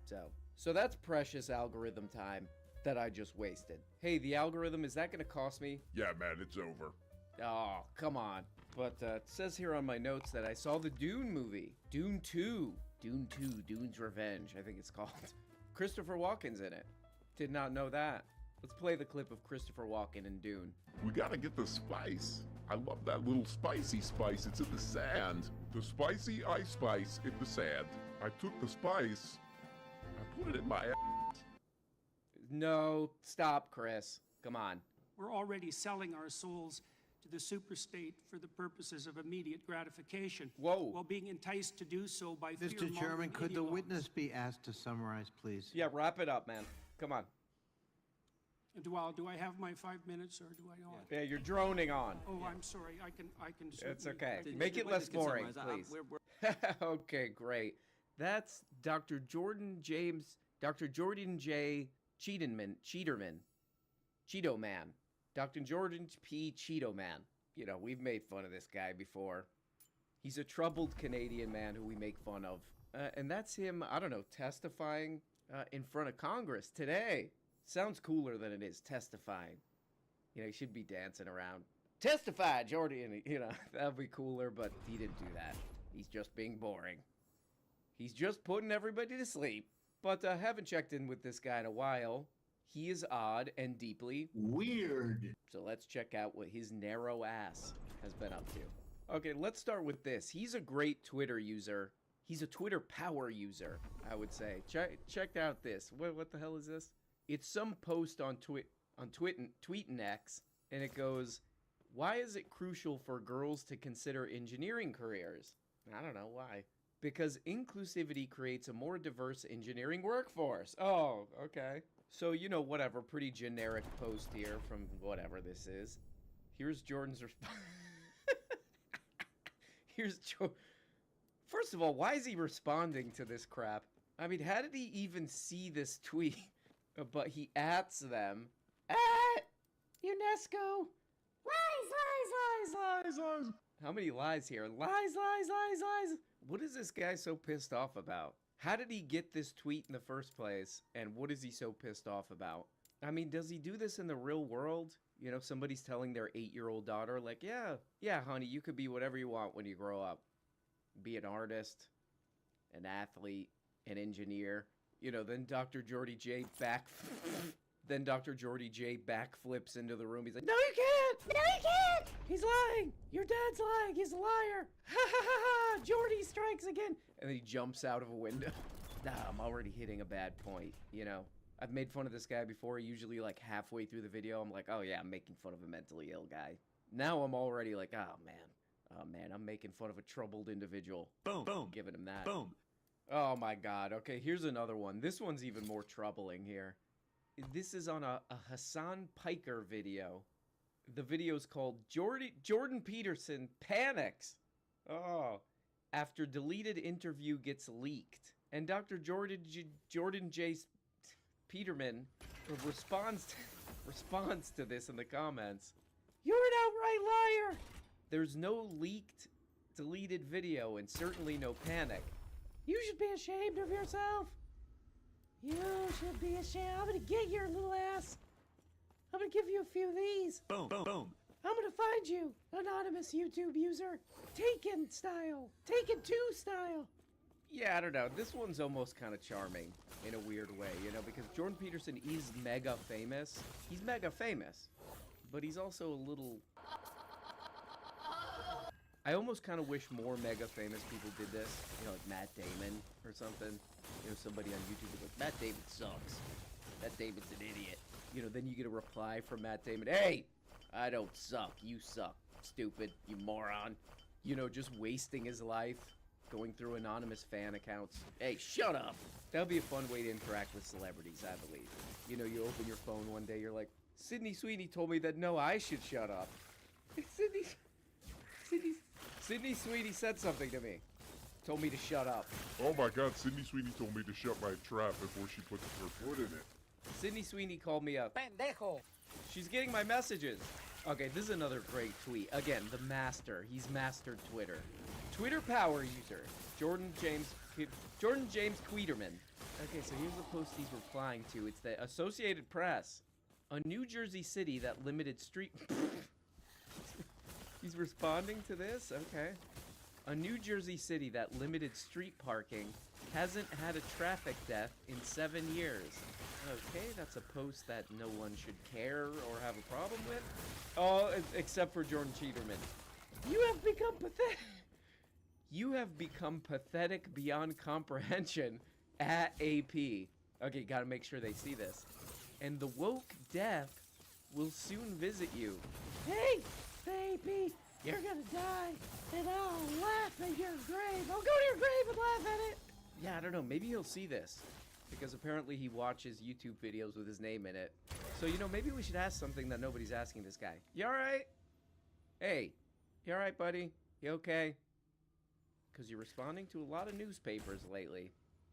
So that's precious algorithm time that I just wasted. Hey, the algorithm, is that going to cost me? Yeah, man, it's over. Oh, come on. But it says here on my notes that I saw the Dune movie. Dune 2. Dune 2, Dune's Revenge, I think it's called. Christopher Walken's in it. Did not know that. Let's play the clip of Christopher Walken in Dune. We gotta get the spice. I love that little spicy spice. It's in the sand. The spicy ice spice in the sand. I took the spice, I put it in my ass. No, stop, Chris. Come on. We're already selling our souls to the superstate for the purposes of immediate gratification. Whoa. While being enticed to do so by Mr. fear-mongering Chairman, could the ideologues. witness be asked to summarize, please? Yeah, wrap it up, man. Come on. Do I have my 5 minutes, or do I not? Yeah, you're droning on. Oh, I'm sorry. I can. It's certainly- okay. I can- Make it less boring, summarize. please. Okay, great. That's Dr. Jordan J. Cheeto Man. Dr. Jordan P. Cheeto Man. You know, we've made fun of this guy before. He's a troubled Canadian man who we make fun of. And that's him, I don't know, testifying in front of Congress today. Sounds cooler than it is, testifying. You know, he should be dancing around. Testify, Jordan! You know, that would be cooler, but he didn't do that. He's just being boring. He's just putting everybody to sleep. But I haven't checked in with this guy in a while. He is odd and deeply weird. So let's check out what his narrow ass has been up to. Okay, let's start with this. He's a great Twitter user. He's a Twitter power user, I would say. Check out this. What the hell is this? It's some post on Tweetin' and it goes, "Why is it crucial for girls to consider engineering careers?" I don't know why. Because inclusivity creates a more diverse engineering workforce. Oh, okay. So, you know, whatever, pretty generic post here from whatever this is. Here's Jordan's response. First of all, why is he responding to this crap? I mean, how did he even see this tweet? But he ats them. UNESCO! Lies! How many lies here? Lies! What is this guy so pissed off about? How did he get this tweet in the first place? And what is he so pissed off about? I mean, does he do this in the real world? You know, somebody's telling their 8-year-old daughter, like, yeah, honey, you could be whatever you want when you grow up. Be an artist, an athlete, an engineer. You know, then Dr. Jordy J backflips into the room. He's like, "No, you can't! No, you can't! He's lying! Your dad's lying! He's a liar! Ha ha ha ha! Jordy strikes again!" And then he jumps out of a window. I'm already hitting a bad point, you know? I've made fun of this guy before. Usually, like, halfway through the video, I'm like, oh yeah, I'm making fun of a mentally ill guy. Now I'm already like, oh man, I'm making fun of a troubled individual. Boom. Giving him that. Boom. Oh my god. Okay, here's another one. This one's even more troubling here. This is on a Hassan Piker video. The video's called Jordan Peterson Panics. Oh. After deleted interview gets leaked. And Dr. Jordan J. Peterman responds to this in the comments. "You're an outright liar! There's no leaked, deleted video and certainly no panic. You should be ashamed of yourself. You should be ashamed. I'm gonna get your little ass. I'm gonna give you a few of these. Boom. I'm gonna find you, anonymous YouTube user. Taken style. Taken 2 style." Yeah, I don't know. This one's almost kind of charming in a weird way, you know, because Jordan Peterson is mega famous. He's mega famous, but he's also a little... I almost kind of wish more mega famous people did this, you know, like Matt Damon or something. You know, somebody on YouTube is like, "Matt Damon sucks. Matt Damon's an idiot." You know, then you get a reply from Matt Damon, "Hey, I don't suck. You suck, stupid, you moron." You know, just wasting his life, going through anonymous fan accounts. Hey, shut up. That would be a fun way to interact with celebrities, I believe. You know, you open your phone one day, you're like, "Sydney Sweeney told me that no, I should shut up." Sydney Sweeney said something to me. Told me to shut up. Oh my god, Sydney Sweeney told me to shut my trap before she put her foot in it. Sydney Sweeney called me a pendejo. She's getting my messages. Okay, this is another great tweet. Again, the master. He's mastered Twitter. Twitter power user, Jordan James Queterman. Okay, so here's the post he's replying to. It's the Associated Press. A New Jersey city that limited street... He's responding to this? Okay. A New Jersey city that limited street parking hasn't had a traffic death in 7 years. Okay, that's a post that no one should care or have a problem with. Oh, except for Jordan Cheaterman. You have become pathetic. You have become pathetic beyond comprehension at AP. Okay, gotta make sure they see this. And the woke death will soon visit you. Hey, baby, you're gonna die, and I'll laugh at your grave. I'll go to your grave and laugh at it. Yeah, I don't know. Maybe he'll see this. Because apparently he watches YouTube videos with his name in it. So, you know, maybe we should ask something that nobody's asking this guy. You alright? Hey, you alright, buddy? You okay? Because you're responding to a lot of newspapers lately.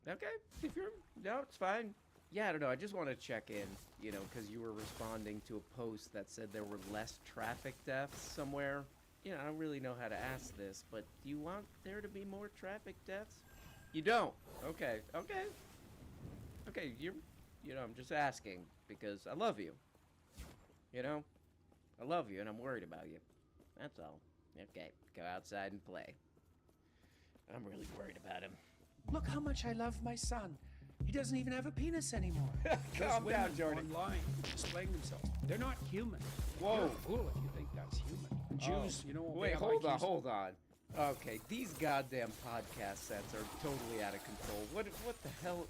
Okay, if you're... No, it's fine. Yeah, I don't know, I just want to check in, you know, because you were responding to a post that said there were less traffic deaths somewhere. You know, I don't really know how to ask this, but do you want there to be more traffic deaths? You don't? Okay, okay. Okay, you know, I'm just asking because I love you. You know? I love you and I'm worried about you. That's all. Okay, go outside and play. I'm really worried about him. Look how much I love my son. He doesn't even have a penis anymore. Calm down, Jordan. Online displaying themselves. They're not human. Whoa. You're a fool if you think that's human. And Jews, you know... Wait, they have hold on, IQs. hold on. Okay, these goddamn podcast sets are totally out of control. What the hell...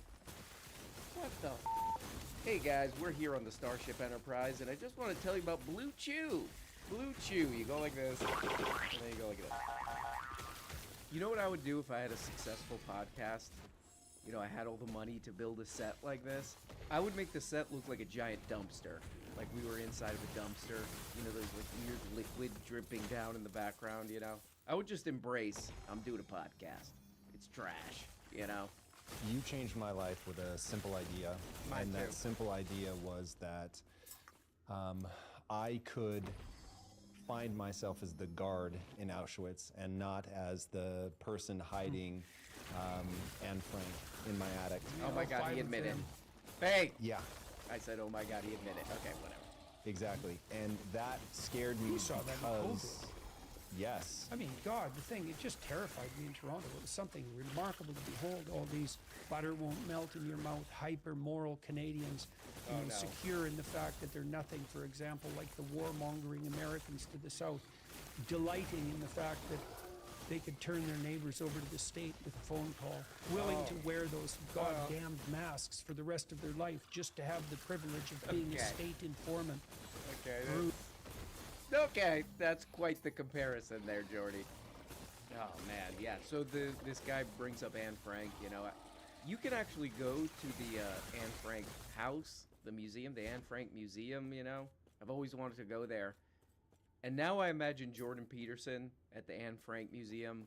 What the Hey guys, we're here on the Starship Enterprise, and I just want to tell you about Blue Chew. Blue Chew, you go like this, and then you go like this. You know what I would do if I had a successful podcast? You know, I had all the money to build a set like this. I would make the set look like a giant dumpster. Like we were inside of a dumpster. You know, there's like weird liquid dripping down in the background, you know? I would just embrace, I'm doing a podcast. It's trash, you know? You changed my life with a simple idea. Mine too. That simple idea was that I could find myself as the guard in Auschwitz and not as the person hiding Anne Frank in my attic. Oh my god, he admitted. Hey! Yeah. I said, oh my god, he admitted. Okay, whatever. Exactly. And that scared me You saw that in because... COVID. Yes. I mean, God, the thing, it just terrified me in Toronto. It was something remarkable to behold. All these butter won't melt in your mouth, hyper-moral Canadians, you know, secure in the fact that they're nothing, for example, like the warmongering Americans to the south, delighting in the fact that they could turn their neighbors over to the state with a phone call, willing to wear those goddamned masks for the rest of their life just to have the privilege of being a state informant. Okay. Okay, that's quite the comparison there, Jordy. Oh, man, yeah. So this guy brings up Anne Frank, you know. You can actually go to the Anne Frank house, the museum, the Anne Frank Museum, you know. I've always wanted to go there. And now I imagine Jordan Peterson at the Anne Frank Museum.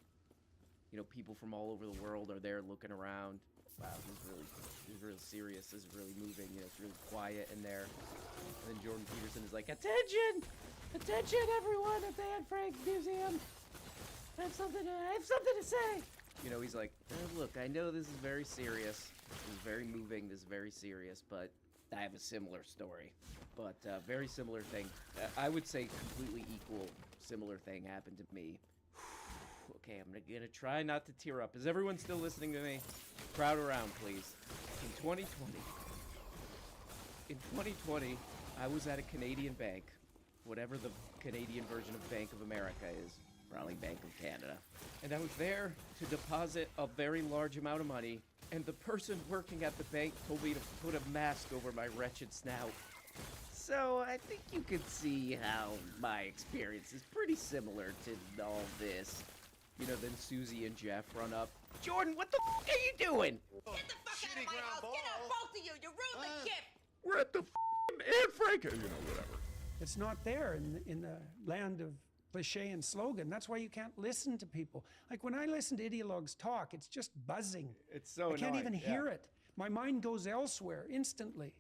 You know, people from all over the world are there looking around. Wow, this is really serious. This is really moving. You know, it's really quiet in there. And then Jordan Peterson is like, attention! Attention, everyone at the Anne Frank Museum! I have something to say! You know, he's like, look, I know this is very serious. This is very moving. This is very serious, but I have a similar story. But very similar thing. I would say completely equal, similar thing happened to me. Okay, I'm gonna try not to tear up. Is everyone still listening to me? Crowd around, please. In 2020, I was at a Canadian bank. Whatever the Canadian version of Bank of America is. Probably Bank of Canada. And I was there to deposit a very large amount of money, and the person working at the bank told me to put a mask over my wretched snout. So I think you could see how my experience is pretty similar to all this. You know, then Susie and Jeff run up. Jordan, what the f*** are you doing? Get the fuck out of my house! Get out, both of you! You ruined the gift! We're at the f***ing Anne Frank, you know, whatever. It's not there in the land of cliche and slogan. That's why you can't listen to people. Like when I listen to ideologues talk, it's just buzzing. It's so I can't annoying, even yeah. hear it. My mind goes elsewhere instantly.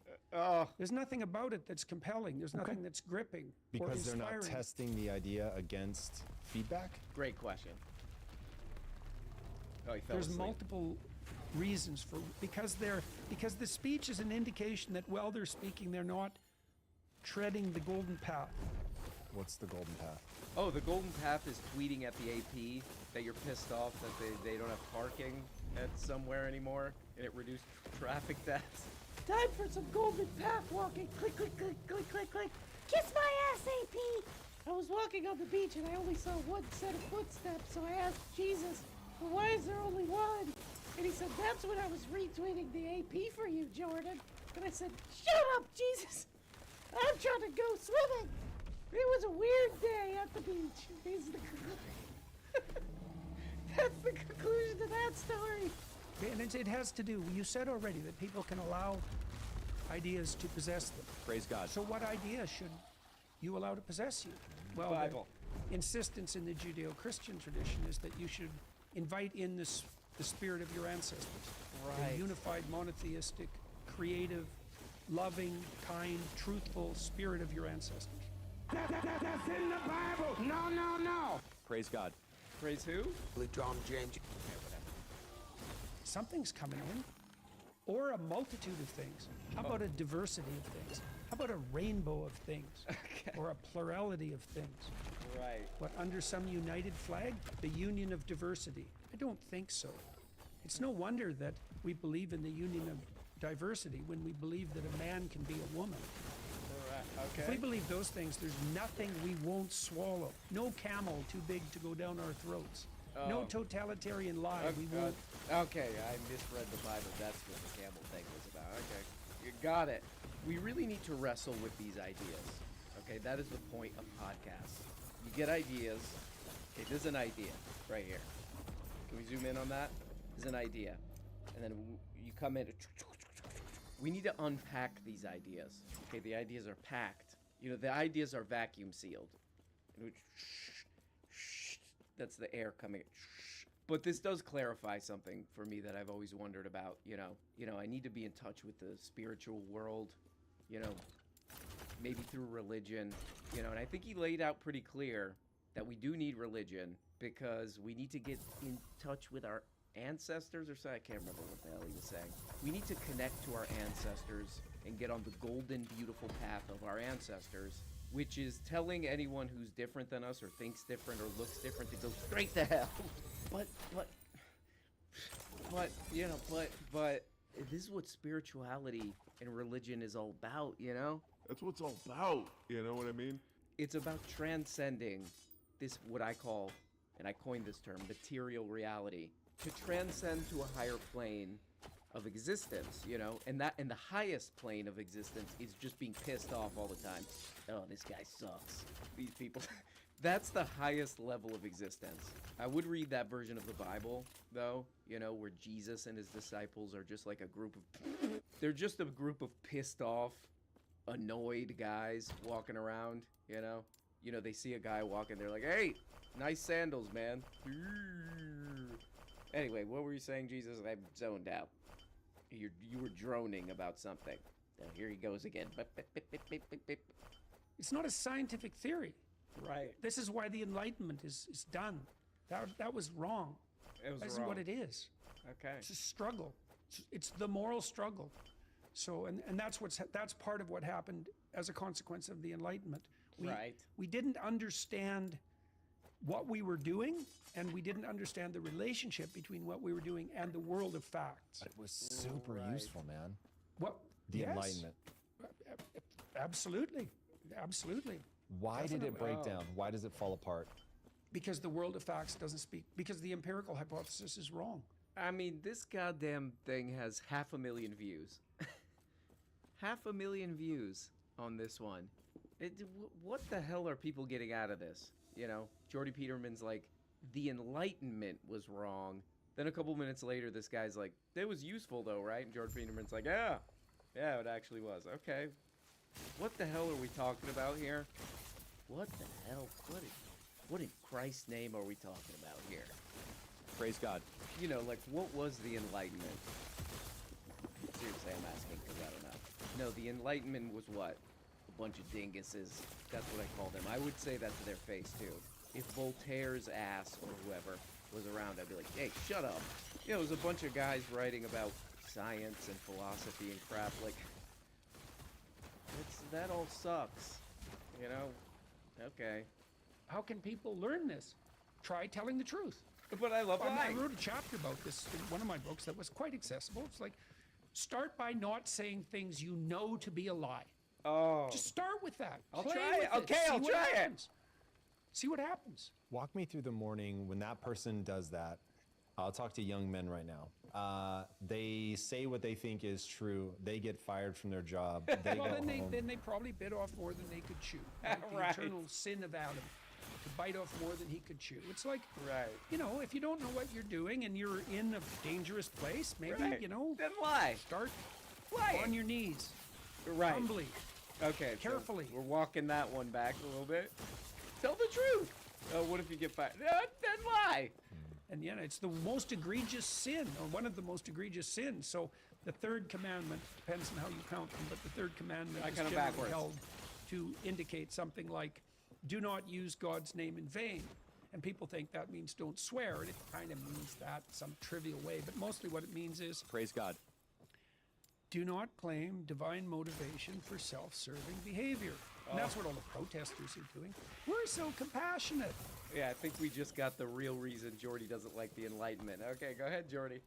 There's nothing about it that's compelling. There's nothing that's gripping or Because they're not inspiring. testing the idea against feedback? Great question. Oh, he fell There's asleep. multiple reasons for because the speech is an indication that while they're speaking, they're not treading the golden path. What's the golden path? Oh, the golden path is tweeting at the AP that you're pissed off that they don't have parking at somewhere anymore, and it reduced traffic deaths. Time for some golden path walking. Click, click, click, click, click, click. Kiss my ass, AP. I was walking on the beach and I only saw one set of footsteps, so I asked Jesus, well, why is there only one? And he said, that's when I was retweeting the AP for you, Jordan. And I said, shut up, Jesus. I'm trying to go swimming. It was a weird day at the beach. Is the That's the conclusion to that story. And it has to do, you said already that people can allow ideas to possess them. Praise God. So what idea should you allow to possess you? Well, Bible. the insistence in the Judeo-Christian tradition is that you should invite in the spirit of your ancestors. Right. A unified, monotheistic, creative, loving, kind, truthful spirit of your ancestors. That's in the Bible. No, no, no. Praise God. Praise who? John James. Something's coming in. Or a multitude of things. How about a diversity of things? How about a rainbow of things? Or a plurality of things? Right. What, under some united flag? The union of diversity? I don't think so. It's no wonder that we believe in the union of diversity when we believe that a man can be a woman. If we believe those things, there's nothing we won't swallow. No camel too big to go down our throats. No totalitarian lie we won't. Okay, I misread the Bible. That's what the camel thing was about. Okay, you got it. We really need to wrestle with these ideas. Okay, that is the point of podcasts. You get ideas. Okay, this is an idea right here. Can we zoom in on that? This is an idea. And then you come in. We need to unpack these ideas. Okay, the ideas are packed. You know, the ideas are vacuum sealed. That's the air coming. But this does clarify something for me that I've always wondered about. You know, I need to be in touch with the spiritual world. You know, maybe through religion. You know, and I think he laid out pretty clear that we do need religion because we need to get in touch with our ancestors or so. I can't remember what the hell he was saying. We need to connect to our ancestors and get on the golden, beautiful path of our ancestors, which is telling anyone who's different than us or thinks different or looks different to go straight to hell. But this is what spirituality and religion is all about, you know? That's what it's all about. You know what I mean? It's about transcending this, what I call, and I coined this term, material reality, to transcend to a higher plane of existence, you know? And the highest plane of existence is just being pissed off all the time. Oh, this guy sucks. These people. That's the highest level of existence. I would read that version of the Bible, though, you know, where Jesus and his disciples are just like a group of... They're just a group of pissed off, annoyed guys walking around, you know? You know, they see a guy walking, they're like, hey, nice sandals, man. Anyway, what were you saying, Jesus? I zoned out. You were droning about something. Now, here he goes again. It's not a scientific theory. Right. This is why the Enlightenment is done. That was wrong. It was That isn't wrong. what it is. Okay. It's a struggle. It's the moral struggle. So, and that's part of what happened as a consequence of the Enlightenment. We didn't understand what we were doing, and we didn't understand the relationship between what we were doing and the world of facts. It was super useful, man. What? The Yes. Enlightenment. Absolutely. Absolutely. Why did it break Definitely. down? Why does it fall apart? Because the world of facts doesn't speak. Because the empirical hypothesis is wrong. I mean, this goddamn thing has 500,000 views. 500,000 views on this one. What the hell are people getting out of this? You know, Jordy Peterman's like, the Enlightenment was wrong. Then a couple minutes later, this guy's like, it was useful though, right? And Jordy Peterman's like, yeah, it actually was. Okay. What the hell are we talking about here? What the hell? What in Christ's name are we talking about here? Praise God. You know, like, what was the Enlightenment? seriously, I'm asking because I don't know. No, the Enlightenment was what? A bunch of dinguses. That's what I call them. I would say that to their face, too. If Voltaire's ass, or whoever, was around, I'd be like, hey, shut up. You know, it was a bunch of guys writing about science and philosophy and crap. Like, that all sucks. You know? Okay. How can people learn this? Try telling the truth. But I love lying. I wrote a chapter about this in one of my books that was quite accessible. It's like, start by not saying things you know to be a lie. Oh. Just start with that. I'll Play try it. with Okay, See I'll what try it. happens. See what happens. Walk me through the morning when that person does that. I'll talk to young men right now. They say what they think is true. They get fired from their job. They Well, go then home. they probably bit off more than they could chew. Like the Right. eternal sin of Adam, to bite off more than he could chew. It's like, Right. you know, if you don't know what you're doing and you're in a dangerous place, maybe, Right. you know, Then lie. start Lying. on your knees. Right. Humbly. Okay. so Carefully. we're walking that one back a little bit. Tell the truth. What if you get fired? Then lie. And yeah, it's the most egregious sin, or one of the most egregious sins. So the third commandment, depends on how you count them, but the third commandment I is count 'em generally backwards. held to indicate something like, do not use God's name in vain. And people think that means don't swear, and it kind of means that some trivial way. But mostly what it means is, Praise God. do not claim divine motivation for self-serving behavior. And that's what all the protesters are doing. We're so compassionate. Yeah, I think we just got the real reason Jordy doesn't like the Enlightenment. Okay, go ahead, Jordy.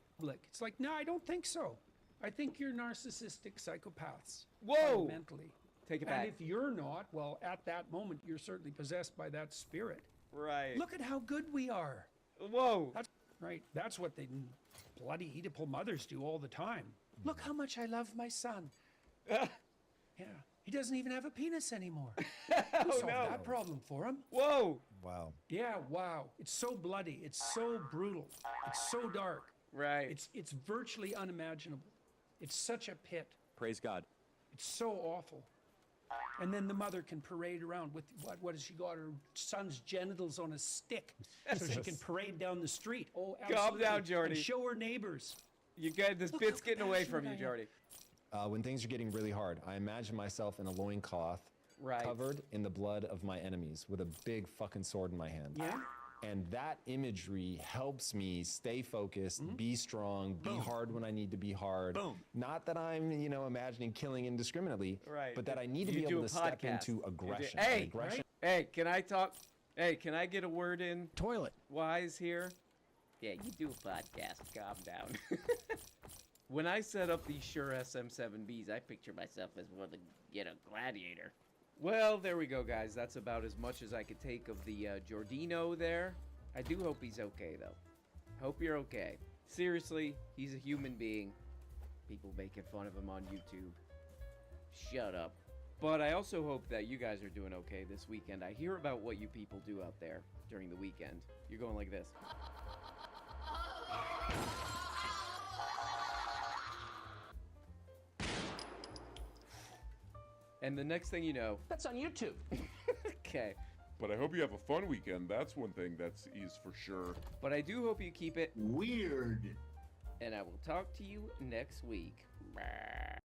It's like, no, I don't think so. I think you're narcissistic psychopaths. Whoa! Fundamentally. Take it And back. if you're not, well, at that moment, you're certainly possessed by that spirit. Right. Look at how good we are. Whoa. That's right. That's what the bloody Oedipal mothers do all the time. Look how much I love my son. Yeah. He doesn't even have a penis anymore. Who solved that problem for him? Whoa. Wow. Yeah, wow. It's so bloody. It's so brutal. It's so dark. Right. It's virtually unimaginable. It's such a pit. Praise God. It's so awful. And then the mother can parade around with what has she got? Her son's genitals on a stick, so she can parade down the street. Oh, Calm absolutely. down, Jordy. And show her neighbors. You got this Look bit's how getting away from you, compassionate I am. Jordy. When things are getting really hard, I imagine myself in a loincloth, Right. covered in the blood of my enemies, with a big fucking sword in my hand. Yeah? And that imagery helps me stay focused, be strong, be hard when I need to be hard. Boom. Not that I'm, imagining killing indiscriminately, Right. but that I need to You be do able a to step podcast. into You do- aggression. Hey, And aggression. Hey, can I talk? Hey, can I get a word in? Toilet. Wise here? Yeah, you do a podcast. Calm down. When I set up these Shure SM7Bs, I picture myself as one of the, gladiator. Well, there we go, guys. That's about as much as I could take of the Jordino there. I do hope he's okay, though. Hope you're okay. Seriously, he's a human being. People making fun of him on YouTube. Shut up. But I also hope that you guys are doing okay this weekend. I hear about what you people do out there during the weekend. You're going like this. And the next thing you know... That's on YouTube. Okay. But I hope you have a fun weekend. That's one thing that's for sure. But I do hope you keep it weird. And I will talk to you next week. Bye.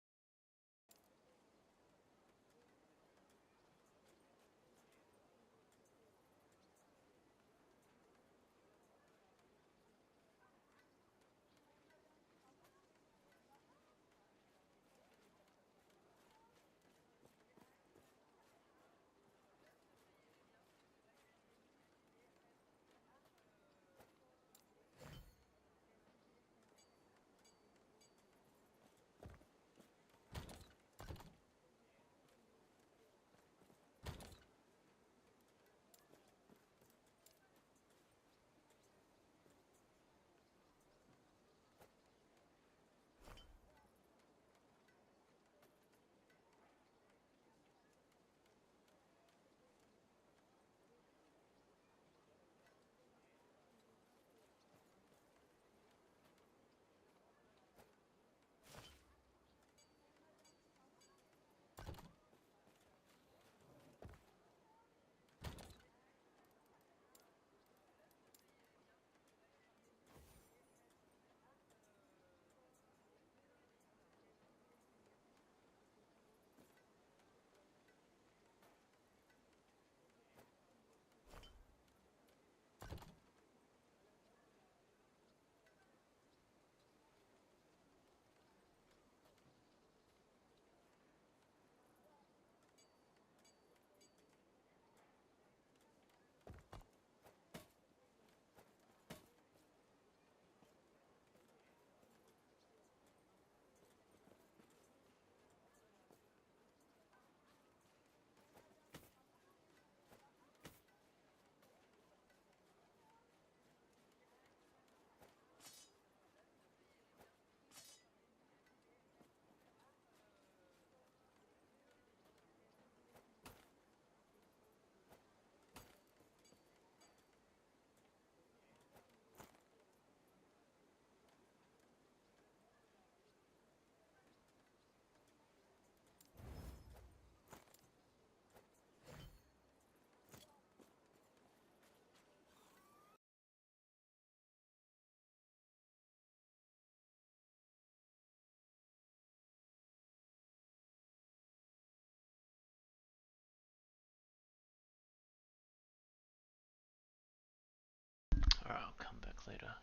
later.